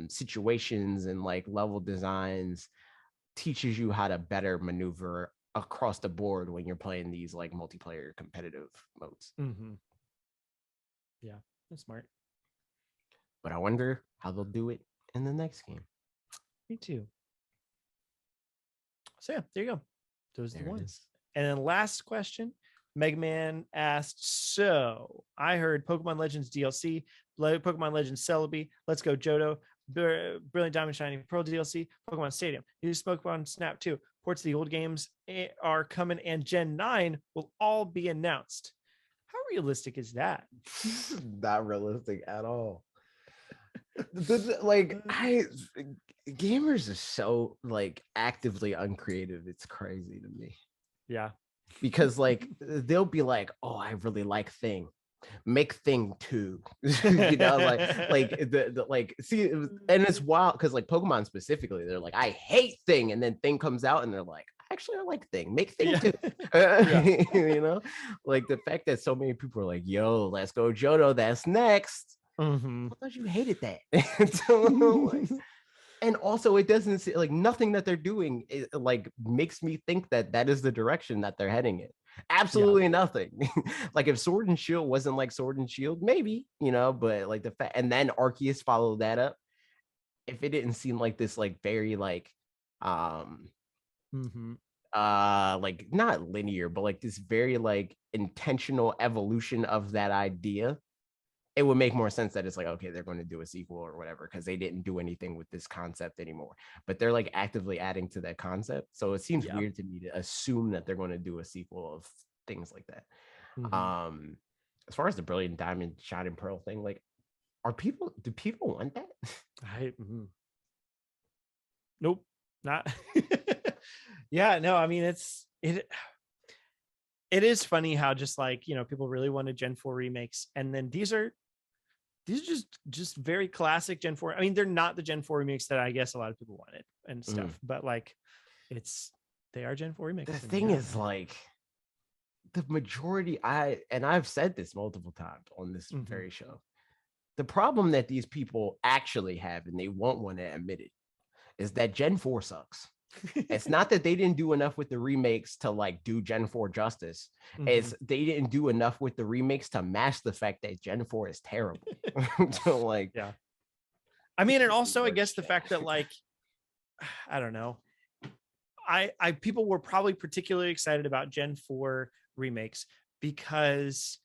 situations and like level designs teaches you how to better maneuver across the board when you're playing these like multiplayer competitive modes. Yeah, that's smart. But I wonder how they'll do it in the next game. Me too. So yeah, there you go. Those are the ones. And then last question, Mega Man asked, so I heard Pokemon Legends DLC, Pokemon Legends Celebi, Let's Go Johto, Brilliant Diamond Shining Pearl DLC, Pokemon Stadium, new Pokemon Snap 2, ports of the old games are coming, and Gen 9 will all be announced. How realistic is that? Not realistic at all. Like gamers are so like actively uncreative. It's crazy to me. Yeah. Because like they'll be like, oh, I really like Thing. Make Thing 2. You know, like the like see, and it's wild because like Pokemon specifically, they're like, I hate Thing, and then Thing comes out and they're like, actually I like Thing. Make Thing 2. You know, like the fact that so many people are like, yo, let's go Johto, that's next. I thought you hated that. And also it doesn't see, like nothing that they're doing like makes me think that that is the direction that they're heading in. Absolutely nothing. Like if Sword and Shield wasn't like Sword and Shield, maybe, you know, but like the fact, and then Arceus followed that up. If it didn't seem like this like very like like not linear, but like this very like intentional evolution of that idea, it would make more sense that it's like, okay, they're going to do a sequel or whatever because they didn't do anything with this concept anymore. But they're like actively adding to that concept. So it seems weird to me to assume that they're going to do a sequel of things like that. As far as the Brilliant Diamond Shining Pearl thing, like, do people want that? Nope, not. Yeah, no, I mean, it is funny how just like, you know, people really wanted Gen 4 remakes, and then these are just very classic Gen 4. I mean, they're not the Gen 4 remakes that I guess a lot of people wanted and stuff, but like they are Gen 4 remakes. The thing is, like, the majority, I've said this multiple times on this very show, the problem that these people actually have, and they won't want to admit it, is that Gen 4 sucks. It's not that they didn't do enough with the remakes to like do Gen 4 justice. It's they didn't do enough with the remakes to mask the fact that Gen 4 is terrible. So like, yeah. I mean, and also I guess the fact that like, I don't know, I people were probably particularly excited about Gen 4 remakes because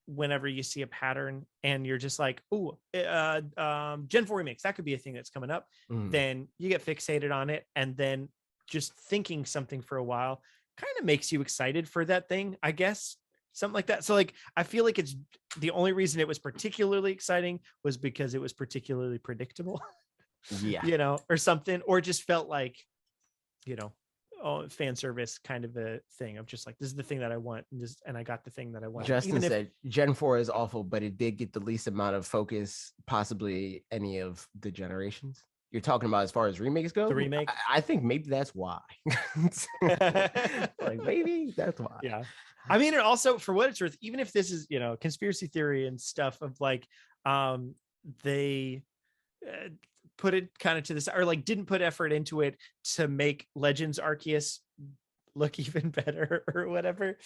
whenever you see a pattern and you're just like, oh, Gen 4 remakes, that could be a thing that's coming up, then you get fixated on it, and then just thinking something for a while kind of makes you excited for that thing, I guess, something like that. So like, I feel like it's the only reason it was particularly exciting was because it was particularly predictable. You know, or something, or just felt like, you know, fan service kind of a thing of just like, this is the thing that I want, and I got the thing that I want. Justin said Gen 4 is awful, but it did get the least amount of focus possibly any of the generations. You're talking about as far as remakes go? The remake? I think maybe that's why. Like maybe that's why. Yeah. I mean, and also for what it's worth, even if this is, you know, conspiracy theory and stuff of like, they put it kind of to this, or like didn't put effort into it to make Legends Arceus look even better or whatever.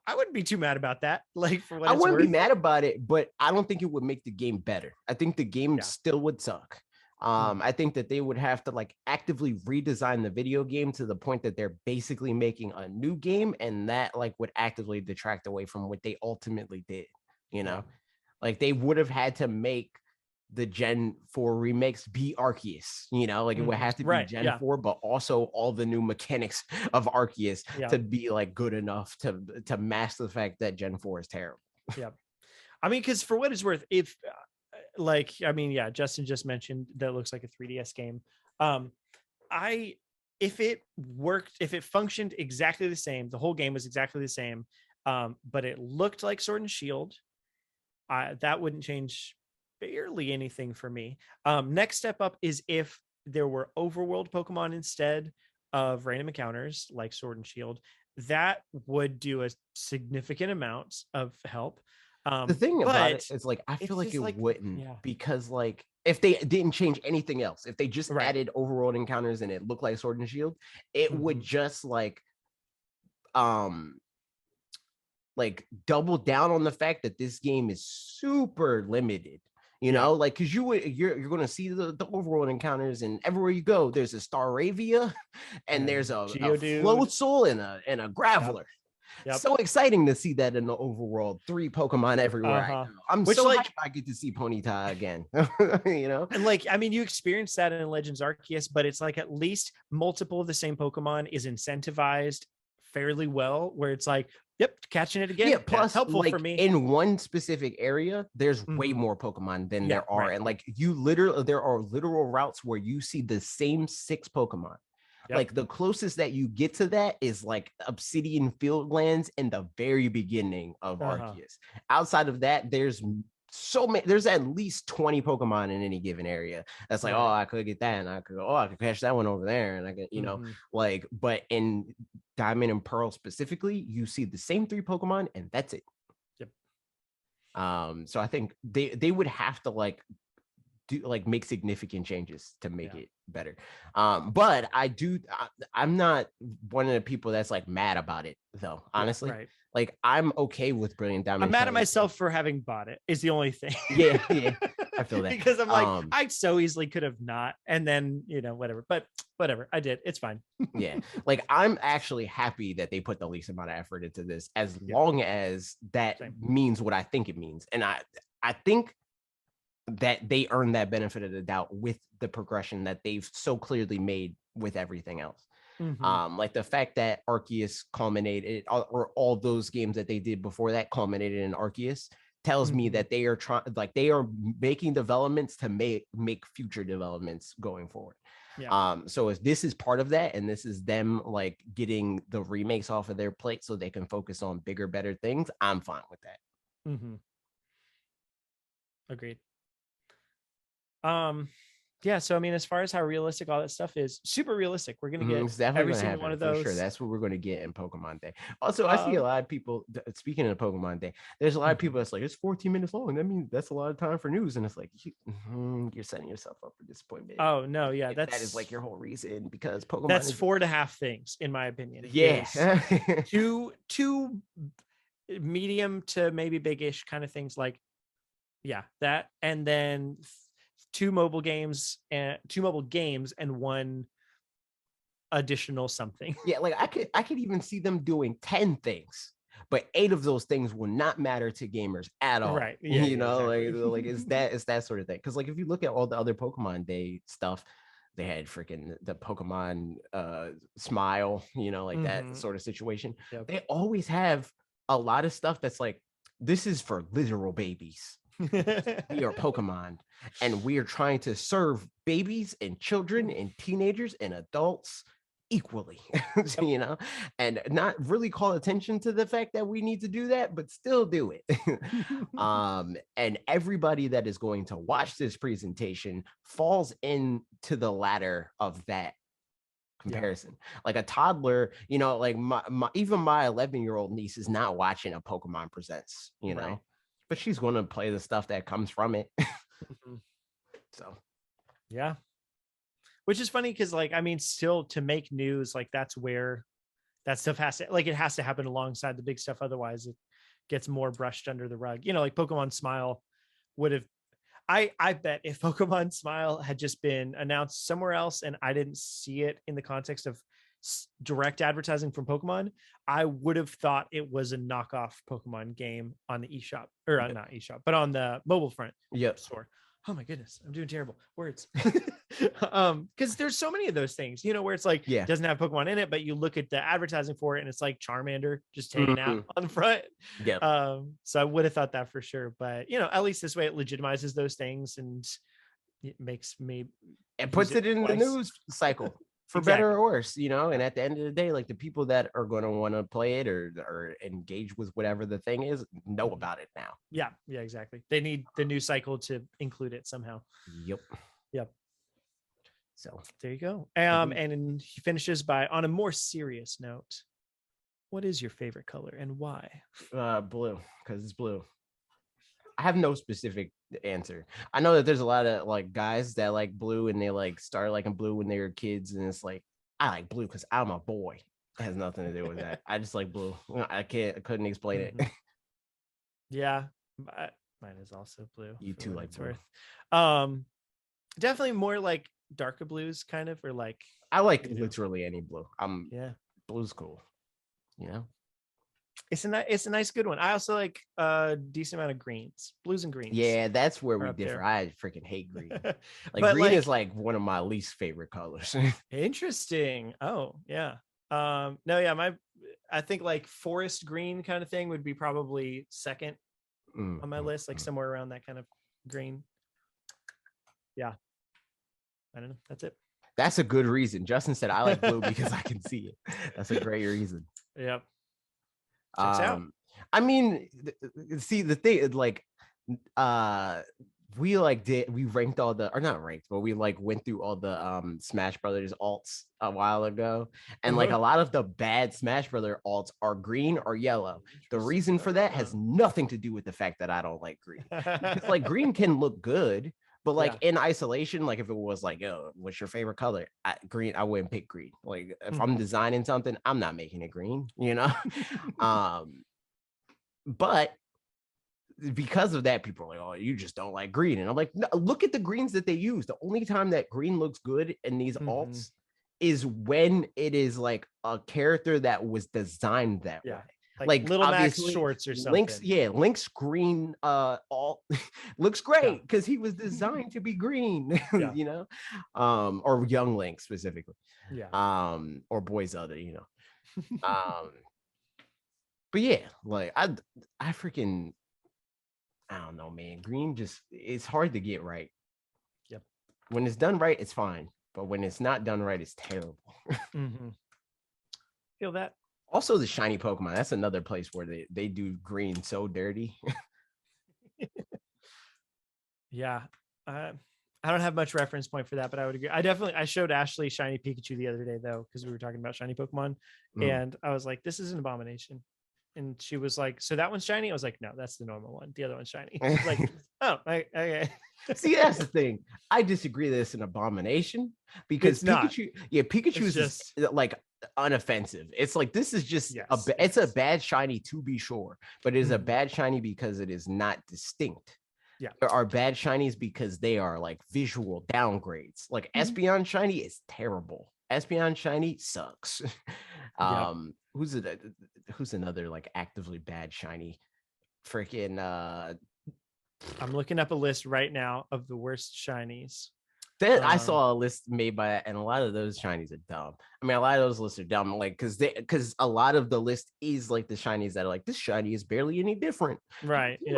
I wouldn't be too mad about that. Like, for what I wouldn't be mad about it, but I don't think it would make the game better. I think the game still would suck. I think that they would have to like actively redesign the video game to the point that they're basically making a new game, and that like would actively detract away from what they ultimately did, you know? Like they would have had to make the Gen 4 remakes be Arceus, you know, like it would have to be Gen 4, but also all the new mechanics of Arceus to be like good enough to mask the fact that Gen 4 is terrible. Yeah. I mean, because for what it's worth, if like, I mean, yeah, Justin just mentioned that it looks like a 3DS game. If it worked, if it functioned exactly the same, the whole game was exactly the same, but it looked like Sword and Shield, that wouldn't change barely anything for me. Next step up is if there were overworld Pokemon instead of random encounters like Sword and Shield. That would do a significant amount of help. The thing about it is, like, I feel like it wouldn't, because like if they didn't change anything else, if they just added overworld encounters and it looked like Sword and Shield, it would just like double down on the fact that this game is super limited. You know, like, because you're going to see the overworld encounters, and everywhere you go, there's a Staravia, and there's a Floatzel and a Graveler. Yep. So exciting to see that in the overworld. 3 Pokemon everywhere. I'm so hyped I get to see Ponyta again. You know, and like, I mean, you experience that in Legends Arceus, but it's like at least multiple of the same Pokemon is incentivized fairly well, where it's like, yep, catching it again. Yeah, plus helpful, like, for me. In one specific area, there's way more Pokemon than there are. And like there are literal routes where you see the same 6 Pokemon. Yep. Like the closest that you get to that is like Obsidian Fieldlands in the very beginning of Arceus. Outside of that, there's so many, there's at least 20 Pokemon in any given area. That's like, oh, I could get that, and I could catch that one over there, and I could, you know, like, but in Diamond and Pearl specifically, you see the same 3 Pokemon, and that's it. Yep. So I think they would have to like make significant changes to make it better. But I'm not one of the people that's like mad about it though, honestly. Right. Like, I'm okay with Brilliant Diamond. I'm mad at myself for having bought it, is the only thing. Yeah, I feel that. Because I'm like, I so easily could have not, and then, you know, whatever. But whatever, I did. It's fine. Yeah, like, I'm actually happy that they put the least amount of effort into this, as long as that means what I think it means. And I think that they earn that benefit of the doubt with the progression that they've so clearly made with everything else. Like the fact that Arceus culminated, or all those games that they did before that culminated in Arceus, tells me that they are they are making developments to make future developments going forward. So if this is part of that, and this is them like getting the remakes off of their plate so they can focus on bigger, better things, I'm fine with that. Agreed. Yeah, so I mean, as far as how realistic all that stuff is, super realistic. We're gonna get every single one of those. Sure, that's what we're gonna get in Pokemon Day. Also, I see a lot of people, speaking of Pokemon Day, there's a lot of people that's like, it's 14 minutes long. That means that's a lot of time for news, and it's like, you're setting yourself up for disappointment. Oh no, yeah, that is like your whole reason, because Pokemon. That's 4.5 things, in my opinion. Yeah, two medium to maybe big-ish kind of things, like that, and then 2 mobile games and 1 additional something. Yeah, like I could even see them doing 10 things, but 8 of those things will not matter to gamers at all. Right. Yeah, you know, exactly. like it's that sort of thing. Because like, if you look at all the other Pokemon Day stuff, they had freaking the Pokemon Smile, you know, like that sort of situation. Yep. They always have a lot of stuff that's like, this is for literal babies. We are Pokemon, and we are trying to serve babies and children and teenagers and adults equally, you know, and not really call attention to the fact that we need to do that, but still do it. And everybody that is going to watch this presentation falls into the latter of that comparison. Like a toddler, you know, like even my 11-year-old niece is not watching a Pokemon Presents, you know. But she's going to play the stuff that comes from it. So, yeah. Which is funny, because like, I mean, still, to make news, like, that's where that stuff has to, like, it has to happen alongside the big stuff. Otherwise it gets more brushed under the rug. You know, like Pokemon Smile would have, I bet if Pokemon Smile had just been announced somewhere else and I didn't see it in the context of direct advertising from Pokemon, I would have thought it was a knockoff Pokemon game on the eShop, or not eShop, but on the mobile front store. Oh my goodness, I'm doing terrible words. Because there's so many of those things, you know, where it's like doesn't have Pokemon in it, but you look at the advertising for it and it's like Charmander just hanging out on the front. So I would have thought that for sure, but you know, at least this way it legitimizes those things and it makes me puts it in the news cycle. For better or worse, you know, and at the end of the day, like the people that are going to want to play it or engage with whatever the thing is know about it now. Yeah, exactly. They need the news cycle to include it somehow. Yep. So there you go. And he finishes by, on a more serious note, what is your favorite color and why? Blue, because it's blue. I have no specific answer. I know that there's a lot of like guys that like blue and they like start liking blue when they were kids, and it's like I like blue because I'm a boy. It has nothing to do with that. I just like blue. I couldn't explain it. Yeah, mine is also blue. You too like blue. Definitely more like darker blues, kind of, or like I like literally any blue. Blue's cool. You know. It's a nice good one. I also like a decent amount of greens, blues and greens. Yeah, that's where we differ. There. I freaking hate green. Like green is like one of my least favorite colors. Interesting. Oh yeah. No, yeah, I think like forest green kind of thing would be probably second on my list, like somewhere around that kind of green. Yeah. I don't know. That's it. That's a good reason. Justin said I like blue because I can see it. That's a great reason. Yep. Out. I mean, see the thing is like we ranked all the, or not ranked, but we like went through all the Smash Brothers alts a while ago, and like a lot of the bad Smash Brother alts are green or yellow. The reason for that has nothing to do with the fact that I don't like green. Because like green can look good, but like in isolation, like if it was like, oh, what's your favorite color? Green, I wouldn't pick green. Like if I'm designing something, I'm not making it green, you know? But because of that, people are like, oh, you just don't like green. And I'm like, no, look at the greens that they use. The only time that green looks good in these alts is when it is like a character that was designed that way. Like Little Max shorts or something. Link's green alt looks great because he was designed to be green, you know, or young Link specifically, or Boy Zelda, you know. But yeah, like I freaking, I don't know, man. Green it's hard to get right. Yep. When it's done right, it's fine, but when it's not done right, it's terrible. Feel that. Also, the shiny Pokemon, that's another place where they do green so dirty. Yeah. I don't have much reference point for that, but I would agree. I showed Ashley shiny Pikachu the other day, though, because we were talking about shiny Pokemon. And I was like, this is an abomination. And she was like, so that one's shiny? I was like, no, that's the normal one. The other one's shiny. She's like, oh, okay. See, that's the thing. I disagree that it's an abomination because Pikachu is just like unoffensive. It's like, this is just it's a bad shiny to be sure, but it is a bad shiny because it is not distinct. There are bad shinies because they are like visual downgrades. Like Espeon shiny is terrible. Espeon shiny sucks. Who's another like actively bad shiny? Freaking I'm looking up a list right now of the worst shinies. I saw a list made by, and a lot of those shinies are dumb. I mean, a lot of those lists are dumb, like because a lot of the list is like the shinies that are like, this shiny is barely any different, right? You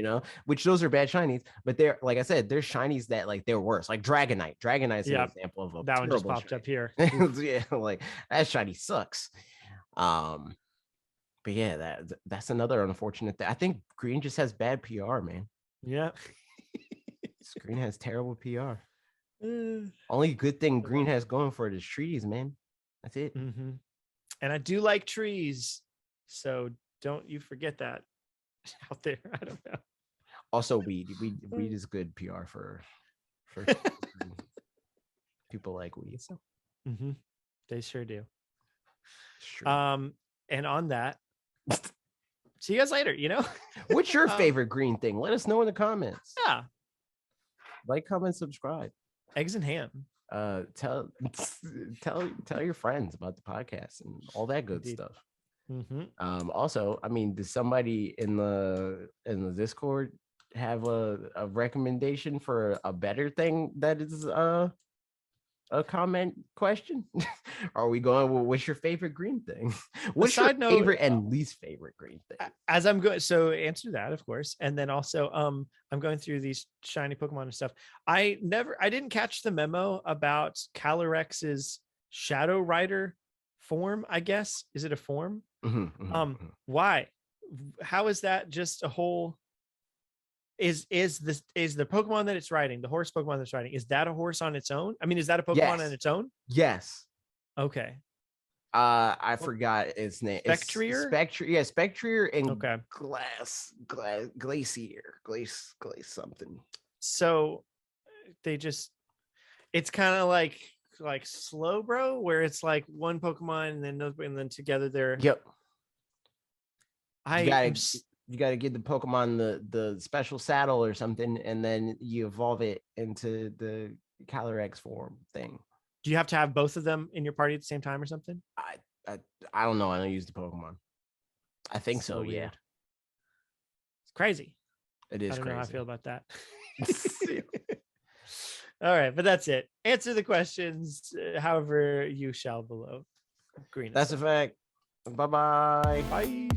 know, which those are bad shinies, but they're, like I said, there's shinies that like they're worse, like Dragonite. Dragonite is an example of that one just popped up here. Yeah, like that shiny sucks. But yeah, that's another unfortunate thing. I think green just has bad PR, man. Yeah. Green has terrible PR. Only good thing green has going for it is trees, man. That's it. And I do like trees, so don't you forget that out there. I don't know. Also, weed is good PR for people like weed. So they sure do. Sure. And on that, see you guys later. You know, what's your favorite green thing? Let us know in the comments. Yeah. Like, comment, subscribe. Eggs and ham. Tell tell your friends about the podcast and all that good Indeed. stuff. Mm-hmm. I mean, does somebody in the Discord have a recommendation for a better thing that is a comment question? Are we going with what's your favorite green thing? What's your Side note, favorite and least favorite green thing? as I'm going, so answer that, of course, and then also, I'm going through these shiny Pokemon and stuff. I didn't catch the memo about Calyrex's Shadow Rider form. I guess, is it a form? Why? How is that just a whole? Is the Pokemon that it's riding, the horse Pokemon that's riding, is that a horse on its own? I mean, is that a Pokemon on its own? Yes. Okay. I forgot its name. Spectrier? Yeah, Spectrier and Okay. Glacier, something. So they just, it's kind of like Slow Bro, where it's like one Pokemon and then together they're. Yep. You gotta give the Pokemon the special saddle or something, and then you evolve it into the Calyrex form thing. Do you have to have both of them in your party at the same time or something? I don't know. I don't use the Pokemon. I think so. Weird. Yeah. It's crazy. It is. I don't crazy. know how I feel about that. All right, but that's it. Answer the questions however you shall below. Green. That's a fact. Bye-bye. Bye.